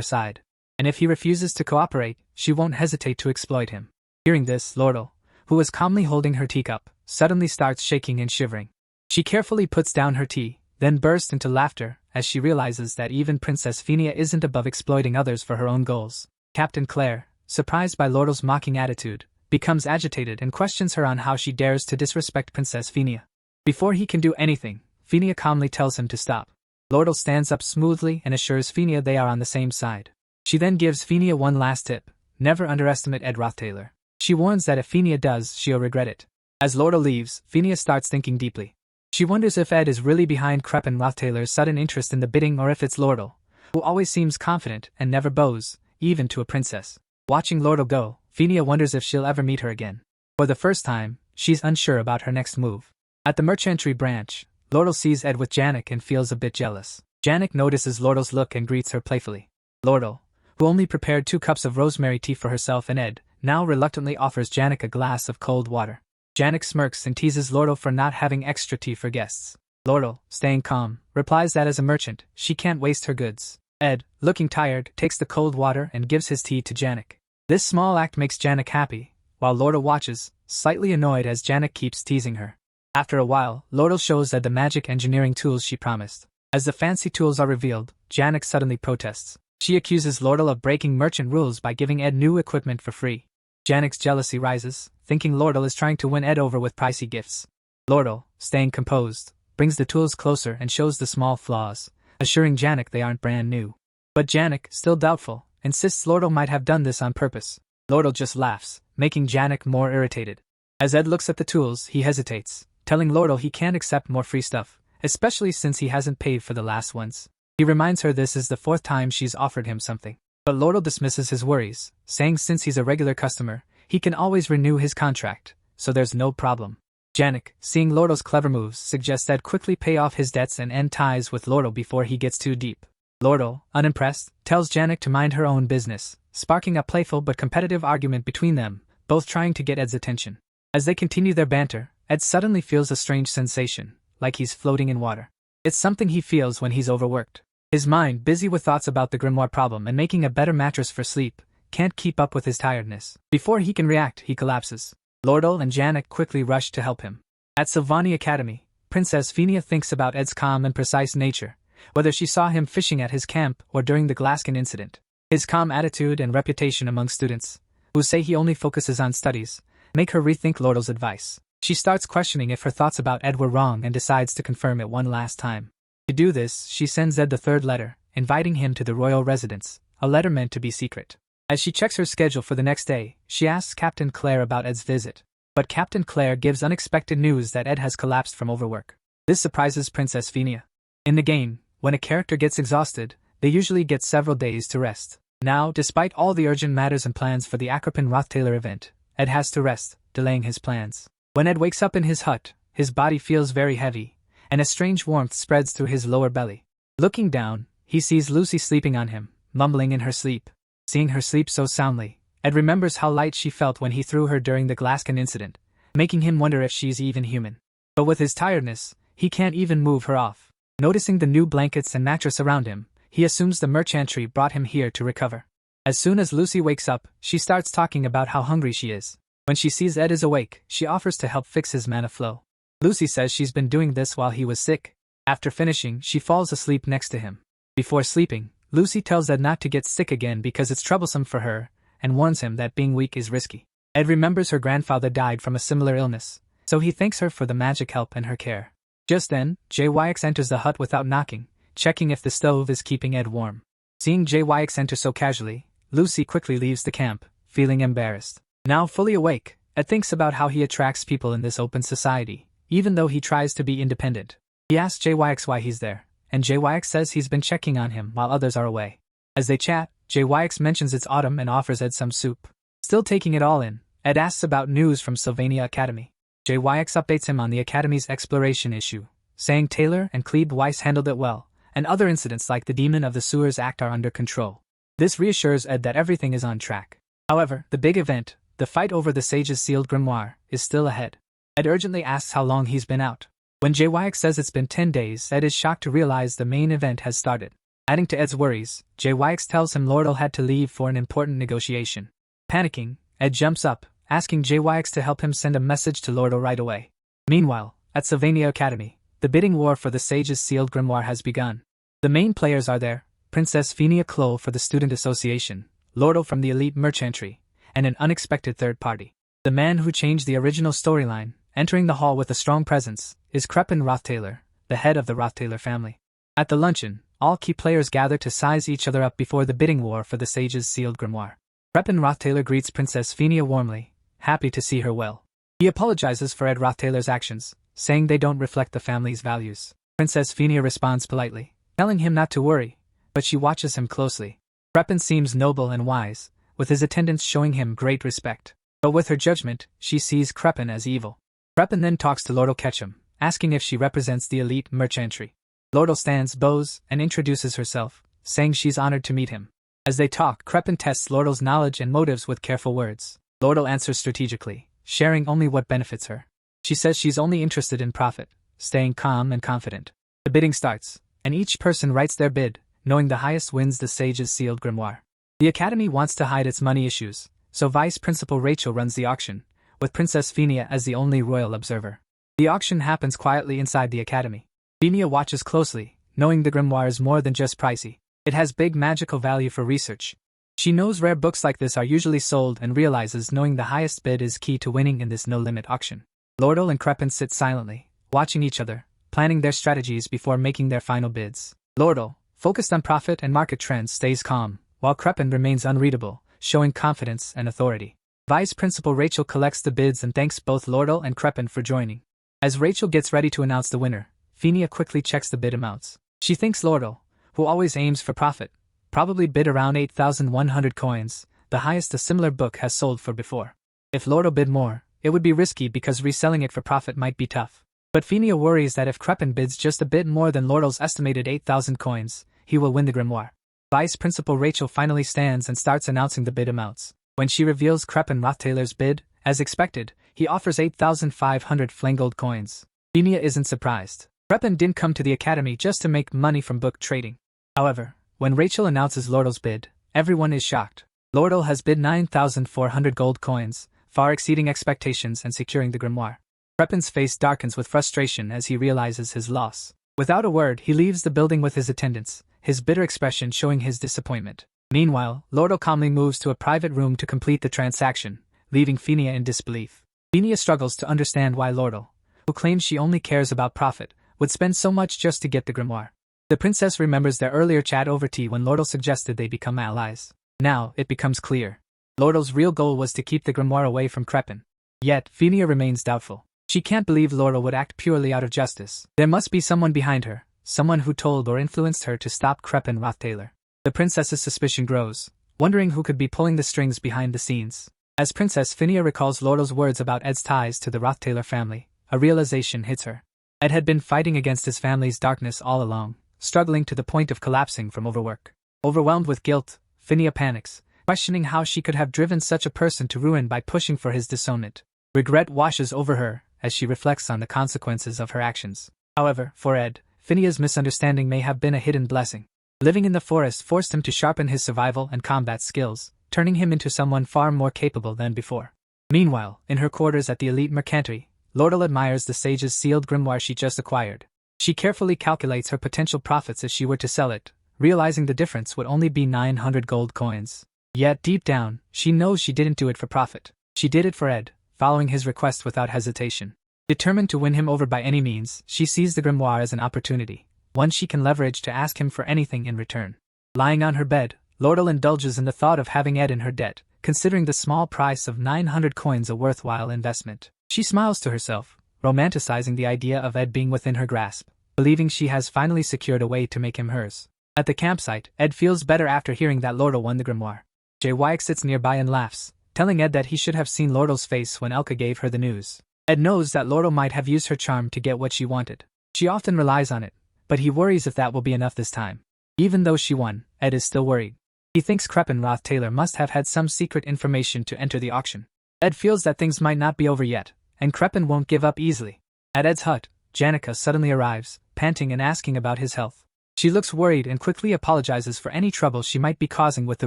Speaker 1: side. And if he refuses to cooperate, she won't hesitate to exploit him. Hearing this, Lortell, who was calmly holding her teacup, suddenly starts shaking and shivering. She carefully puts down her tea, then bursts into laughter as she realizes that even Princess Fenia isn't above exploiting others for her own goals. Captain Claire, surprised by Lortell's mocking attitude, becomes agitated and questions her on how she dares to disrespect Princess Fenia. Before he can do anything, Fenia calmly tells him to stop. Lortell stands up smoothly and assures Fenia they are on the same side. She then gives Fenia one last tip: never underestimate Ed Rothtailor. She warns that if Fenia does, she'll regret it. As Lortell leaves, Fenia starts thinking deeply. She wonders if Ed is really behind Crepin Rothtailor's sudden interest in the bidding, or if it's Lortell, who always seems confident and never bows, even to a princess. Watching Lortell go, Fenia wonders if she'll ever meet her again. For the first time, she's unsure about her next move. At the mercenary branch, Lortell sees Ed with Janica and feels a bit jealous. Janica notices Lortell's look and greets her playfully. Lortell, who only prepared 2 cups of rosemary tea for herself and Ed, now reluctantly offers Janica a glass of cold water. Janica smirks and teases Lortell for not having extra tea for guests. Lortell, staying calm, replies that as a merchant, she can't waste her goods. Ed, looking tired, takes the cold water and gives his tea to Janica. This small act makes Janica happy, while Lortell watches, slightly annoyed as Janica keeps teasing her. After a while, Lortell shows Ed the magic engineering tools she promised. As the fancy tools are revealed, Janica suddenly protests. She accuses Lortell of breaking merchant rules by giving Ed new equipment for free. Janica's jealousy rises, thinking Lortell is trying to win Ed over with pricey gifts. Lortell, staying composed, brings the tools closer and shows the small flaws, assuring Janica they aren't brand new. But Janica, still doubtful, insists Lortell might have done this on purpose. Lortell just laughs, making Janica more irritated. As Ed looks at the tools, he hesitates, telling Lortell he can't accept more free stuff, especially since he hasn't paid for the last ones. He reminds her this is the 4th time she's offered him something. But Lortell dismisses his worries, saying since he's a regular customer, he can always renew his contract, so there's no problem. Janica, seeing Lortell's clever moves, suggests Ed quickly pay off his debts and end ties with Lortell before he gets too deep. Lortell, unimpressed, tells Janica to mind her own business, sparking a playful but competitive argument between them, both trying to get Ed's attention. As they continue their banter, Ed suddenly feels a strange sensation, like he's floating in water. It's something he feels when he's overworked. His mind, busy with thoughts about the grimoire problem and making a better mattress for sleep, can't keep up with his tiredness. Before he can react, he collapses. Lortell and Janica quickly rush to help him. At Sylvania Academy, Princess Fenia thinks about Ed's calm and precise nature, whether she saw him fishing at his camp or during the Glaskin incident. His calm attitude and reputation among students, who say he only focuses on studies, make her rethink Lortell's advice. She starts questioning if her thoughts about Ed were wrong and decides to confirm it one last time. To do this, she sends Ed the 3rd letter, inviting him to the royal residence, a letter meant to be secret. As she checks her schedule for the next day, she asks Captain Claire about Ed's visit. But Captain Claire gives unexpected news that Ed has collapsed from overwork. This surprises Princess Fenia. In the game, when a character gets exhausted, they usually get several days to rest. Now, despite all the urgent matters and plans for the Crepin Rothtailor event, Ed has to rest, delaying his plans. When Ed wakes up in his hut, his body feels very heavy, and a strange warmth spreads through his lower belly. Looking down, he sees Lucy sleeping on him, mumbling in her sleep. Seeing her sleep so soundly, Ed remembers how light she felt when he threw her during the Glaskin incident, making him wonder if she's even human. But with his tiredness, he can't even move her off. Noticing the new blankets and mattress around him, he assumes the merchantry brought him here to recover. As soon as Lucy wakes up, she starts talking about how hungry she is. When she sees Ed is awake, she offers to help fix his mana flow. Lucy says she's been doing this while he was sick. After finishing, she falls asleep next to him. Before sleeping, Lucy tells Ed not to get sick again because it's troublesome for her, and warns him that being weak is risky. Ed remembers her grandfather died from a similar illness, so he thanks her for the magic help and her care. Just then, JYX enters the hut without knocking, checking if the stove is keeping Ed warm. Seeing JYX enter so casually, Lucy quickly leaves the camp, feeling embarrassed. Now fully awake, Ed thinks about how he attracts people in this open society, even though he tries to be independent. He asks JYX why he's there, and JYX says he's been checking on him while others are away. As they chat, JYX mentions it's autumn and offers Ed some soup. Still taking it all in, Ed asks about news from Sylvania Academy. JYX updates him on the Academy's exploration issue, saying Taylor and Clebe Weiss handled it well, and other incidents like the Demon of the Sewers Act are under control. This reassures Ed that everything is on track. However, the big event, the fight over the Sage's sealed grimoire, is still ahead. Ed urgently asks how long he's been out. When JYX says it's been 10 days, Ed is shocked to realize the main event has started. Adding to Ed's worries, JYX tells him Lortell had to leave for an important negotiation. Panicking, Ed jumps up, asking JYX to help him send a message to Lortell right away. Meanwhile, at Sylvania Academy, the bidding war for the Sage's sealed grimoire has begun. The main players are there: Princess Fenia Clo for the Student Association, Lortell from the elite mercenary, and an unexpected third party. The man who changed the original storyline, entering the hall with a strong presence, is Crepin Rothtailor, the head of the Rothtailor family. At the luncheon, all key players gather to size each other up before the bidding war for the Sage's sealed grimoire. Crepin Rothtailor greets Princess Fenia warmly, happy to see her well. He apologizes for Ed Rothtailor's actions, saying they don't reflect the family's values. Princess Fenia responds politely, telling him not to worry, but she watches him closely. Crepin seems noble and wise, with his attendants showing him great respect. But with her judgment, she sees Crepin as evil. Crepin then talks to Lortell Ketchum, asking if she represents the elite mercenary. Lortell stands, bows, and introduces herself, saying she's honored to meet him. As they talk, Crepin tests Lortell's knowledge and motives with careful words. Lortell answers strategically, sharing only what benefits her. She says she's only interested in profit, staying calm and confident. The bidding starts, and each person writes their bid, knowing the highest wins the Sage's sealed grimoire. The Academy wants to hide its money issues, so Vice Principal Rachel runs the auction, with Princess Fenia as the only royal observer. The auction happens quietly inside the Academy. Fenia watches closely, knowing the grimoire is more than just pricey. It has big magical value for research. She knows rare books like this are usually sold and realizes knowing the highest bid is key to winning in this no-limit auction. Lortell and Crepin sit silently, watching each other, planning their strategies before making their final bids. Lortell, focused on profit and market trends, stays calm, while Crepin remains unreadable, showing confidence and authority. Vice Principal Rachel collects the bids and thanks both Lortell and Crepin for joining. As Rachel gets ready to announce the winner, Fenia quickly checks the bid amounts. She thinks Lortell, who always aims for profit, probably bid around 8,100 coins, the highest a similar book has sold for before. If Lortell bid more, it would be risky because reselling it for profit might be tough. But Fenia worries that if Crepin bids just a bit more than Lortell's estimated 8,000 coins, he will win the grimoire. Vice Principal Rachel finally stands and starts announcing the bid amounts. When she reveals Crepin Rothtailor's bid, as expected, he offers 8,500 flangold coins. Fenia isn't surprised. Crepin didn't come to the Academy just to make money from book trading. However, when Rachel announces Lortell's bid, everyone is shocked. Lortell has bid 9,400 gold coins, far exceeding expectations and securing the grimoire. Crepin's face darkens with frustration as he realizes his loss. Without a word, he leaves the building with his attendants, his bitter expression showing his disappointment. Meanwhile, Lortell calmly moves to a private room to complete the transaction, leaving Fenia in disbelief. Fenia struggles to understand why Lortell, who claims she only cares about profit, would spend so much just to get the grimoire. The princess remembers their earlier chat over tea when Lortell suggested they become allies. Now, it becomes clear. Lortell's real goal was to keep the grimoire away from Crepin. Yet, Fenia remains doubtful. She can't believe Lortell would act purely out of justice. There must be someone behind her, someone who told or influenced her to stop Crepin Rothtailor. The princess's suspicion grows, wondering who could be pulling the strings behind the scenes. As Princess Fenia recalls Lortell's words about Ed's ties to the Rothtailor family, a realization hits her. Ed had been fighting against his family's darkness all along, struggling to the point of collapsing from overwork. Overwhelmed with guilt, Fenia panics, questioning how she could have driven such a person to ruin by pushing for his disownment. Regret washes over her as she reflects on the consequences of her actions. However, for Ed, Fenia's misunderstanding may have been a hidden blessing. Living in the forest forced him to sharpen his survival and combat skills, turning him into someone far more capable than before. Meanwhile, in her quarters at the elite mercenary, Lortell admires the sage's sealed grimoire she just acquired. She carefully calculates her potential profits if she were to sell it, realizing the difference would only be 900 gold coins. Yet deep down, she knows she didn't do it for profit. She did it for Ed, following his request without hesitation. Determined to win him over by any means, she sees the grimoire as an opportunity, one she can leverage to ask him for anything in return. Lying on her bed, Lortell indulges in the thought of having Ed in her debt, considering the small price of 900 coins a worthwhile investment. She smiles to herself, romanticizing the idea of Ed being within her grasp, believing she has finally secured a way to make him hers. At the campsite, Ed feels better after hearing that Lortell won the grimoire. JYX sits nearby and laughs, telling Ed that he should have seen Lortell's face when Elka gave her the news. Ed knows that Lortell might have used her charm to get what she wanted. She often relies on it, but he worries if that will be enough this time. Even though she won, Ed is still worried. He thinks Roththaler must have had some secret information to enter the auction. Ed feels that things might not be over yet, and Kreppen won't give up easily. At Ed's hut, Janica suddenly arrives, panting and asking about his health. She looks worried and quickly apologizes for any trouble she might be causing with the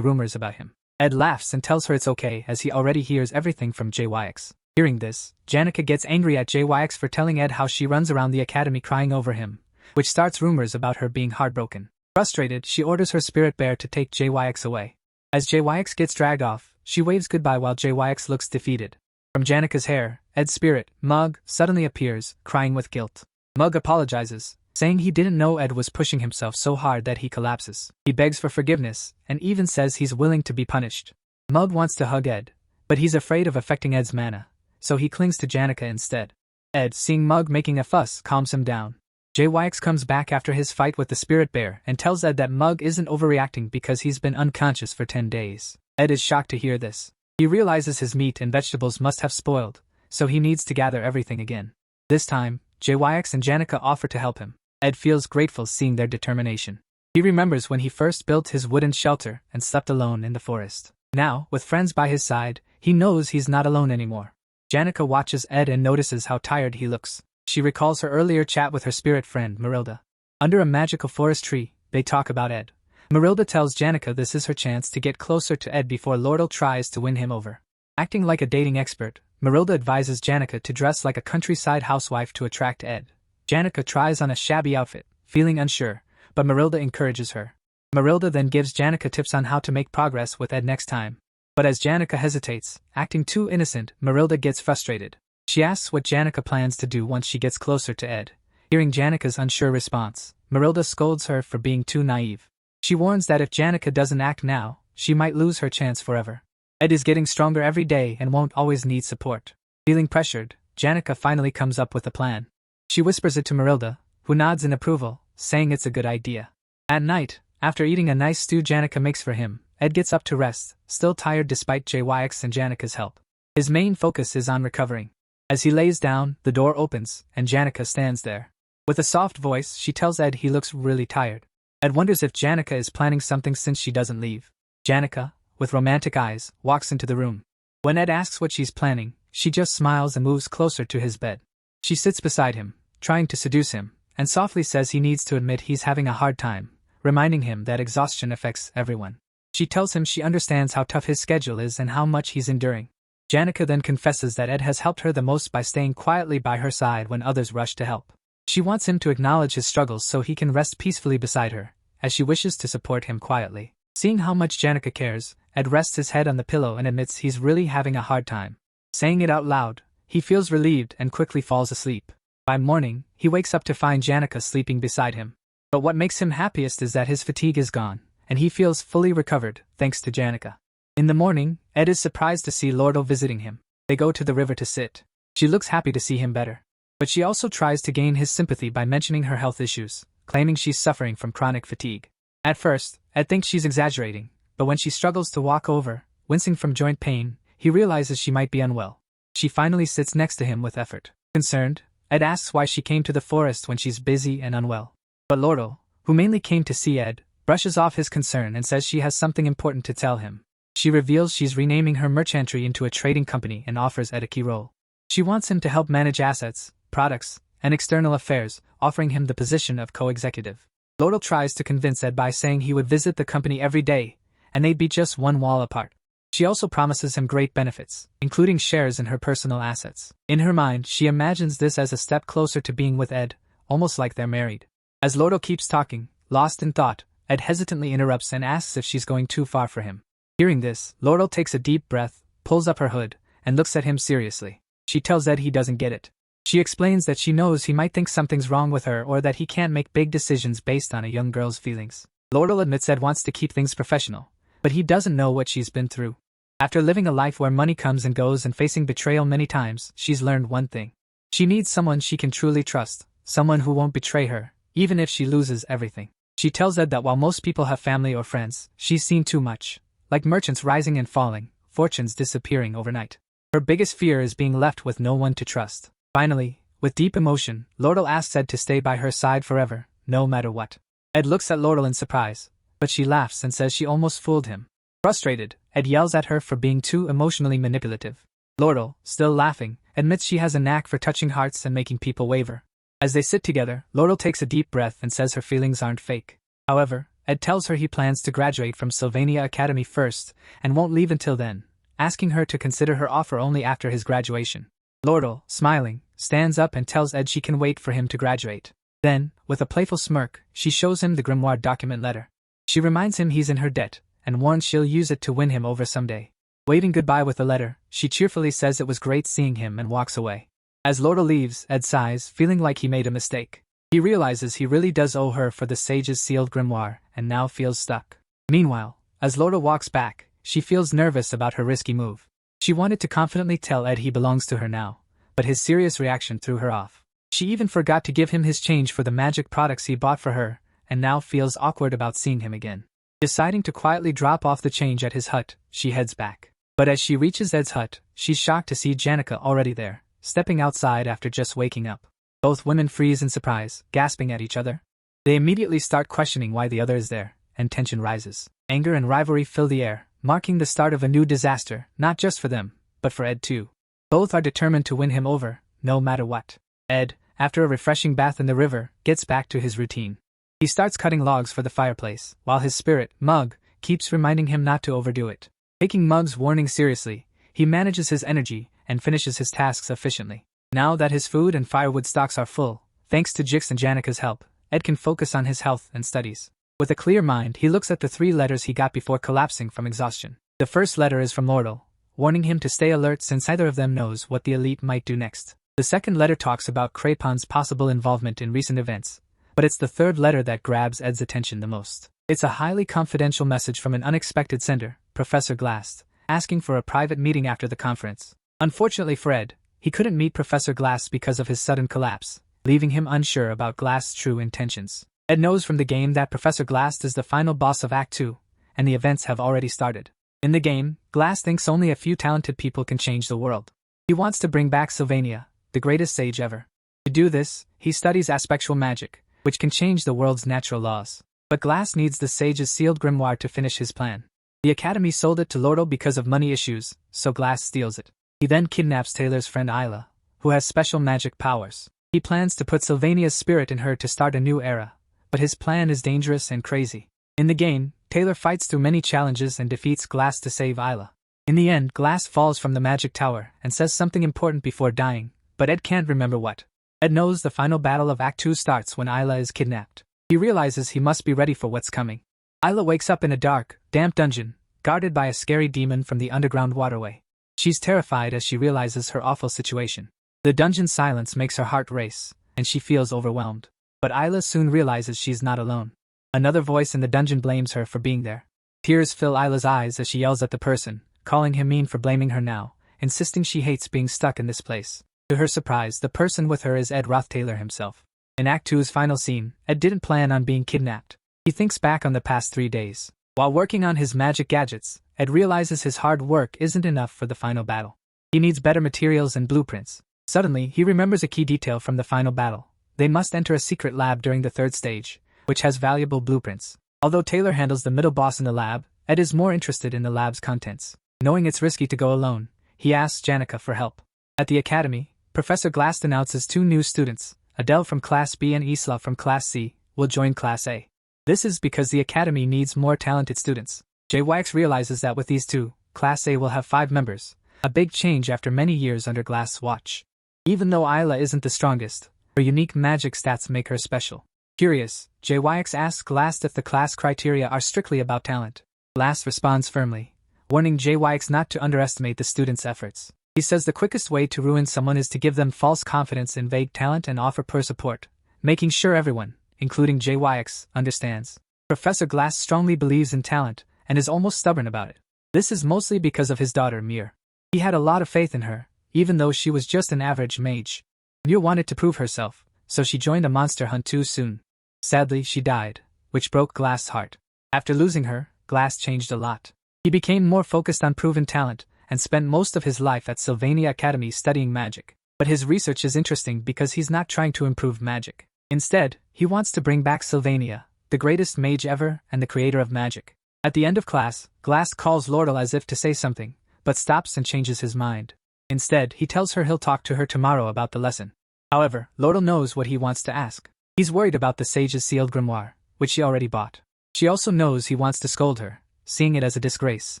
Speaker 1: rumors about him. Ed laughs and tells her it's okay as he already hears everything from JYX. Hearing this, Janica gets angry at JYX for telling Ed how she runs around the academy crying over him, which starts rumors about her being heartbroken. Frustrated, she orders her spirit bear to take JYX away. As JYX gets dragged off, she waves goodbye while JYX looks defeated. From Janica's hair, Ed's spirit, Mug, suddenly appears, crying with guilt. Mug apologizes, saying he didn't know Ed was pushing himself so hard that he collapses. He begs for forgiveness, and even says he's willing to be punished. Mug wants to hug Ed, but he's afraid of affecting Ed's mana, so he clings to Janica instead. Ed, seeing Mug making a fuss, calms him down. JYX comes back after his fight with the spirit bear and tells Ed that Mug isn't overreacting because he's been unconscious for 10 days. Ed is shocked to hear this. He realizes his meat and vegetables must have spoiled, so he needs to gather everything again. This time, JYX and Janica offer to help him. Ed feels grateful seeing their determination. He remembers when he first built his wooden shelter and slept alone in the forest. Now, with friends by his side, he knows he's not alone anymore. Janica watches Ed and notices how tired he looks. She recalls her earlier chat with her spirit friend, Marilda. Under a magical forest tree, they talk about Ed. Marilda tells Janica this is her chance to get closer to Ed before Lortell tries to win him over. Acting like a dating expert, Marilda advises Janica to dress like a countryside housewife to attract Ed. Janica tries on a shabby outfit, feeling unsure, but Marilda encourages her. Marilda then gives Janica tips on how to make progress with Ed next time. But as Janica hesitates, acting too innocent, Marilda gets frustrated. She asks what Janica plans to do once she gets closer to Ed. Hearing Janica's unsure response, Marilda scolds her for being too naive. She warns that if Janica doesn't act now, she might lose her chance forever. Ed is getting stronger every day and won't always need support. Feeling pressured, Janica finally comes up with a plan. She whispers it to Marilda, who nods in approval, saying it's a good idea. At night, after eating a nice stew Janica makes for him, Ed gets up to rest, still tired despite JYX and Janica's help. His main focus is on recovering. As he lays down, the door opens, and Janica stands there. With a soft voice, she tells Ed he looks really tired. Ed wonders if Janica is planning something since she doesn't leave. Janica, with romantic eyes, walks into the room. When Ed asks what she's planning, she just smiles and moves closer to his bed. She sits beside him, trying to seduce him, and softly says he needs to admit he's having a hard time, reminding him that exhaustion affects everyone. She tells him she understands how tough his schedule is and how much he's enduring. Janica then confesses that Ed has helped her the most by staying quietly by her side when others rush to help. She wants him to acknowledge his struggles so he can rest peacefully beside her, as she wishes to support him quietly. Seeing how much Janica cares, Ed rests his head on the pillow and admits he's really having a hard time. Saying it out loud, he feels relieved and quickly falls asleep. By morning, he wakes up to find Janica sleeping beside him. But what makes him happiest is that his fatigue is gone, and he feels fully recovered, thanks to Janica. In the morning, Ed is surprised to see Lortell visiting him. They go to the river to sit. She looks happy to see him better. But she also tries to gain his sympathy by mentioning her health issues, claiming she's suffering from chronic fatigue. At first, Ed thinks she's exaggerating, but when she struggles to walk over, wincing from joint pain, he realizes she might be unwell. She finally sits next to him with effort. Concerned, Ed asks why she came to the forest when she's busy and unwell. But Lortell, who mainly came to see Ed, brushes off his concern and says she has something important to tell him. She reveals she's renaming her merchantry into a trading company and offers Ed a key role. She wants him to help manage assets, products, and external affairs, offering him the position of co-executive. Lortell tries to convince Ed by saying he would visit the company every day, and they'd be just one wall apart. She also promises him great benefits, including shares in her personal assets. In her mind, she imagines this as a step closer to being with Ed, almost like they're married. As Lortell keeps talking, lost in thought, Ed hesitantly interrupts and asks if she's going too far for him. Hearing this, Lortell takes a deep breath, pulls up her hood, and looks at him seriously. She tells Ed he doesn't get it. She explains that she knows he might think something's wrong with her or that he can't make big decisions based on a young girl's feelings. Lortell admits Ed wants to keep things professional, but he doesn't know what she's been through. After living a life where money comes and goes and facing betrayal many times, she's learned one thing. She needs someone she can truly trust, someone who won't betray her, even if she loses everything. She tells Ed that while most people have family or friends, she's seen too much. Like merchants rising and falling, fortunes disappearing overnight. Her biggest fear is being left with no one to trust. Finally, with deep emotion, Lortell asks Ed to stay by her side forever, no matter what. Ed looks at Lortell in surprise, but she laughs and says she almost fooled him. Frustrated, Ed yells at her for being too emotionally manipulative. Lortell, still laughing, admits she has a knack for touching hearts and making people waver. As they sit together, Lortell takes a deep breath and says her feelings aren't fake. However, Ed tells her he plans to graduate from Sylvania Academy first and won't leave until then, asking her to consider her offer only after his graduation. Lortell, smiling, stands up and tells Ed she can wait for him to graduate. Then, with a playful smirk, she shows him the grimoire document letter. She reminds him he's in her debt, and warns she'll use it to win him over someday. Waving goodbye with the letter, she cheerfully says it was great seeing him and walks away. As Lortell leaves, Ed sighs, feeling like he made a mistake. He realizes he really does owe her for the sage's sealed grimoire, and now feels stuck. Meanwhile, as Lortell walks back, she feels nervous about her risky move. She wanted to confidently tell Ed he belongs to her now, but his serious reaction threw her off. She even forgot to give him his change for the magic products he bought for her, and now feels awkward about seeing him again. Deciding to quietly drop off the change at his hut, she heads back. But as she reaches Ed's hut, she's shocked to see Janica already there, stepping outside after just waking up. Both women freeze in surprise, gasping at each other. They immediately start questioning why the other is there, and tension rises. Anger and rivalry fill the air, marking the start of a new disaster, not just for them, but for Ed too. Both are determined to win him over, no matter what. Ed, after a refreshing bath in the river, gets back to his routine. He starts cutting logs for the fireplace, while his spirit, Mug, keeps reminding him not to overdo it. Taking Mug's warning seriously, he manages his energy and finishes his tasks efficiently. Now that his food and firewood stocks are full, thanks to Jix and Janica's help, Ed can focus on his health and studies. With a clear mind, he looks at the 3 letters he got before collapsing from exhaustion. The first letter is from Lortell, warning him to stay alert since neither of them knows what the elite might do next. The second letter talks about Craypon's possible involvement in recent events, but it's the third letter that grabs Ed's attention the most. It's a highly confidential message from an unexpected sender, Professor Glass, asking for a private meeting after the conference. Unfortunately for Ed, he couldn't meet Professor Glass because of his sudden collapse, leaving him unsure about Glass' true intentions. Ed knows from the game that Professor Glass is the final boss of Act 2, and the events have already started. In the game, Glass thinks only a few talented people can change the world. He wants to bring back Sylvania, the greatest sage ever. To do this, he studies aspectual magic, which can change the world's natural laws. But Glass needs the sage's sealed grimoire to finish his plan. The Academy sold it to Lortell because of money issues, so Glass steals it. He then kidnaps Taylor's friend Isla, who has special magic powers. He plans to put Sylvania's spirit in her to start a new era, but his plan is dangerous and crazy. In the game, Taylor fights through many challenges and defeats Glass to save Isla. In the end, Glass falls from the magic tower and says something important before dying, but Ed can't remember what. Ed knows the final battle of Act 2 starts when Isla is kidnapped. He realizes he must be ready for what's coming. Isla wakes up in a dark, damp dungeon, guarded by a scary demon from the underground waterway. She's terrified as she realizes her awful situation. The dungeon's silence makes her heart race, and she feels overwhelmed. But Isla soon realizes she's not alone. Another voice in the dungeon blames her for being there. Tears fill Isla's eyes as she yells at the person, calling him mean for blaming her now, insisting she hates being stuck in this place. To her surprise, the person with her is Ed Taylor himself. In Act 2's final scene, Ed didn't plan on being kidnapped. He thinks back on the past 3 days. While working on his magic gadgets, Ed realizes his hard work isn't enough for the final battle. He needs better materials and blueprints. Suddenly, he remembers a key detail from the final battle. They must enter a secret lab during the 3rd stage, which has valuable blueprints. Although Taylor handles the middle boss in the lab, Ed is more interested in the lab's contents. Knowing it's risky to go alone, he asks Janica for help. At the academy, Professor Glass announces 2 new students, Adele from Class B and Isla from Class C, will join Class A. This is because the academy needs more talented students. JYX realizes that with these 2, Class A will have 5 members, a big change after many years under Glass' watch. Even though Isla isn't the strongest, her unique magic stats make her special. Curious, JYX asks Glass if the class criteria are strictly about talent. Glass responds firmly, warning JYX not to underestimate the students' efforts. He says the quickest way to ruin someone is to give them false confidence in vague talent and offer poor support, making sure everyone, including JYX, understands. Professor Glass strongly believes in talent, and is almost stubborn about it. This is mostly because of his daughter Mir. He had a lot of faith in her, even though she was just an average mage. Mir wanted to prove herself, so she joined a monster hunt too soon. Sadly, she died, which broke Glass' heart. After losing her, Glass changed a lot. He became more focused on proven talent, and spent most of his life at Sylvania Academy studying magic. But his research is interesting because he's not trying to improve magic. Instead, he wants to bring back Sylvania, the greatest mage ever and the creator of magic. At the end of class, Glass calls Lortell as if to say something, but stops and changes his mind. Instead, he tells her he'll talk to her tomorrow about the lesson. However, Lortell knows what he wants to ask. He's worried about the sage's sealed grimoire, which she already bought. She also knows he wants to scold her, seeing it as a disgrace,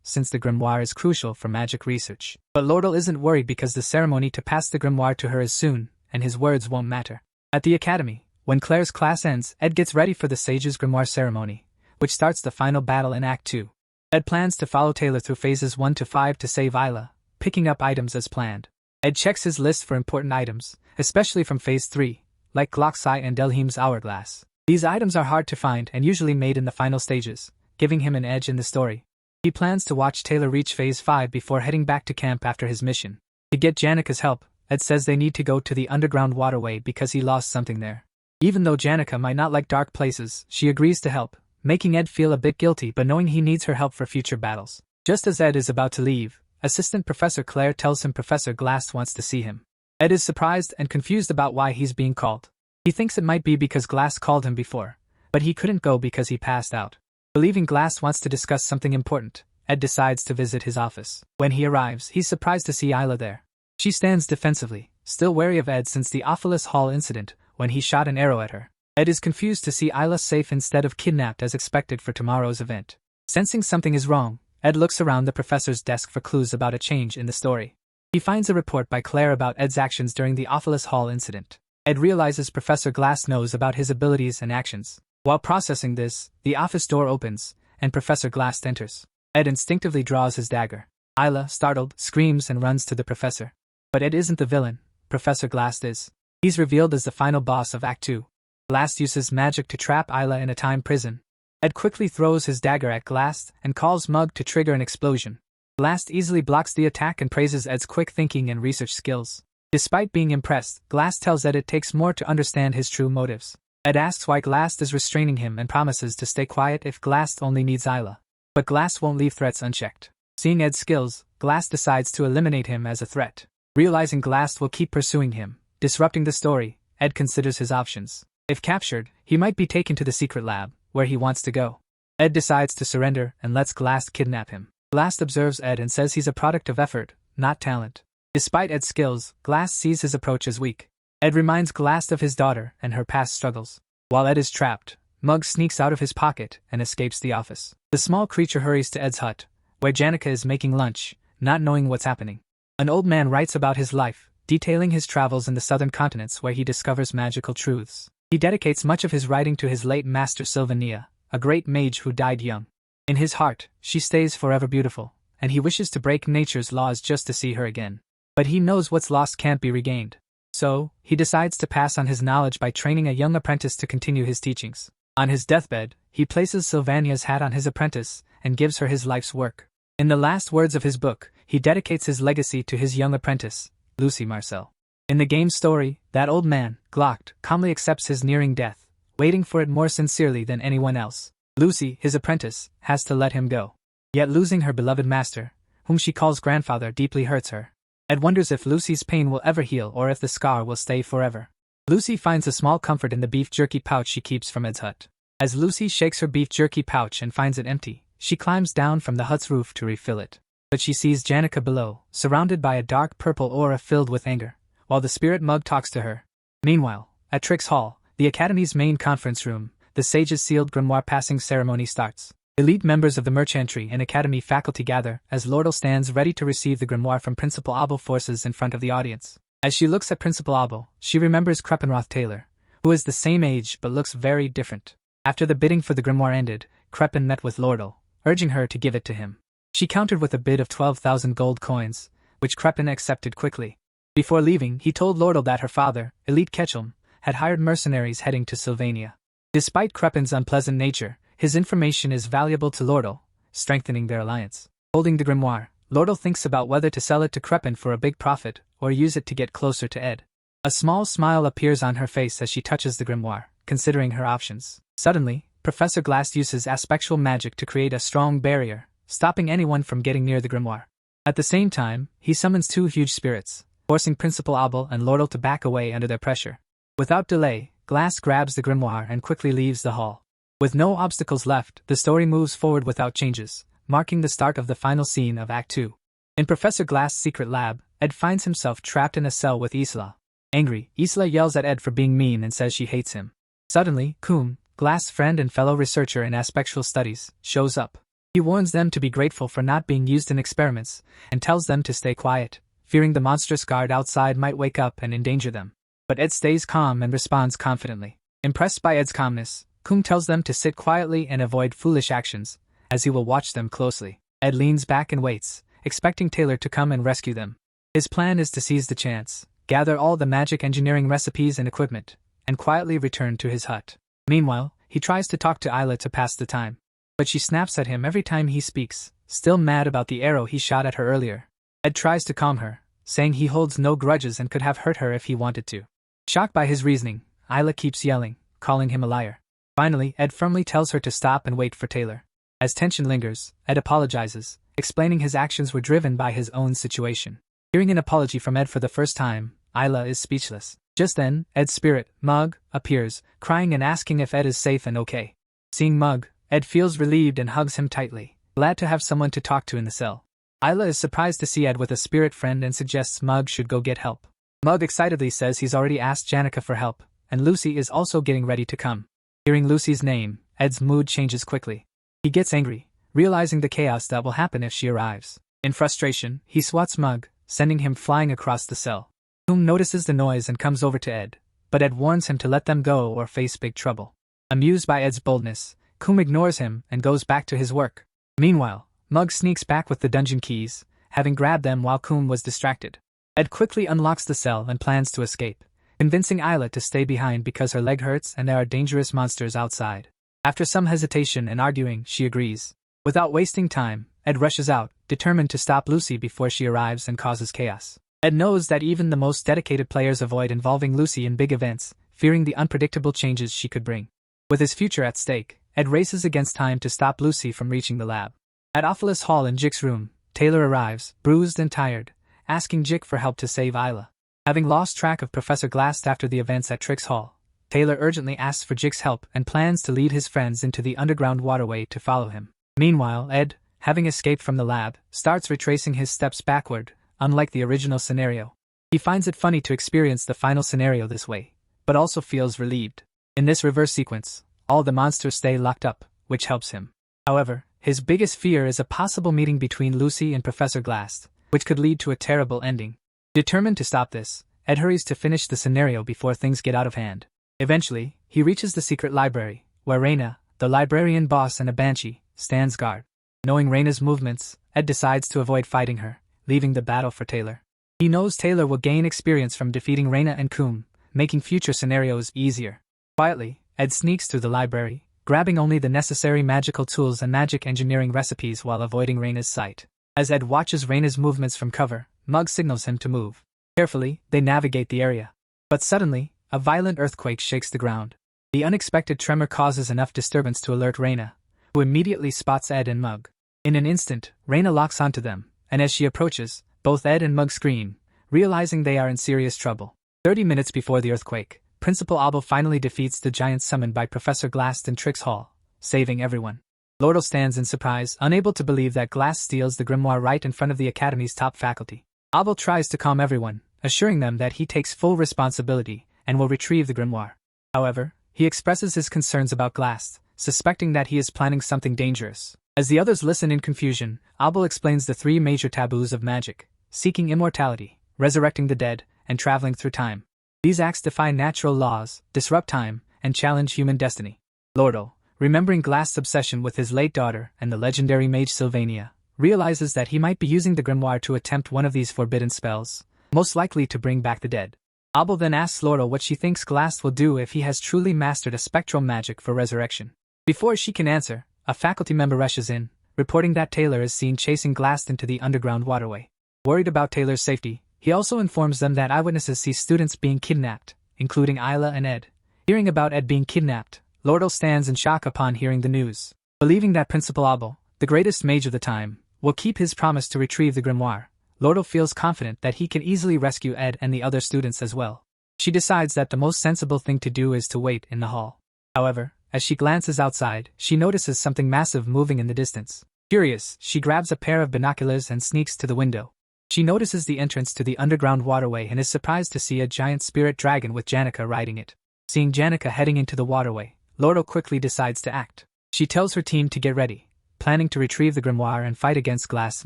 Speaker 1: since the grimoire is crucial for magic research. But Lortell isn't worried because the ceremony to pass the grimoire to her is soon, and his words won't matter. At the academy, when Claire's class ends, Ed gets ready for the sage's grimoire ceremony, which starts the final battle in Act 2. Ed plans to follow Taylor through phases 1 to 5 to save Isla, picking up items as planned. Ed checks his list for important items, especially from Phase 3, like Glocksai and Delheim's Hourglass. These items are hard to find and usually made in the final stages, giving him an edge in the story. He plans to watch Taylor reach Phase 5 before heading back to camp after his mission. To get Janica's help, Ed says they need to go to the underground waterway because he lost something there. Even though Janica might not like dark places, she agrees to help, making Ed feel a bit guilty but knowing he needs her help for future battles. Just as Ed is about to leave, Assistant Professor Claire tells him Professor Glass wants to see him. Ed is surprised and confused about why he's being called. He thinks it might be because Glass called him before, but he couldn't go because he passed out. Believing Glass wants to discuss something important, Ed decides to visit his office. When he arrives, he's surprised to see Isla there. She stands defensively, still wary of Ed since the Ophilus Hall incident when he shot an arrow at her. Ed is confused to see Isla safe instead of kidnapped as expected for tomorrow's event. Sensing something is wrong, Ed looks around the professor's desk for clues about a change in the story. He finds a report by Claire about Ed's actions during the Ophilus Hall incident. Ed realizes Professor Glass knows about his abilities and actions. While processing this, the office door opens, and Professor Glass enters. Ed instinctively draws his dagger. Isla, startled, screams and runs to the professor. But Ed isn't the villain, Professor Glass is. He's revealed as the final boss of Act 2. Glass uses magic to trap Isla in a time prison. Ed quickly throws his dagger at Glass and calls Mug to trigger an explosion. Glass easily blocks the attack and praises Ed's quick thinking and research skills. Despite being impressed, Glass tells Ed it takes more to understand his true motives. Ed asks why Glass is restraining him and promises to stay quiet if Glass only needs Isla. But Glass won't leave threats unchecked. Seeing Ed's skills, Glass decides to eliminate him as a threat. Realizing Glass will keep pursuing him, disrupting the story, Ed considers his options. If captured, he might be taken to the secret lab, where he wants to go. Ed decides to surrender and lets Glass kidnap him. Glass observes Ed and says he's a product of effort, not talent. Despite Ed's skills, Glass sees his approach as weak. Ed reminds Glass of his daughter and her past struggles. While Ed is trapped, Mug sneaks out of his pocket and escapes the office. The small creature hurries to Ed's hut, where Janica is making lunch, not knowing what's happening. An old man writes about his life, detailing his travels in the southern continents where he discovers magical truths. He dedicates much of his writing to his late master Sylvania, a great mage who died young. In his heart, she stays forever beautiful, and he wishes to break nature's laws just to see her again. But he knows what's lost can't be regained. So, he decides to pass on his knowledge by training a young apprentice to continue his teachings. On his deathbed, he places Sylvania's hat on his apprentice and gives her his life's work. In the last words of his book, he dedicates his legacy to his young apprentice, Lucy Marcel. In the game's story, that old man, Glocked, calmly accepts his nearing death, waiting for it more sincerely than anyone else. Lucy, his apprentice, has to let him go. Yet losing her beloved master, whom she calls grandfather, deeply hurts her. Ed wonders if Lucy's pain will ever heal or if the scar will stay forever. Lucy finds a small comfort in the beef jerky pouch she keeps from Ed's hut. As Lucy shakes her beef jerky pouch and finds it empty, she climbs down from the hut's roof to refill it. But she sees Janica below, surrounded by a dark purple aura filled with anger, while the spirit Mug talks to her. Meanwhile, at Trix Hall, the Academy's main conference room, the sage's sealed grimoire passing ceremony starts. Elite members of the mercenary and Academy faculty gather as Lortell stands ready to receive the grimoire from Principal Abel Forces in front of the audience. As she looks at Principal Abel, she remembers Kreppenroth Taylor, who is the same age but looks very different. After the bidding for the grimoire ended, Kreppen met with Lortell, urging her to give it to him. She countered with a bid of 12,000 gold coins, which Kreppen accepted quickly. Before leaving, he told Lortell that her father, Elite Ketchum, had hired mercenaries heading to Sylvania. Despite Kreppen's unpleasant nature, his information is valuable to Lortell, strengthening their alliance. Holding the grimoire, Lortell thinks about whether to sell it to Kreppen for a big profit or use it to get closer to Ed. A small smile appears on her face as she touches the grimoire, considering her options. Suddenly, Professor Glass uses aspectual magic to create a strong barrier, stopping anyone from getting near the grimoire. At the same time, he summons two huge spirits, forcing Principal Abel and Lortell to back away under their pressure. Without delay, Glass grabs the grimoire and quickly leaves the hall. With no obstacles left, the story moves forward without changes, marking the start of the final scene of Act 2. In Professor Glass' secret lab, Ed finds himself trapped in a cell with Isla. Angry, Isla yells at Ed for being mean and says she hates him. Suddenly, Kum, Glass' friend and fellow researcher in aspectual studies, shows up. He warns them to be grateful for not being used in experiments, and tells them to stay quiet, fearing the monstrous guard outside might wake up and endanger them. But Ed stays calm and responds confidently. Impressed by Ed's calmness, Kum tells them to sit quietly and avoid foolish actions, as he will watch them closely. Ed leans back and waits, expecting Taylor to come and rescue them. His plan is to seize the chance, gather all the magic engineering recipes and equipment, and quietly return to his hut. Meanwhile, he tries to talk to Isla to pass the time. But she snaps at him every time he speaks, still mad about the arrow he shot at her earlier. Ed tries to calm her, saying he holds no grudges and could have hurt her if he wanted to. Shocked by his reasoning, Isla keeps yelling, calling him a liar. Finally, Ed firmly tells her to stop and wait for Taylor. As tension lingers, Ed apologizes, explaining his actions were driven by his own situation. Hearing an apology from Ed for the first time, Isla is speechless. Just then, Ed's spirit, Mug, appears, crying and asking if Ed is safe and okay. Seeing Mug, Ed feels relieved and hugs him tightly, glad to have someone to talk to in the cell. Isla is surprised to see Ed with a spirit friend and suggests Mug should go get help. Mug excitedly says he's already asked Janica for help, and Lucy is also getting ready to come. Hearing Lucy's name, Ed's mood changes quickly. He gets angry, realizing the chaos that will happen if she arrives. In frustration, he swats Mug, sending him flying across the cell. Kum notices the noise and comes over to Ed, but Ed warns him to let them go or face big trouble. Amused by Ed's boldness, Kum ignores him and goes back to his work. Meanwhile, Mug sneaks back with the dungeon keys, having grabbed them while Kum was distracted. Ed quickly unlocks the cell and plans to escape, convincing Isla to stay behind because her leg hurts and there are dangerous monsters outside. After some hesitation and arguing, she agrees. Without wasting time, Ed rushes out, determined to stop Lucy before she arrives and causes chaos. Ed knows that even the most dedicated players avoid involving Lucy in big events, fearing the unpredictable changes she could bring. With his future at stake, Ed races against time to stop Lucy from reaching the lab. At Ophelis Hall in Jick's room, Taylor arrives, bruised and tired, asking Jick for help to save Isla. Having lost track of Professor Glass after the events at Trix Hall, Taylor urgently asks for Jick's help and plans to lead his friends into the underground waterway to follow him. Meanwhile, Ed, having escaped from the lab, starts retracing his steps backward, unlike the original scenario. He finds it funny to experience the final scenario this way, but also feels relieved. In this reverse sequence, all the monsters stay locked up, which helps him. However, his biggest fear is a possible meeting between Lucy and Professor Glass, which could lead to a terrible ending. Determined to stop this, Ed hurries to finish the scenario before things get out of hand. Eventually, he reaches the secret library, where Reina, the librarian boss and a banshee, stands guard. Knowing Reina's movements, Ed decides to avoid fighting her, leaving the battle for Taylor. He knows Taylor will gain experience from defeating Reina and Kum, making future scenarios easier. Quietly, Ed sneaks through the library, grabbing only the necessary magical tools and magic engineering recipes while avoiding Reina's sight. As Ed watches Reina's movements from cover, Mug signals him to move. Carefully, they navigate the area. But suddenly, a violent earthquake shakes the ground. The unexpected tremor causes enough disturbance to alert Reina, who immediately spots Ed and Mug. In an instant, Reina locks onto them, and as she approaches, both Ed and Mug scream, realizing they are in serious trouble. 30 minutes before the earthquake, Principal Abel finally defeats the giants summoned by Professor Glass in Trix Hall, saving everyone. Lortell stands in surprise, unable to believe that Glass steals the grimoire right in front of the Academy's top faculty. Abel tries to calm everyone, assuring them that he takes full responsibility and will retrieve the grimoire. However, he expresses his concerns about Glass, suspecting that he is planning something dangerous. As the others listen in confusion, Abel explains the 3 major taboos of magic: seeking immortality, resurrecting the dead, and traveling through time. These acts defy natural laws, disrupt time, and challenge human destiny. Lortell, remembering Glass' obsession with his late daughter and the legendary mage Sylvania, realizes that he might be using the grimoire to attempt one of these forbidden spells, most likely to bring back the dead. Abel then asks Lortell what she thinks Glass will do if he has truly mastered a spectral magic for resurrection. Before she can answer, a faculty member rushes in, reporting that Taylor is seen chasing Glass into the underground waterway. Worried about Taylor's safety, he also informs them that eyewitnesses see students being kidnapped, including Isla and Ed. Hearing about Ed being kidnapped, Lortell stands in shock upon hearing the news. Believing that Principal Abel, the greatest mage of the time, will keep his promise to retrieve the grimoire. Lortell feels confident that he can easily rescue Ed and the other students as well. She decides that the most sensible thing to do is to wait in the hall. However, as she glances outside, she notices something massive moving in the distance. Curious, she grabs a pair of binoculars and sneaks to the window. She notices the entrance to the underground waterway and is surprised to see a giant spirit dragon with Janica riding it. Seeing Janica heading into the waterway, Lortell quickly decides to act. She tells her team to get ready, planning to retrieve the grimoire and fight against Glass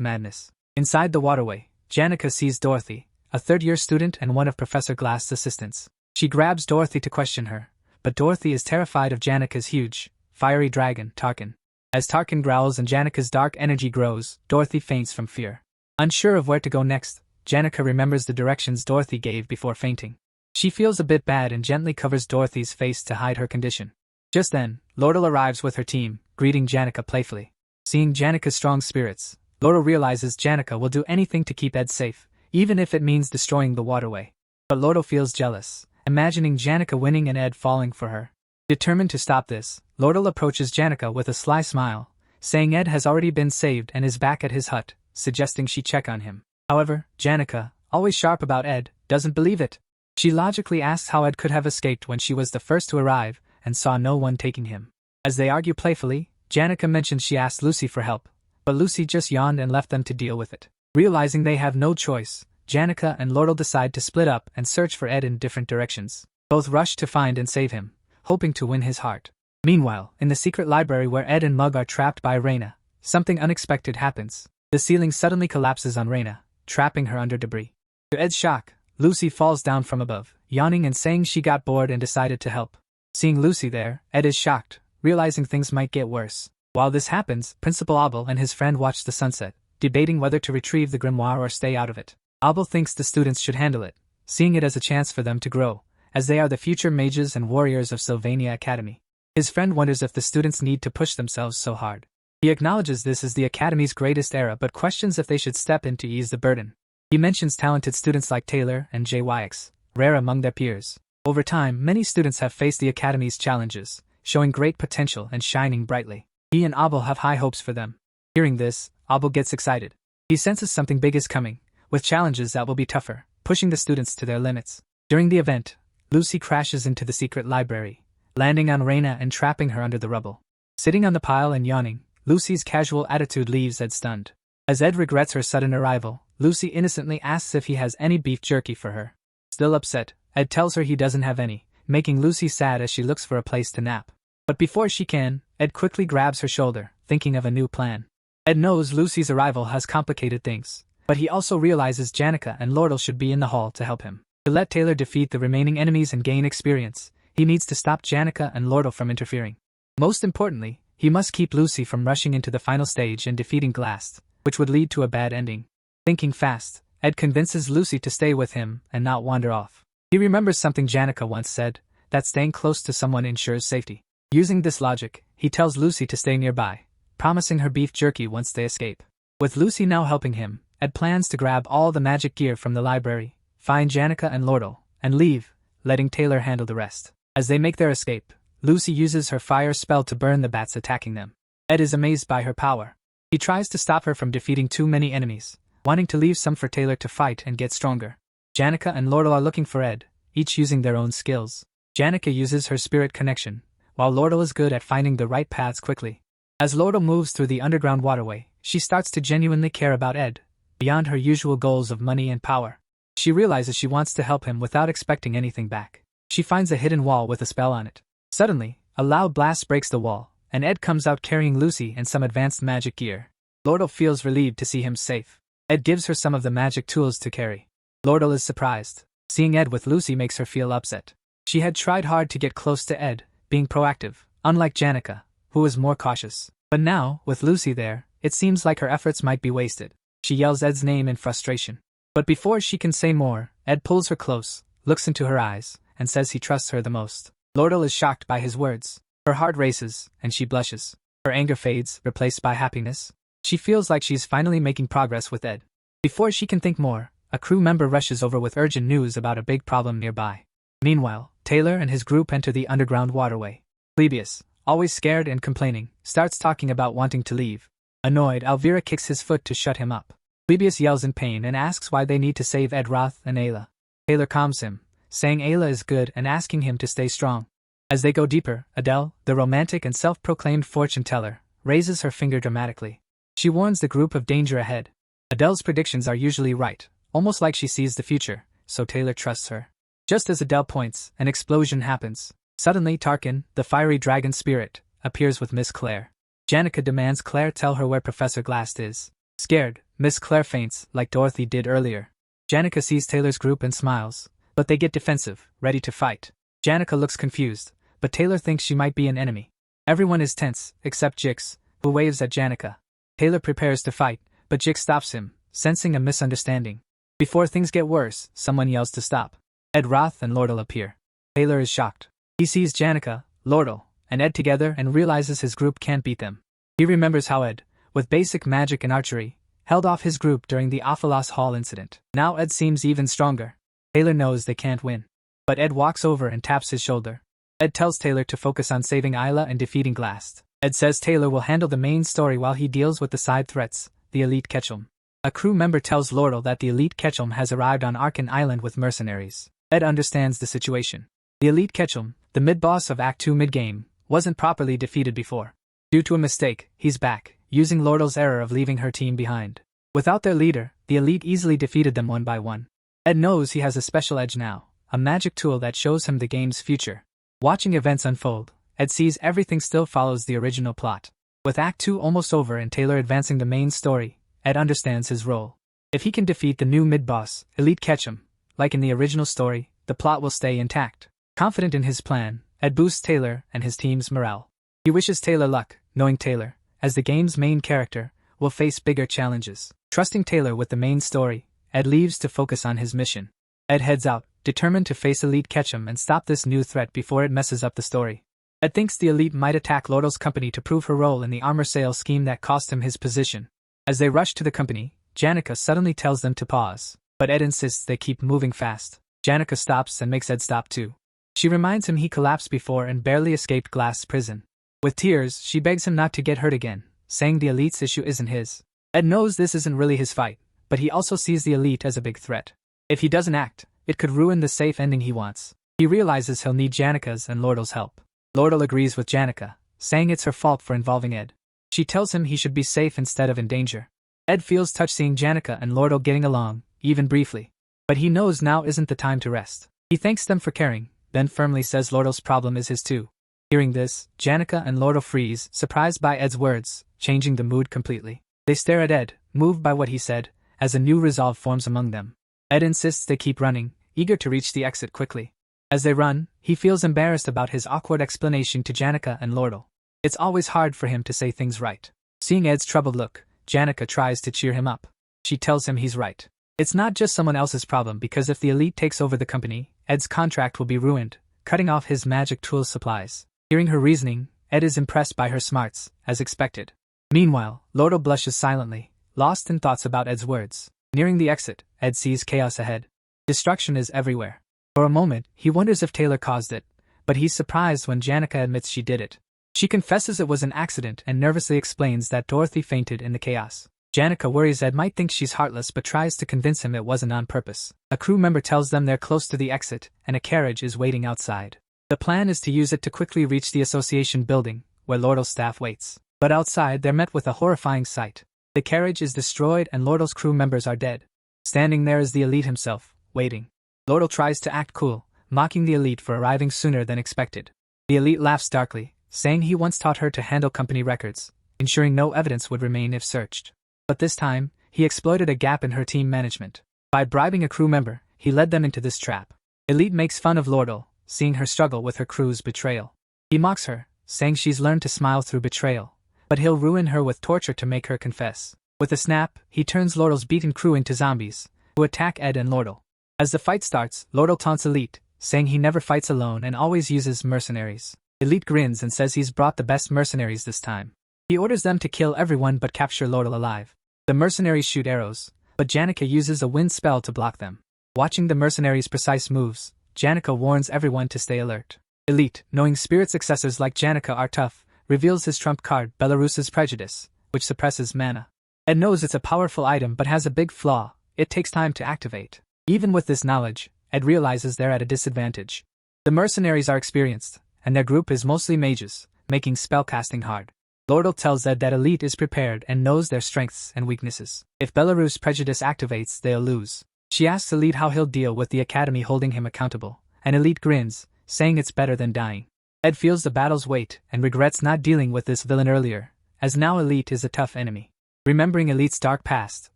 Speaker 1: Madness. Inside the waterway, Janica sees Dorothy, a third-year student and one of Professor Glass's assistants. She grabs Dorothy to question her, but Dorothy is terrified of Janica's huge, fiery dragon, Tarkin. As Tarkin growls and Janica's dark energy grows, Dorothy faints from fear. Unsure of where to go next, Janica remembers the directions Dorothy gave before fainting. She feels a bit bad and gently covers Dorothy's face to hide her condition. Just then, Lortell arrives with her team, greeting Janica playfully. Seeing Janica's strong spirits, Lortell realizes Janica will do anything to keep Ed safe, even if it means destroying the waterway. But Lortell feels jealous, imagining Janica winning and Ed falling for her. Determined to stop this, Lortell approaches Janica with a sly smile, saying Ed has already been saved and is back at his hut, suggesting she check on him. However, Janica, always sharp about Ed, doesn't believe it. She logically asks how Ed could have escaped when she was the first to arrive and saw no one taking him. As they argue playfully, Janica mentions she asked Lucy for help, but Lucy just yawned and left them to deal with it. Realizing they have no choice, Janica and Lortell decide to split up and search for Ed in different directions. Both rush to find and save him, hoping to win his heart. Meanwhile, in the secret library where Ed and Mug are trapped by Reina, something unexpected happens. The ceiling suddenly collapses on Reina, trapping her under debris. To Ed's shock, Lucy falls down from above, yawning and saying she got bored and decided to help. Seeing Lucy there, Ed is shocked, realizing things might get worse. While this happens, Principal Abel and his friend watch the sunset, debating whether to retrieve the grimoire or stay out of it. Abel thinks the students should handle it, seeing it as a chance for them to grow, as they are the future mages and warriors of Sylvania Academy. His friend wonders if the students need to push themselves so hard. He acknowledges this is the Academy's greatest era but questions if they should step in to ease the burden. He mentions talented students like Taylor and JYX, rare among their peers. Over time, many students have faced the Academy's challenges, showing great potential and shining brightly. He and Abel have high hopes for them. Hearing this, Abel gets excited. He senses something big is coming, with challenges that will be tougher, pushing the students to their limits. During the event, Lucy crashes into the secret library, landing on Reina and trapping her under the rubble. Sitting on the pile and yawning, Lucy's casual attitude leaves Ed stunned. As Ed regrets her sudden arrival, Lucy innocently asks if he has any beef jerky for her. Still upset, Ed tells her he doesn't have any, making Lucy sad as she looks for a place to nap. But before she can, Ed quickly grabs her shoulder, thinking of a new plan. Ed knows Lucy's arrival has complicated things, but he also realizes Janica and Lortell should be in the hall to help him. To let Taylor defeat the remaining enemies and gain experience, he needs to stop Janica and Lortell from interfering. Most importantly, he must keep Lucy from rushing into the final stage and defeating Glass, which would lead to a bad ending. Thinking fast, Ed convinces Lucy to stay with him and not wander off. He remembers something Janica once said, that staying close to someone ensures safety. Using this logic, he tells Lucy to stay nearby, promising her beef jerky once they escape. With Lucy now helping him, Ed plans to grab all the magic gear from the library, find Janica and Lortell, and leave, letting Taylor handle the rest. As they make their escape, Lucy uses her fire spell to burn the bats attacking them. Ed is amazed by her power. He tries to stop her from defeating too many enemies, wanting to leave some for Taylor to fight and get stronger. Janica and Lortell are looking for Ed, each using their own skills. Janica uses her spirit connection, while Lortell is good at finding the right paths quickly. As Lortell moves through the underground waterway, she starts to genuinely care about Ed, beyond her usual goals of money and power. She realizes she wants to help him without expecting anything back. She finds a hidden wall with a spell on it. Suddenly, a loud blast breaks the wall, and Ed comes out carrying Lucy and some advanced magic gear. Lortell feels relieved to see him safe. Ed gives her some of the magic tools to carry. Lortell is surprised. Seeing Ed with Lucy makes her feel upset. She had tried hard to get close to Ed, being proactive, unlike Janica, who was more cautious. But now, with Lucy there, it seems like her efforts might be wasted. She yells Ed's name in frustration. But before she can say more, Ed pulls her close, looks into her eyes, and says he trusts her the most. Lortell is shocked by his words. Her heart races, and she blushes. Her anger fades, replaced by happiness. She feels like she's finally making progress with Ed. Before she can think more, a crew member rushes over with urgent news about a big problem nearby. Meanwhile, Taylor and his group enter the underground waterway. Phoebus, always scared and complaining, starts talking about wanting to leave. Annoyed, Elvira kicks his foot to shut him up. Polybius yells in pain and asks why they need to save Ed, Roth, and Ayla. Taylor calms him, saying Ayla is good and asking him to stay strong. As they go deeper, Adele, the romantic and self-proclaimed fortune teller, raises her finger dramatically. She warns the group of danger ahead. Adele's predictions are usually right, almost like she sees the future, so Taylor trusts her. Just as Adele points, an explosion happens. Suddenly Tarkin, the fiery dragon spirit, appears with Miss Claire. Janica demands Claire tell her where Professor Glass is. Scared, Miss Claire faints, like Dorothy did earlier. Janica sees Taylor's group and smiles, but they get defensive, ready to fight. Janica looks confused, but Taylor thinks she might be an enemy. Everyone is tense, except Jix, who waves at Janica. Taylor prepares to fight, but Jix stops him, sensing a misunderstanding. Before things get worse, someone yells to stop. Ed, Roth, and Lortell appear. Taylor is shocked. He sees Janica, Lortell, and Ed together and realizes his group can't beat them. He remembers how Ed, with basic magic and archery, held off his group during the Ophelos Hall incident. Now Ed seems even stronger. Taylor knows they can't win. But Ed walks over and taps his shoulder. Ed tells Taylor to focus on saving Ayla and defeating Glass. Ed says Taylor will handle the main story while he deals with the side threats, the Elite Ketchum. A crew member tells Lortell that the Elite Ketchum has arrived on Arkan Island with mercenaries. Ed understands the situation. The Elite Ketchum, the mid-boss of Act 2 mid-game, wasn't properly defeated before. Due to a mistake, he's back, using Lortell's error of leaving her team behind. Without their leader, the Elite easily defeated them one by one. Ed knows he has a special edge now, a magic tool that shows him the game's future. Watching events unfold, Ed sees everything still follows the original plot. With Act 2 almost over and Taylor advancing the main story, Ed understands his role. If he can defeat the new mid-boss, Elite Ketchum, like in the original story, the plot will stay intact. Confident in his plan, Ed boosts Taylor and his team's morale. He wishes Taylor luck, knowing Taylor, as the game's main character, will face bigger challenges. Trusting Taylor with the main story, Ed leaves to focus on his mission. Ed heads out, determined to face Elite Ketchum and stop this new threat before it messes up the story. Ed thinks the Elite might attack Lortell's company to prove her role in the armor sales scheme that cost him his position. As they rush to the company, Janica suddenly tells them to pause, but Ed insists they keep moving fast. Janica stops and makes Ed stop too. She reminds him he collapsed before and barely escaped Glass prison. With tears, she begs him not to get hurt again, saying the Elite's issue isn't his. Ed knows this isn't really his fight, but he also sees the Elite as a big threat. If he doesn't act, it could ruin the safe ending he wants. He realizes he'll need Janica's and Lortell's help. Lortell agrees with Janica, saying it's her fault for involving Ed. She tells him he should be safe instead of in danger. Ed feels touched seeing Janica and Lortell getting along, even briefly. But he knows now isn't the time to rest. He thanks them for caring, then firmly says Lortell's problem is his too. Hearing this, Janica and Lortell freeze, surprised by Ed's words, changing the mood completely. They stare at Ed, moved by what he said, as a new resolve forms among them. Ed insists they keep running, eager to reach the exit quickly. As they run, he feels embarrassed about his awkward explanation to Janica and Lortell. It's always hard for him to say things right. Seeing Ed's troubled look, Janica tries to cheer him up. She tells him he's right. It's not just someone else's problem because if the Elite takes over the company, Ed's contract will be ruined, cutting off his magic tool supplies. Hearing her reasoning, Ed is impressed by her smarts, as expected. Meanwhile, Lortell blushes silently, lost in thoughts about Ed's words. Nearing the exit, Ed sees chaos ahead. Destruction is everywhere. For a moment, he wonders if Taylor caused it, but he's surprised when Janica admits she did it. She confesses it was an accident and nervously explains that Dorothy fainted in the chaos. Janica worries Ed might think she's heartless but tries to convince him it wasn't on purpose. A crew member tells them they're close to the exit and a carriage is waiting outside. The plan is to use it to quickly reach the association building, where Lortell's staff waits. But outside they're met with a horrifying sight. The carriage is destroyed and Lortell's crew members are dead. Standing there is the Elite himself, waiting. Lortell tries to act cool, mocking the Elite for arriving sooner than expected. The Elite laughs darkly, saying he once taught her to handle company records, ensuring no evidence would remain if searched. But this time, he exploited a gap in her team management. By bribing a crew member, he led them into this trap. Elite makes fun of Lortell, seeing her struggle with her crew's betrayal. He mocks her, saying she's learned to smile through betrayal, but he'll ruin her with torture to make her confess. With a snap, he turns Lortell's beaten crew into zombies, who attack Ed and Lortell. As the fight starts, Lortell taunts Elite, saying he never fights alone and always uses mercenaries. Elite grins and says he's brought the best mercenaries this time. He orders them to kill everyone but capture Lortell alive. The mercenaries shoot arrows, but Janica uses a wind spell to block them. Watching the mercenaries' precise moves, Janica warns everyone to stay alert. Elite, knowing spirit successors like Janica are tough, reveals his trump card, Belarus's Prejudice, which suppresses mana. Ed knows it's a powerful item but has a big flaw: it takes time to activate. Even with this knowledge, Ed realizes they're at a disadvantage. The mercenaries are experienced, and their group is mostly mages, making spellcasting hard. Lortell tells Ed that Elite is prepared and knows their strengths and weaknesses. If Belarus Prejudice activates, they'll lose. She asks Elite how he'll deal with the academy holding him accountable, and Elite grins, saying it's better than dying. Ed feels the battle's weight and regrets not dealing with this villain earlier, as now Elite is a tough enemy. Remembering Elite's dark past,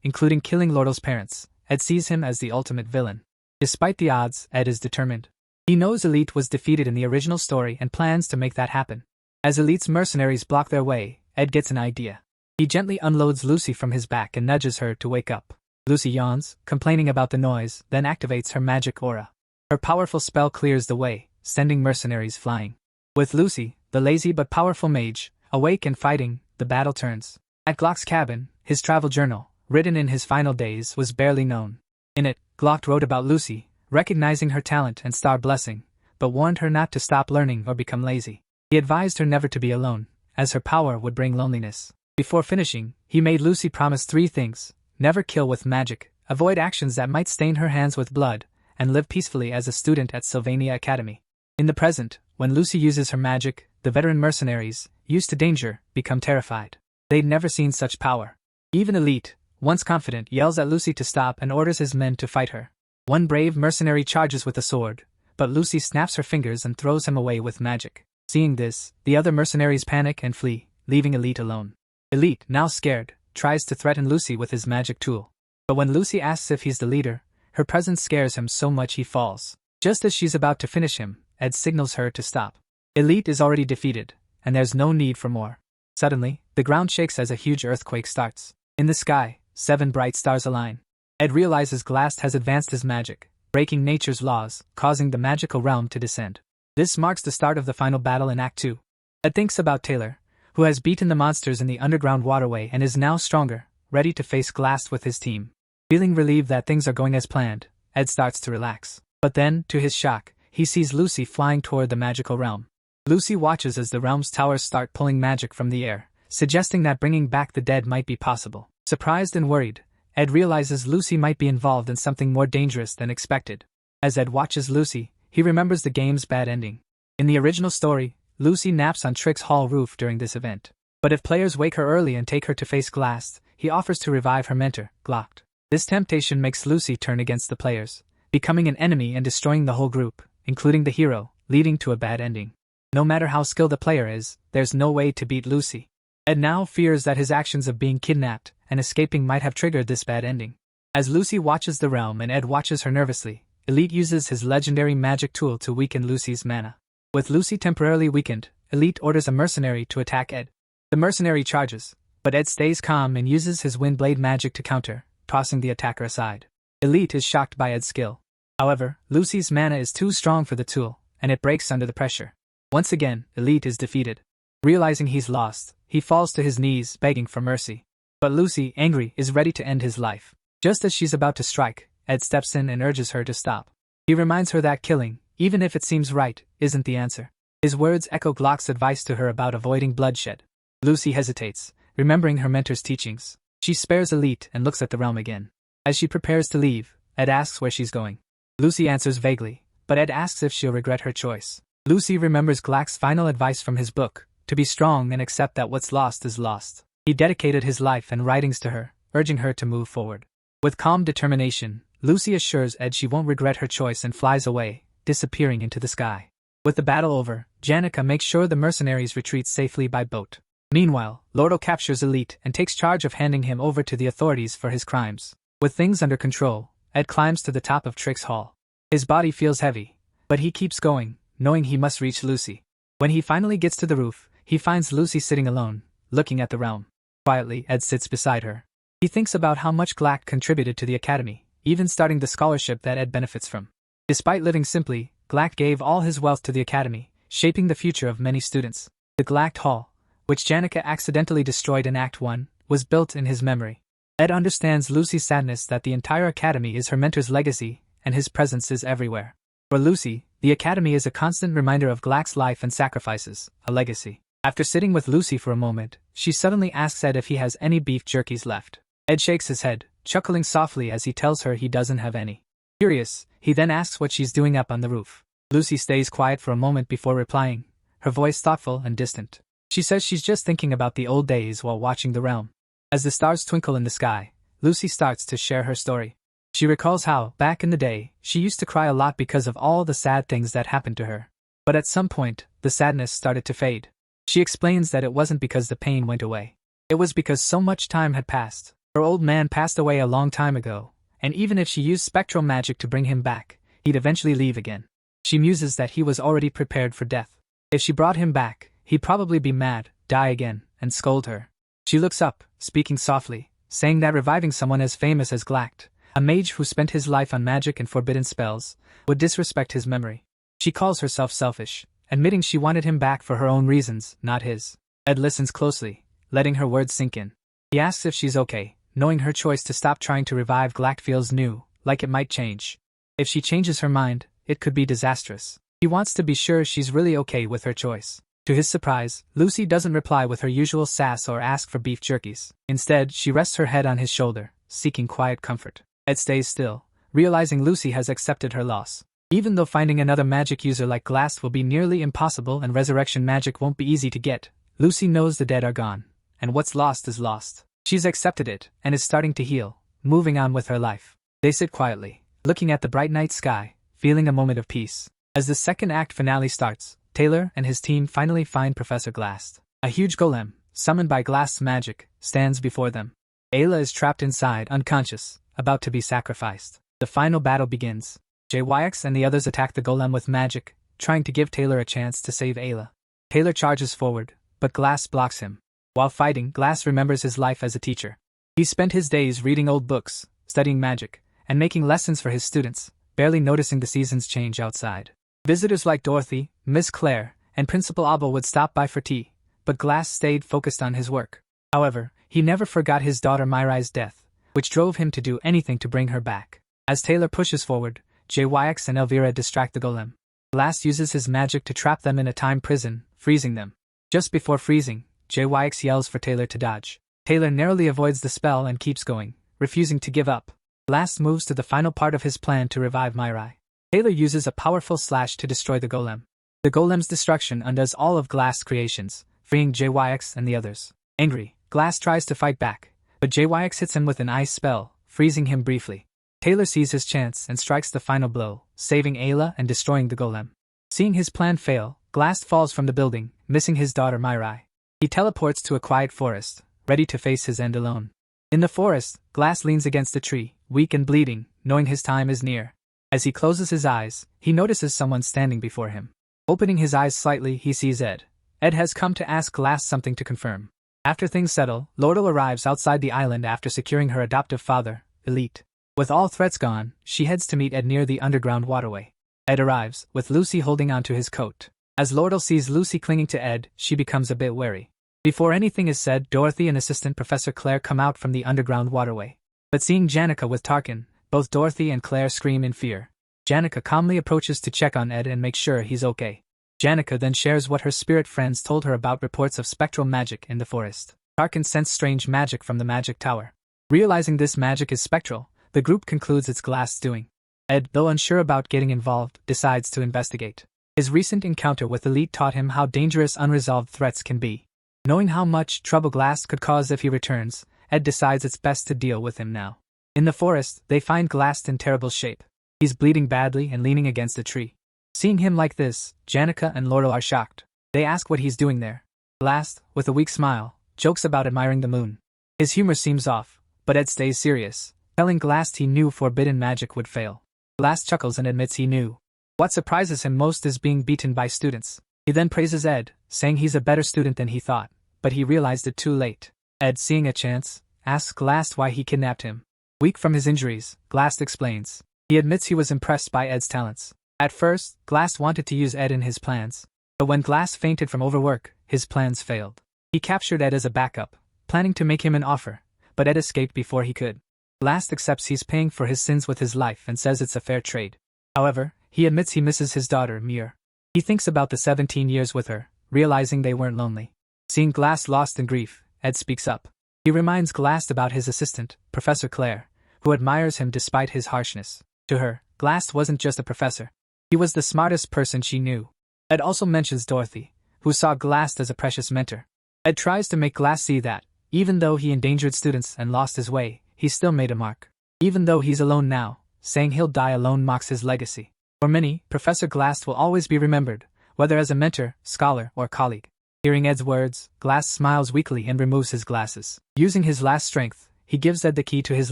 Speaker 1: including killing Lortell's parents, Ed sees him as the ultimate villain. Despite the odds, Ed is determined. He knows Elite was defeated in the original story and plans to make that happen. As Elite's mercenaries block their way, Ed gets an idea. He gently unloads Lucy from his back and nudges her to wake up. Lucy yawns, complaining about the noise, then activates her magic aura. Her powerful spell clears the way, sending mercenaries flying. With Lucy, the lazy but powerful mage, awake and fighting, the battle turns. At Glock's cabin, his travel journal, written in his final days, was barely known. In it, Glock wrote about Lucy, recognizing her talent and star blessing, but warned her not to stop learning or become lazy. He advised her never to be alone, as her power would bring loneliness. Before finishing, he made Lucy promise 3 things: never kill with magic, avoid actions that might stain her hands with blood, and live peacefully as a student at Sylvania Academy. In the present, when Lucy uses her magic, the veteran mercenaries, used to danger, become terrified. They'd never seen such power. Even Elite, once confident, yells at Lucy to stop and orders his men to fight her. One brave mercenary charges with a sword, but Lucy snaps her fingers and throws him away with magic. Seeing this, the other mercenaries panic and flee, leaving Elite alone. Elite, now scared, tries to threaten Lucy with his magic tool. But when Lucy asks if he's the leader, her presence scares him so much he falls. Just as she's about to finish him, Ed signals her to stop. Elite is already defeated, and there's no need for more. Suddenly, the ground shakes as a huge earthquake starts. In the sky, 7 bright stars align. Ed realizes Glast has advanced his magic, breaking nature's laws, causing the magical realm to descend. This marks the start of the final battle in Act 2. Ed thinks about Taylor, who has beaten the monsters in the underground waterway and is now stronger, ready to face Glast with his team. Feeling relieved that things are going as planned, Ed starts to relax. But then, to his shock, he sees Lucy flying toward the magical realm. Lucy watches as the realm's towers start pulling magic from the air, suggesting that bringing back the dead might be possible. Surprised and worried, Ed realizes Lucy might be involved in something more dangerous than expected. As Ed watches Lucy, he remembers the game's bad ending. In the original story, Lucy naps on Trick's hall roof during this event. But if players wake her early and take her to face Glast, he offers to revive her mentor, Glock. This temptation makes Lucy turn against the players, becoming an enemy and destroying the whole group, including the hero, leading to a bad ending. No matter how skilled a player is, there's no way to beat Lucy. Ed now fears that his actions of being kidnapped and escaping might have triggered this bad ending. As Lucy watches the realm and Ed watches her nervously, Elite uses his legendary magic tool to weaken Lucy's mana. With Lucy temporarily weakened, Elite orders a mercenary to attack Ed. The mercenary charges, but Ed stays calm and uses his Windblade magic to counter, tossing the attacker aside. Elite is shocked by Ed's skill. However, Lucy's mana is too strong for the tool, and it breaks under the pressure. Once again, Elite is defeated. Realizing he's lost, he falls to his knees, begging for mercy. But Lucy, angry, is ready to end his life. Just as she's about to strike, Ed steps in and urges her to stop. He reminds her that killing, even if it seems right, isn't the answer. His words echo Glock's advice to her about avoiding bloodshed. Lucy hesitates, remembering her mentor's teachings. She spares Elite and looks at the realm again. As she prepares to leave, Ed asks where she's going. Lucy answers vaguely, but Ed asks if she'll regret her choice. Lucy remembers Glock's final advice from his book, to be strong and accept that what's lost is lost. He dedicated his life and writings to her, urging her to move forward. With calm determination, Lucy assures Ed she won't regret her choice and flies away, disappearing into the sky. With the battle over, Janica makes sure the mercenaries retreat safely by boat. Meanwhile, Lortell captures Elite and takes charge of handing him over to the authorities for his crimes. With things under control, Ed climbs to the top of Trick's hall. His body feels heavy, but he keeps going, knowing he must reach Lucy. When he finally gets to the roof, he finds Lucy sitting alone, looking at the realm. Quietly, Ed sits beside her. He thinks about how much Glock contributed to the academy, even starting the scholarship that Ed benefits from. Despite living simply, Glock gave all his wealth to the academy, shaping the future of many students. The Glock Hall, which Janica accidentally destroyed in Act 1, was built in his memory. Ed understands Lucy's sadness that the entire academy is her mentor's legacy, and his presence is everywhere. For Lucy, the academy is a constant reminder of Glock's life and sacrifices, a legacy. After sitting with Lucy for a moment, she suddenly asks Ed if he has any beef jerkies left. Ed shakes his head, chuckling softly as he tells her he doesn't have any. Curious, he then asks what she's doing up on the roof. Lucy stays quiet for a moment before replying, her voice thoughtful and distant. She says she's just thinking about the old days while watching the realm. As the stars twinkle in the sky, Lucy starts to share her story. She recalls how, back in the day, she used to cry a lot because of all the sad things that happened to her. But at some point, the sadness started to fade. She explains that it wasn't because the pain went away. It was because so much time had passed. Her old man passed away a long time ago, and even if she used spectral magic to bring him back, he'd eventually leave again. She muses that he was already prepared for death. If she brought him back, he'd probably be mad, die again, and scold her. She looks up, speaking softly, saying that reviving someone as famous as Glact, a mage who spent his life on magic and forbidden spells, would disrespect his memory. She calls herself selfish, admitting she wanted him back for her own reasons, not his. Ed listens closely, letting her words sink in. He asks if she's okay, knowing her choice to stop trying to revive Glact feels new, like it might change. If she changes her mind, it could be disastrous. He wants to be sure she's really okay with her choice. To his surprise, Lucy doesn't reply with her usual sass or ask for beef jerkies. Instead, she rests her head on his shoulder, seeking quiet comfort. Ed stays still, realizing Lucy has accepted her loss. Even though finding another magic user like Glass will be nearly impossible and resurrection magic won't be easy to get, Lucy knows the dead are gone, and what's lost is lost. She's accepted it, and is starting to heal, moving on with her life. They sit quietly, looking at the bright night sky, feeling a moment of peace. As the second act finale starts, Taylor and his team finally find Professor Glass. A huge golem, summoned by Glass's magic, stands before them. Ayla is trapped inside, unconscious, about to be sacrificed. The final battle begins. JYX and the others attack the golem with magic, trying to give Taylor a chance to save Ayla. Taylor charges forward, but Glass blocks him. While fighting, Glass remembers his life as a teacher. He spent his days reading old books, studying magic, and making lessons for his students, barely noticing the seasons change outside. Visitors like Dorothy, Miss Claire, and Principal Abel would stop by for tea, but Glass stayed focused on his work. However, he never forgot his daughter Mirai's death, which drove him to do anything to bring her back. As Taylor pushes forward, JYX and Elvira distract the golem. Glass uses his magic to trap them in a time prison, freezing them. Just before freezing, JYX yells for Taylor to dodge. Taylor narrowly avoids the spell and keeps going, refusing to give up. Glass moves to the final part of his plan to revive Mirai. Taylor uses a powerful slash to destroy the golem. The golem's destruction undoes all of Glass' creations, freeing JYX and the others. Angry, Glass tries to fight back, but JYX hits him with an ice spell, freezing him briefly. Taylor sees his chance and strikes the final blow, saving Ayla and destroying the golem. Seeing his plan fail, Glass falls from the building, missing his daughter Mirai. He teleports to a quiet forest, ready to face his end alone. In the forest, Glass leans against a tree, weak and bleeding, knowing his time is near. As he closes his eyes, he notices someone standing before him. Opening his eyes slightly, he sees Ed. Ed has come to ask Glass something to confirm. After things settle, Lortell arrives outside the island after securing her adoptive father, Elite. With all threats gone, she heads to meet Ed near the underground waterway. Ed arrives, with Lucy holding onto his coat. As Lortell sees Lucy clinging to Ed, she becomes a bit wary. Before anything is said, Dorothy and Assistant Professor Claire come out from the underground waterway. But seeing Janica with Tarkin, both Dorothy and Claire scream in fear. Janica calmly approaches to check on Ed and make sure he's okay. Janica then shares what her spirit friends told her about reports of spectral magic in the forest. Tarkin sensed strange magic from the magic tower. Realizing this magic is spectral, the group concludes it's Glass' doing. Ed, though unsure about getting involved, decides to investigate. His recent encounter with Elite taught him how dangerous unresolved threats can be. Knowing how much trouble Glass could cause if he returns, Ed decides it's best to deal with him now. In the forest, they find Glass in terrible shape. He's bleeding badly and leaning against a tree. Seeing him like this, Janica and Lortell are shocked. They ask what he's doing there. Glass, with a weak smile, jokes about admiring the moon. His humor seems off, but Ed stays serious, telling Glass he knew forbidden magic would fail. Glass chuckles and admits he knew. What surprises him most is being beaten by students. He then praises Ed, saying he's a better student than he thought, but he realized it too late. Ed, seeing a chance, asks Glass why he kidnapped him. Weak from his injuries, Glass explains. He admits he was impressed by Ed's talents. At first, Glass wanted to use Ed in his plans. But when Glass fainted from overwork, his plans failed. He captured Ed as a backup, planning to make him an offer, but Ed escaped before he could. Glass accepts he's paying for his sins with his life and says it's a fair trade. However, he admits he misses his daughter, Mir. He thinks about the 17 years with her, realizing they weren't lonely. Seeing Glass lost in grief, Ed speaks up. He reminds Glass about his assistant, Professor Claire, who admires him despite his harshness. To her, Glass wasn't just a professor. He was the smartest person she knew. Ed also mentions Dorothy, who saw Glass as a precious mentor. Ed tries to make Glass see that, even though he endangered students and lost his way, he still made a mark. Even though he's alone now, saying he'll die alone mocks his legacy. For many, Professor Glass will always be remembered, whether as a mentor, scholar, or colleague. Hearing Ed's words, Glass smiles weakly and removes his glasses. Using his last strength, he gives Ed the key to his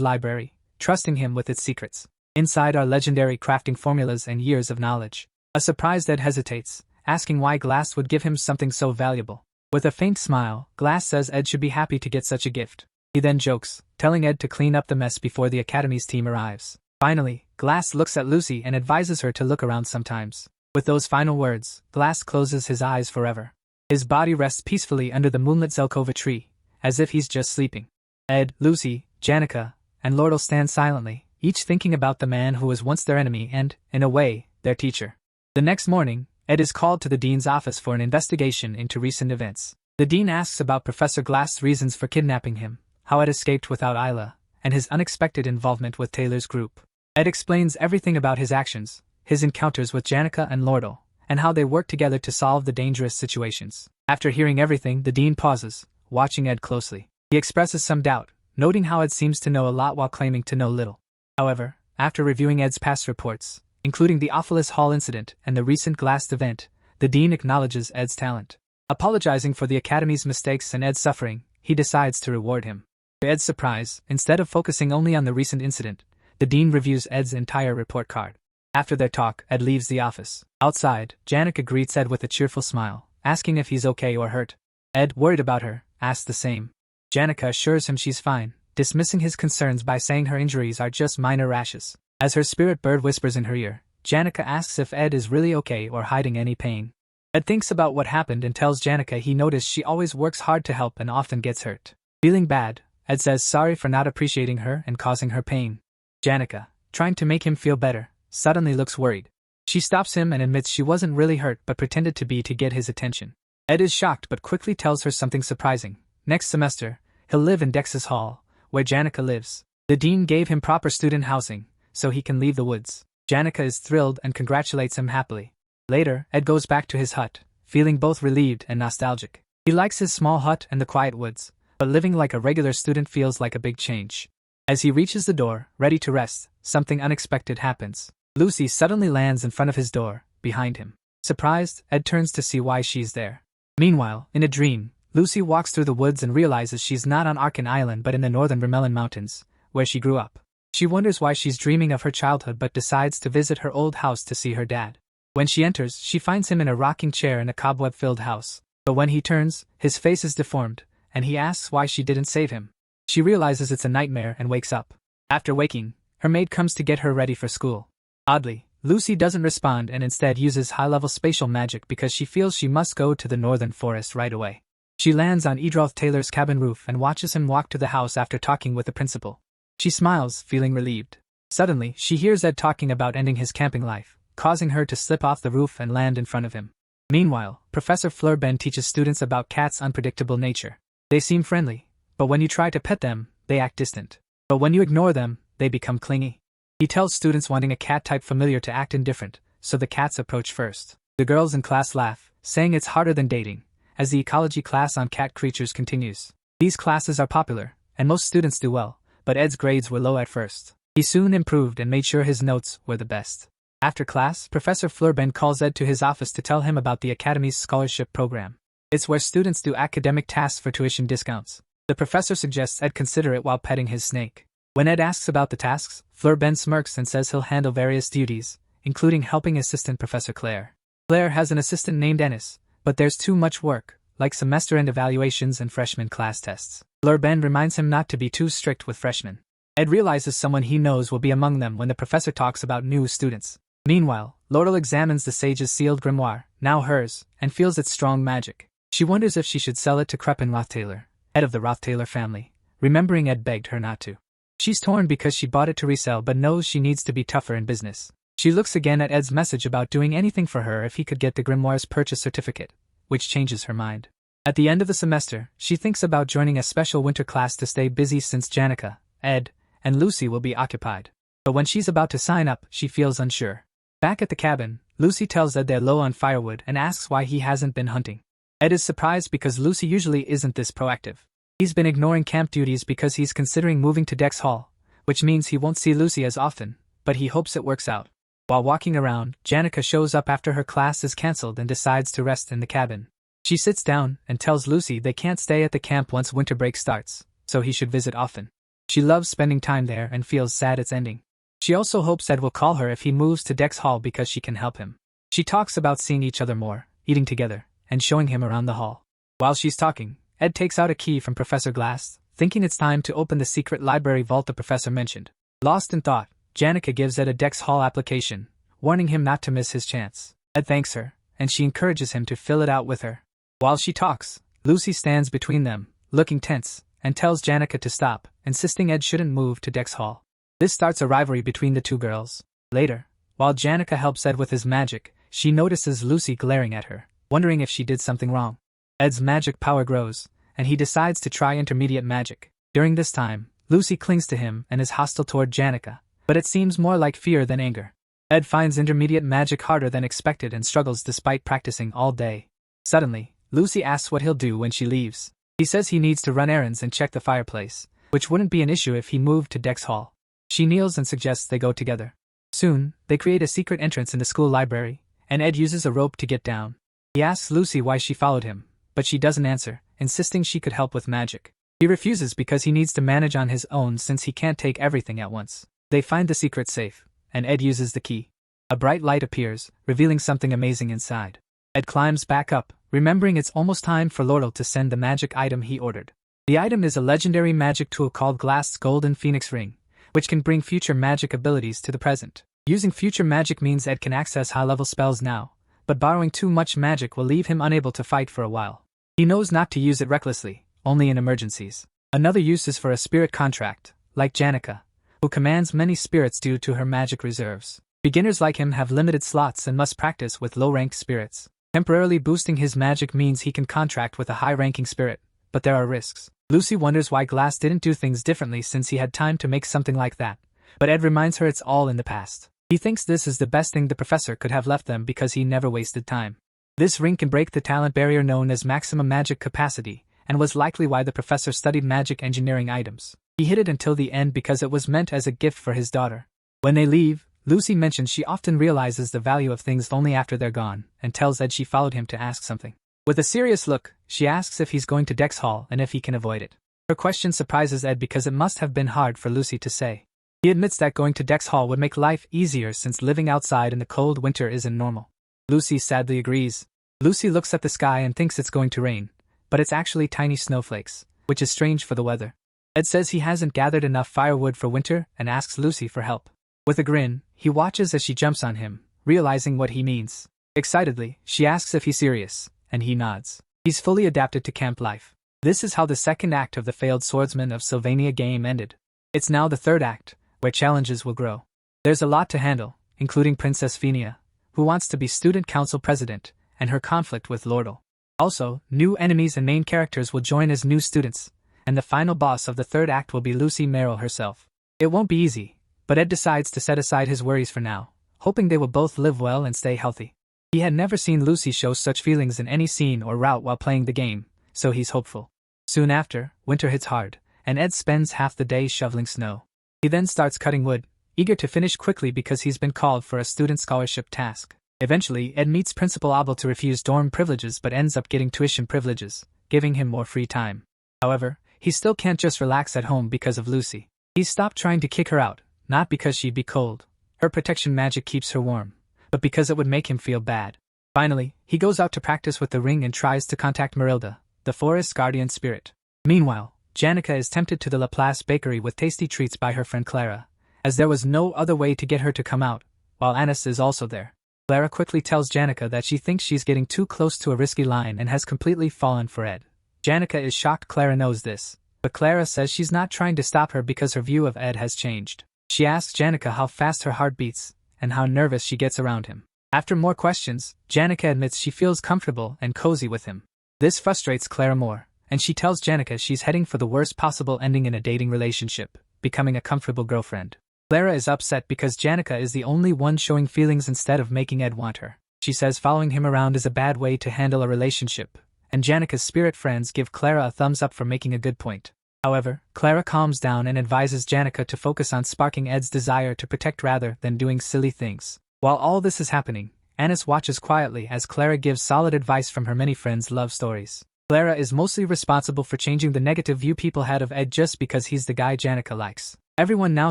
Speaker 1: library, trusting him with its secrets. Inside are legendary crafting formulas and years of knowledge. A surprised Ed hesitates, asking why Glass would give him something so valuable. With a faint smile, Glass says Ed should be happy to get such a gift. He then jokes, telling Ed to clean up the mess before the Academy's team arrives. Finally, Glass looks at Lucy and advises her to look around sometimes. With those final words, Glass closes his eyes forever. His body rests peacefully under the moonlit Zelkova tree, as if he's just sleeping. Ed, Lucy, Janica, and Lortell stand silently, each thinking about the man who was once their enemy and, in a way, their teacher. The next morning, Ed is called to the dean's office for an investigation into recent events. The dean asks about Professor Glass' reasons for kidnapping him, how Ed escaped without Isla, and his unexpected involvement with Taylor's group. Ed explains everything about his actions, his encounters with Janica and Lortell, and how they work together to solve the dangerous situations. After hearing everything, the dean pauses, watching Ed closely. He expresses some doubt, noting how Ed seems to know a lot while claiming to know little. However, after reviewing Ed's past reports, including the Awfulest Hall incident and the recent Glass event, the dean acknowledges Ed's talent. Apologizing for the Academy's mistakes and Ed's suffering, he decides to reward him. To Ed's surprise, instead of focusing only on the recent incident, the dean reviews Ed's entire report card. After their talk, Ed leaves the office. Outside, Janica greets Ed with a cheerful smile, asking if he's okay or hurt. Ed, worried about her, asks the same. Janica assures him she's fine, dismissing his concerns by saying her injuries are just minor rashes. As her spirit bird whispers in her ear, Janica asks if Ed is really okay or hiding any pain. Ed thinks about what happened and tells Janica he noticed she always works hard to help and often gets hurt. Feeling bad, Ed says sorry for not appreciating her and causing her pain. Janica, trying to make him feel better, suddenly looks worried. She stops him and admits she wasn't really hurt but pretended to be to get his attention. Ed is shocked but quickly tells her something surprising. Next semester, he'll live in Dex's Hall, where Janica lives. The dean gave him proper student housing, so he can leave the woods. Janica is thrilled and congratulates him happily. Later, Ed goes back to his hut, feeling both relieved and nostalgic. He likes his small hut and the quiet woods, but living like a regular student feels like a big change. As he reaches the door, ready to rest, something unexpected happens. Lucy suddenly lands in front of his door, behind him. Surprised, Ed turns to see why she's there. Meanwhile, in a dream, Lucy walks through the woods and realizes she's not on Arkan Island but in the northern Remelon Mountains, where she grew up. She wonders why she's dreaming of her childhood but decides to visit her old house to see her dad. When she enters, she finds him in a rocking chair in a cobweb-filled house. But when he turns, his face is deformed, and he asks why she didn't save him. She realizes it's a nightmare and wakes up. After waking, her maid comes to get her ready for school. Oddly, Lucy doesn't respond and instead uses high-level spatial magic because she feels she must go to the northern forest right away. She lands on Edroth Taylor's cabin roof and watches him walk to the house after talking with the principal. She smiles, feeling relieved. Suddenly, she hears Ed talking about ending his camping life, causing her to slip off the roof and land in front of him. Meanwhile, Professor Fleur-Ben teaches students about cats' unpredictable nature. They seem friendly, but when you try to pet them, they act distant. But when you ignore them, they become clingy. He tells students wanting a cat type familiar to act indifferent, so the cats approach first. The girls in class laugh, saying it's harder than dating, as the ecology class on cat creatures continues. These classes are popular, and most students do well, but Ed's grades were low at first. He soon improved and made sure his notes were the best. After class, Professor Fleur-Ben calls Ed to his office to tell him about the Academy's scholarship program. It's where students do academic tasks for tuition discounts. The professor suggests Ed consider it while petting his snake. When Ed asks about the tasks, Fleur-Ben smirks and says he'll handle various duties, including helping assistant Professor Claire. Claire has an assistant named Ennis, but there's too much work, like semester-end evaluations and freshman class tests. Fleur-Ben reminds him not to be too strict with freshmen. Ed realizes someone he knows will be among them when the professor talks about new students. Meanwhile, Lortell examines the sage's sealed grimoire, now hers, and feels its strong magic. She wonders if she should sell it to Crepin Rothtaylor, head of the Rothtaylor family, remembering Ed begged her not to. She's torn because she bought it to resell but knows she needs to be tougher in business. She looks again at Ed's message about doing anything for her if he could get the grimoire's purchase certificate, which changes her mind. At the end of the semester, she thinks about joining a special winter class to stay busy since Janica, Ed, and Lucy will be occupied. But when she's about to sign up, she feels unsure. Back at the cabin, Lucy tells Ed they're low on firewood and asks why he hasn't been hunting. Ed is surprised because Lucy usually isn't this proactive. He's been ignoring camp duties because he's considering moving to Dex Hall, which means he won't see Lucy as often, but he hopes it works out. While walking around, Janica shows up after her class is cancelled and decides to rest in the cabin. She sits down and tells Lucy they can't stay at the camp once winter break starts, so he should visit often. She loves spending time there and feels sad it's ending. She also hopes Ed will call her if he moves to Dex Hall because she can help him. She talks about seeing each other more, eating together, and showing him around the hall. While she's talking, Ed takes out a key from Professor Glass, thinking it's time to open the secret library vault the professor mentioned. Lost in thought, Janica gives Ed a Dex Hall application, warning him not to miss his chance. Ed thanks her, and she encourages him to fill it out with her. While she talks, Lucy stands between them, looking tense, and tells Janica to stop, insisting Ed shouldn't move to Dex Hall. This starts a rivalry between the two girls. Later, while Janica helps Ed with his magic, she notices Lucy glaring at her, wondering if she did something wrong. Ed's magic power grows, and he decides to try intermediate magic. During this time, Lucy clings to him and is hostile toward Janica, but it seems more like fear than anger. Ed finds intermediate magic harder than expected and struggles despite practicing all day. Suddenly, Lucy asks what he'll do when she leaves. He says he needs to run errands and check the fireplace, which wouldn't be an issue if he moved to Dex Hall. She kneels and suggests they go together. Soon, they create a secret entrance in the school library, and Ed uses a rope to get down. He asks Lucy why she followed him, but she doesn't answer, insisting she could help with magic. He refuses because he needs to manage on his own since he can't take everything at once. They find the secret safe, and Ed uses the key. A bright light appears, revealing something amazing inside. Ed climbs back up, remembering it's almost time for Lortell to send the magic item he ordered. The item is a legendary magic tool called Glass's Golden Phoenix Ring, which can bring future magic abilities to the present. Using future magic means Ed can access high-level spells now, but borrowing too much magic will leave him unable to fight for a while. He knows not to use it recklessly, only in emergencies. Another use is for a spirit contract, like Janica, who commands many spirits due to her magic reserves. Beginners like him have limited slots and must practice with low-ranked spirits. Temporarily boosting his magic means he can contract with a high-ranking spirit, but there are risks. Lucy wonders why Glass didn't do things differently since he had time to make something like that, but Ed reminds her it's all in the past. He thinks this is the best thing the professor could have left them because he never wasted time. This ring can break the talent barrier known as maximum magic capacity, and was likely why the professor studied magic engineering items. He hid it until the end because it was meant as a gift for his daughter. When they leave, Lucy mentions she often realizes the value of things only after they're gone, and tells Ed she followed him to ask something. With a serious look, she asks if he's going to Dex Hall and if he can avoid it. Her question surprises Ed because it must have been hard for Lucy to say. He admits that going to Dex Hall would make life easier since living outside in the cold winter isn't normal. Lucy sadly agrees. Lucy looks at the sky and thinks it's going to rain, but it's actually tiny snowflakes, which is strange for the weather. Ed says he hasn't gathered enough firewood for winter and asks Lucy for help. With a grin, he watches as she jumps on him, realizing what he means. Excitedly, she asks if he's serious, and he nods. He's fully adapted to camp life. This is how the second act of the failed Swordsman of Sylvania game ended. It's now the third act, where challenges will grow. There's a lot to handle, including Princess Fenia, who wants to be student council president, and her conflict with Lortell. Also, new enemies and main characters will join as new students, and the final boss of the third act will be Lucy Merrill herself. It won't be easy, but Ed decides to set aside his worries for now, hoping they will both live well and stay healthy. He had never seen Lucy show such feelings in any scene or route while playing the game, so he's hopeful. Soon after, winter hits hard, and Ed spends half the day shoveling snow. He then starts cutting wood, eager to finish quickly because he's been called for a student scholarship task. Eventually, Ed meets Principal Abel to refuse dorm privileges but ends up getting tuition privileges, giving him more free time. However, he still can't just relax at home because of Lucy. He's stopped trying to kick her out, not because she'd be cold. Her protection magic keeps her warm, but because it would make him feel bad. Finally, he goes out to practice with the ring and tries to contact Marilda, the forest guardian spirit. Meanwhile, Janica is tempted to the Laplace bakery with tasty treats by her friend Clara, as there was no other way to get her to come out, while Anis is also there. Clara quickly tells Janica that she thinks she's getting too close to a risky line and has completely fallen for Ed. Janica is shocked Clara knows this, but Clara says she's not trying to stop her because her view of Ed has changed. She asks Janica how fast her heart beats, and how nervous she gets around him. After more questions, Janica admits she feels comfortable and cozy with him. This frustrates Clara more, and she tells Janica she's heading for the worst possible ending in a dating relationship, becoming a comfortable girlfriend. Clara is upset because Janica is the only one showing feelings instead of making Ed want her. She says following him around is a bad way to handle a relationship, and Janica's spirit friends give Clara a thumbs up for making a good point. However, Clara calms down and advises Janica to focus on sparking Ed's desire to protect rather than doing silly things. While all this is happening, Anis watches quietly as Clara gives solid advice from her many friends' love stories. Clara is mostly responsible for changing the negative view people had of Ed just because he's the guy Janica likes. Everyone now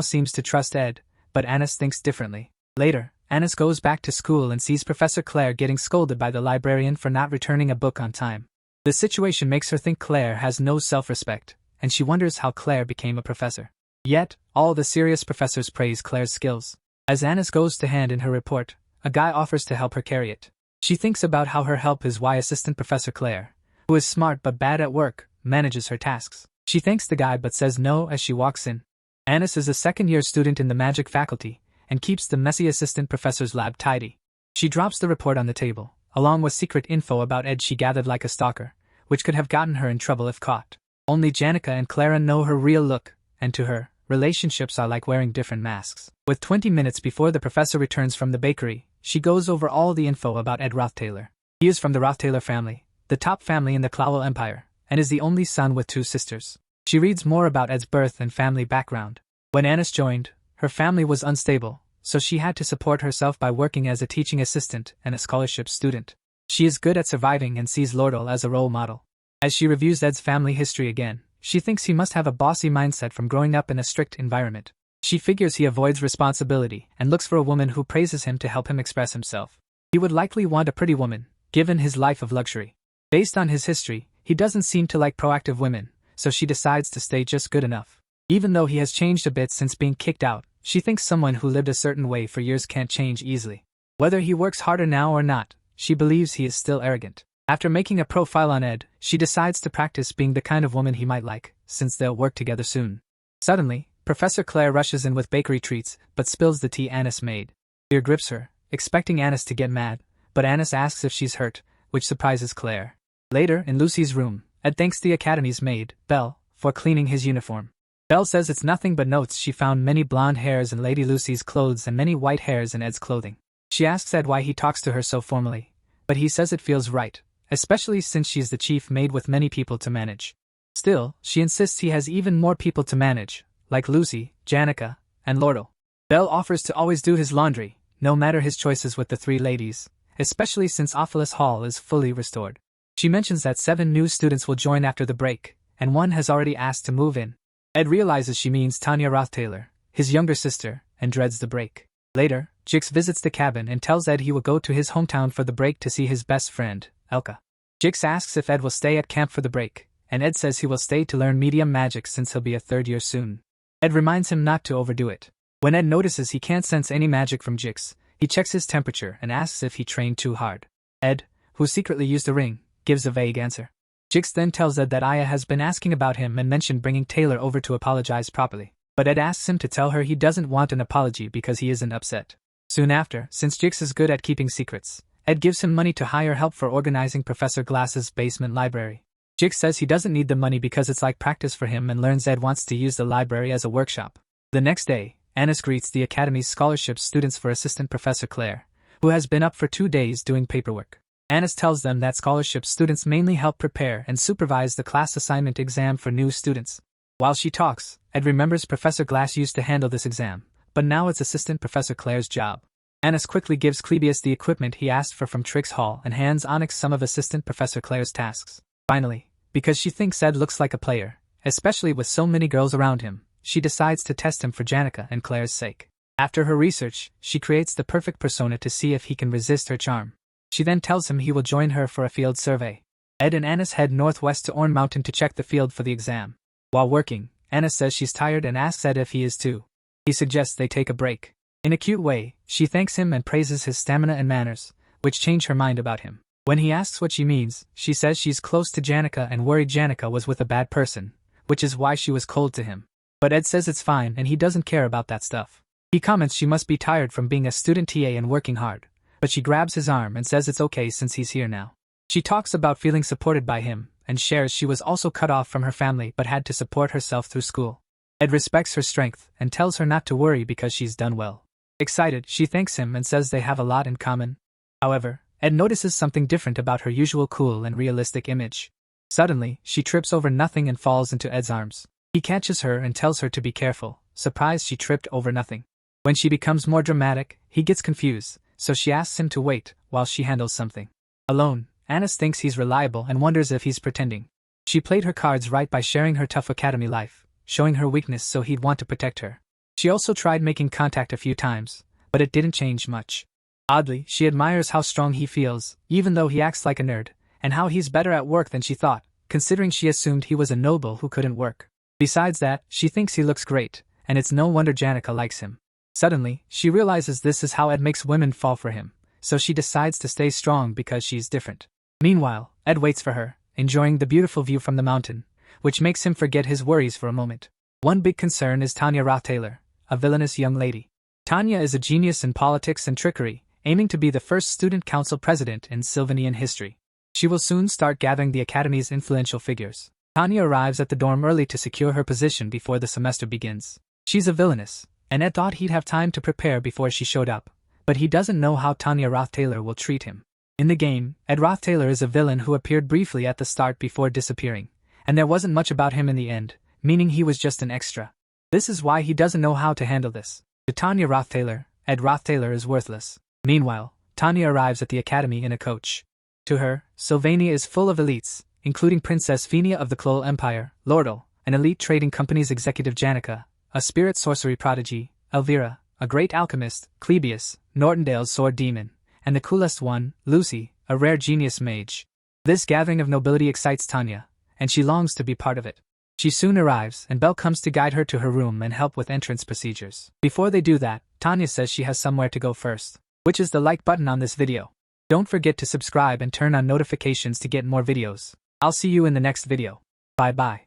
Speaker 1: seems to trust Ed, but Anis thinks differently. Later, Anis goes back to school and sees Professor Claire getting scolded by the librarian for not returning a book on time. The situation makes her think Claire has no self-respect, and she wonders how Claire became a professor. Yet, all the serious professors praise Claire's skills. As Anis goes to hand in her report, a guy offers to help her carry it. She thinks about how her help is why Assistant Professor Claire, who is smart but bad at work, manages her tasks. She thanks the guy but says no as she walks in. Anis is a second-year student in the magic faculty, and keeps the messy assistant professor's lab tidy. She drops the report on the table, along with secret info about Ed she gathered like a stalker, which could have gotten her in trouble if caught. Only Janica and Clara know her real look, and to her, relationships are like wearing different masks. With 20 minutes before the professor returns from the bakery, she goes over all the info about Ed Rothtaylor. He is from the Rothtaylor family, the top family in the Clawell Empire, and is the only son with 2 sisters. She reads more about Ed's birth and family background. When Anis joined, her family was unstable, so she had to support herself by working as a teaching assistant and a scholarship student. She is good at surviving and sees Lortell as a role model. As she reviews Ed's family history again, she thinks he must have a bossy mindset from growing up in a strict environment. She figures he avoids responsibility and looks for a woman who praises him to help him express himself. He would likely want a pretty woman, given his life of luxury. Based on his history, he doesn't seem to like proactive women, so she decides to stay just good enough. Even though he has changed a bit since being kicked out, she thinks someone who lived a certain way for years can't change easily. Whether he works harder now or not, she believes he is still arrogant. After making a profile on Ed, she decides to practice being the kind of woman he might like, since they'll work together soon. Suddenly, Professor Claire rushes in with bakery treats, but spills the tea Anis made. Fear grips her, expecting Anis to get mad, but Anis asks if she's hurt, which surprises Claire. Later, in Lucy's room, Ed thanks the Academy's maid, Belle, for cleaning his uniform. Belle says it's nothing but notes she found many blonde hairs in Lady Lucy's clothes and many white hairs in Ed's clothing. She asks Ed why he talks to her so formally, but he says it feels right, especially since she's the chief maid with many people to manage. Still, she insists he has even more people to manage, like Lucy, Janica, and Lortell. Belle offers to always do his laundry, no matter his choices with the 3 ladies, especially since Ophelis Hall is fully restored. She mentions that 7 new students will join after the break, and 1 has already asked to move in. Ed realizes she means Tanya Rothtaylor, his younger sister, and dreads the break. Later, Jix visits the cabin and tells Ed he will go to his hometown for the break to see his best friend, Elka. Jix asks if Ed will stay at camp for the break, and Ed says he will stay to learn medium magic since he'll be a 3rd year soon. Ed reminds him not to overdo it. When Ed notices he can't sense any magic from Jix, he checks his temperature and asks if he trained too hard. Ed, who secretly used a ring, gives a vague answer. Jix then tells Ed that Aya has been asking about him and mentioned bringing Taylor over to apologize properly. But Ed asks him to tell her he doesn't want an apology because he isn't upset. Soon after, since Jix is good at keeping secrets, Ed gives him money to hire help for organizing Professor Glass's basement library. Jix says he doesn't need the money because it's like practice for him and learns Ed wants to use the library as a workshop. The next day, Anis greets the Academy's scholarship students for Assistant Professor Claire, who has been up for 2 days doing paperwork. Anis tells them that scholarship students mainly help prepare and supervise the class assignment exam for new students. While she talks, Ed remembers Professor Glass used to handle this exam, but now it's Assistant Professor Claire's job. Anis quickly gives Clebius the equipment he asked for from Trix Hall and hands Onyx some of Assistant Professor Claire's tasks. Finally, because she thinks Ed looks like a player, especially with so many girls around him, she decides to test him for Janica and Claire's sake. After her research, she creates the perfect persona to see if he can resist her charm. She then tells him he will join her for a field survey. Ed and Anis head northwest to Orn Mountain to check the field for the exam. While working, Anis says she's tired and asks Ed if he is too. He suggests they take a break. In a cute way, she thanks him and praises his stamina and manners, which change her mind about him. When he asks what she means, she says she's close to Janica and worried Janica was with a bad person, which is why she was cold to him. But Ed says it's fine and he doesn't care about that stuff. He comments she must be tired from being a student TA and working hard, but she grabs his arm and says it's okay since he's here now. She talks about feeling supported by him, and shares she was also cut off from her family but had to support herself through school. Ed respects her strength and tells her not to worry because she's done well. Excited, she thanks him and says they have a lot in common. However, Ed notices something different about her usual cool and realistic image. Suddenly, she trips over nothing and falls into Ed's arms. He catches her and tells her to be careful, surprised she tripped over nothing. When she becomes more dramatic, he gets confused, so she asks him to wait while she handles something. Alone, Anis thinks he's reliable and wonders if he's pretending. She played her cards right by sharing her tough academy life, showing her weakness so he'd want to protect her. She also tried making contact a few times, but it didn't change much. Oddly, she admires how strong he feels, even though he acts like a nerd, and how he's better at work than she thought, considering she assumed he was a noble who couldn't work. Besides that, she thinks he looks great, and it's no wonder Janica likes him. Suddenly, she realizes this is how Ed makes women fall for him, so she decides to stay strong because she's different. Meanwhile, Ed waits for her, enjoying the beautiful view from the mountain, which makes him forget his worries for a moment. One big concern is Tanya Rothtaylor, a villainous young lady. Tanya is a genius in politics and trickery, aiming to be the first student council president in Sylvanian history. She will soon start gathering the academy's influential figures. Tanya arrives at the dorm early to secure her position before the semester begins. She's a villainess, and Ed thought he'd have time to prepare before she showed up, but he doesn't know how Tanya Rothtaylor will treat him. In the game, Ed Rothtaylor is a villain who appeared briefly at the start before disappearing, and there wasn't much about him in the end, meaning he was just an extra. This is why he doesn't know how to handle this. To Tanya Rothtaylor, Ed Rothtaylor is worthless. Meanwhile, Tanya arrives at the academy in a coach. To her, Sylvania is full of elites, including Princess Fenia of the Clole Empire, Lortell, an elite trading company's executive Janica, a spirit sorcery prodigy, Elvira, a great alchemist, Clebius, Nortondale's sword demon, and the coolest one, Lucy, a rare genius mage. This gathering of nobility excites Tanya, and she longs to be part of it. She soon arrives, and Belle comes to guide her to her room and help with entrance procedures. Before they do that, Tanya says she has somewhere to go first, which is the like button on this video. Don't forget to subscribe and turn on notifications to get more videos. I'll see you in the next video. Bye bye.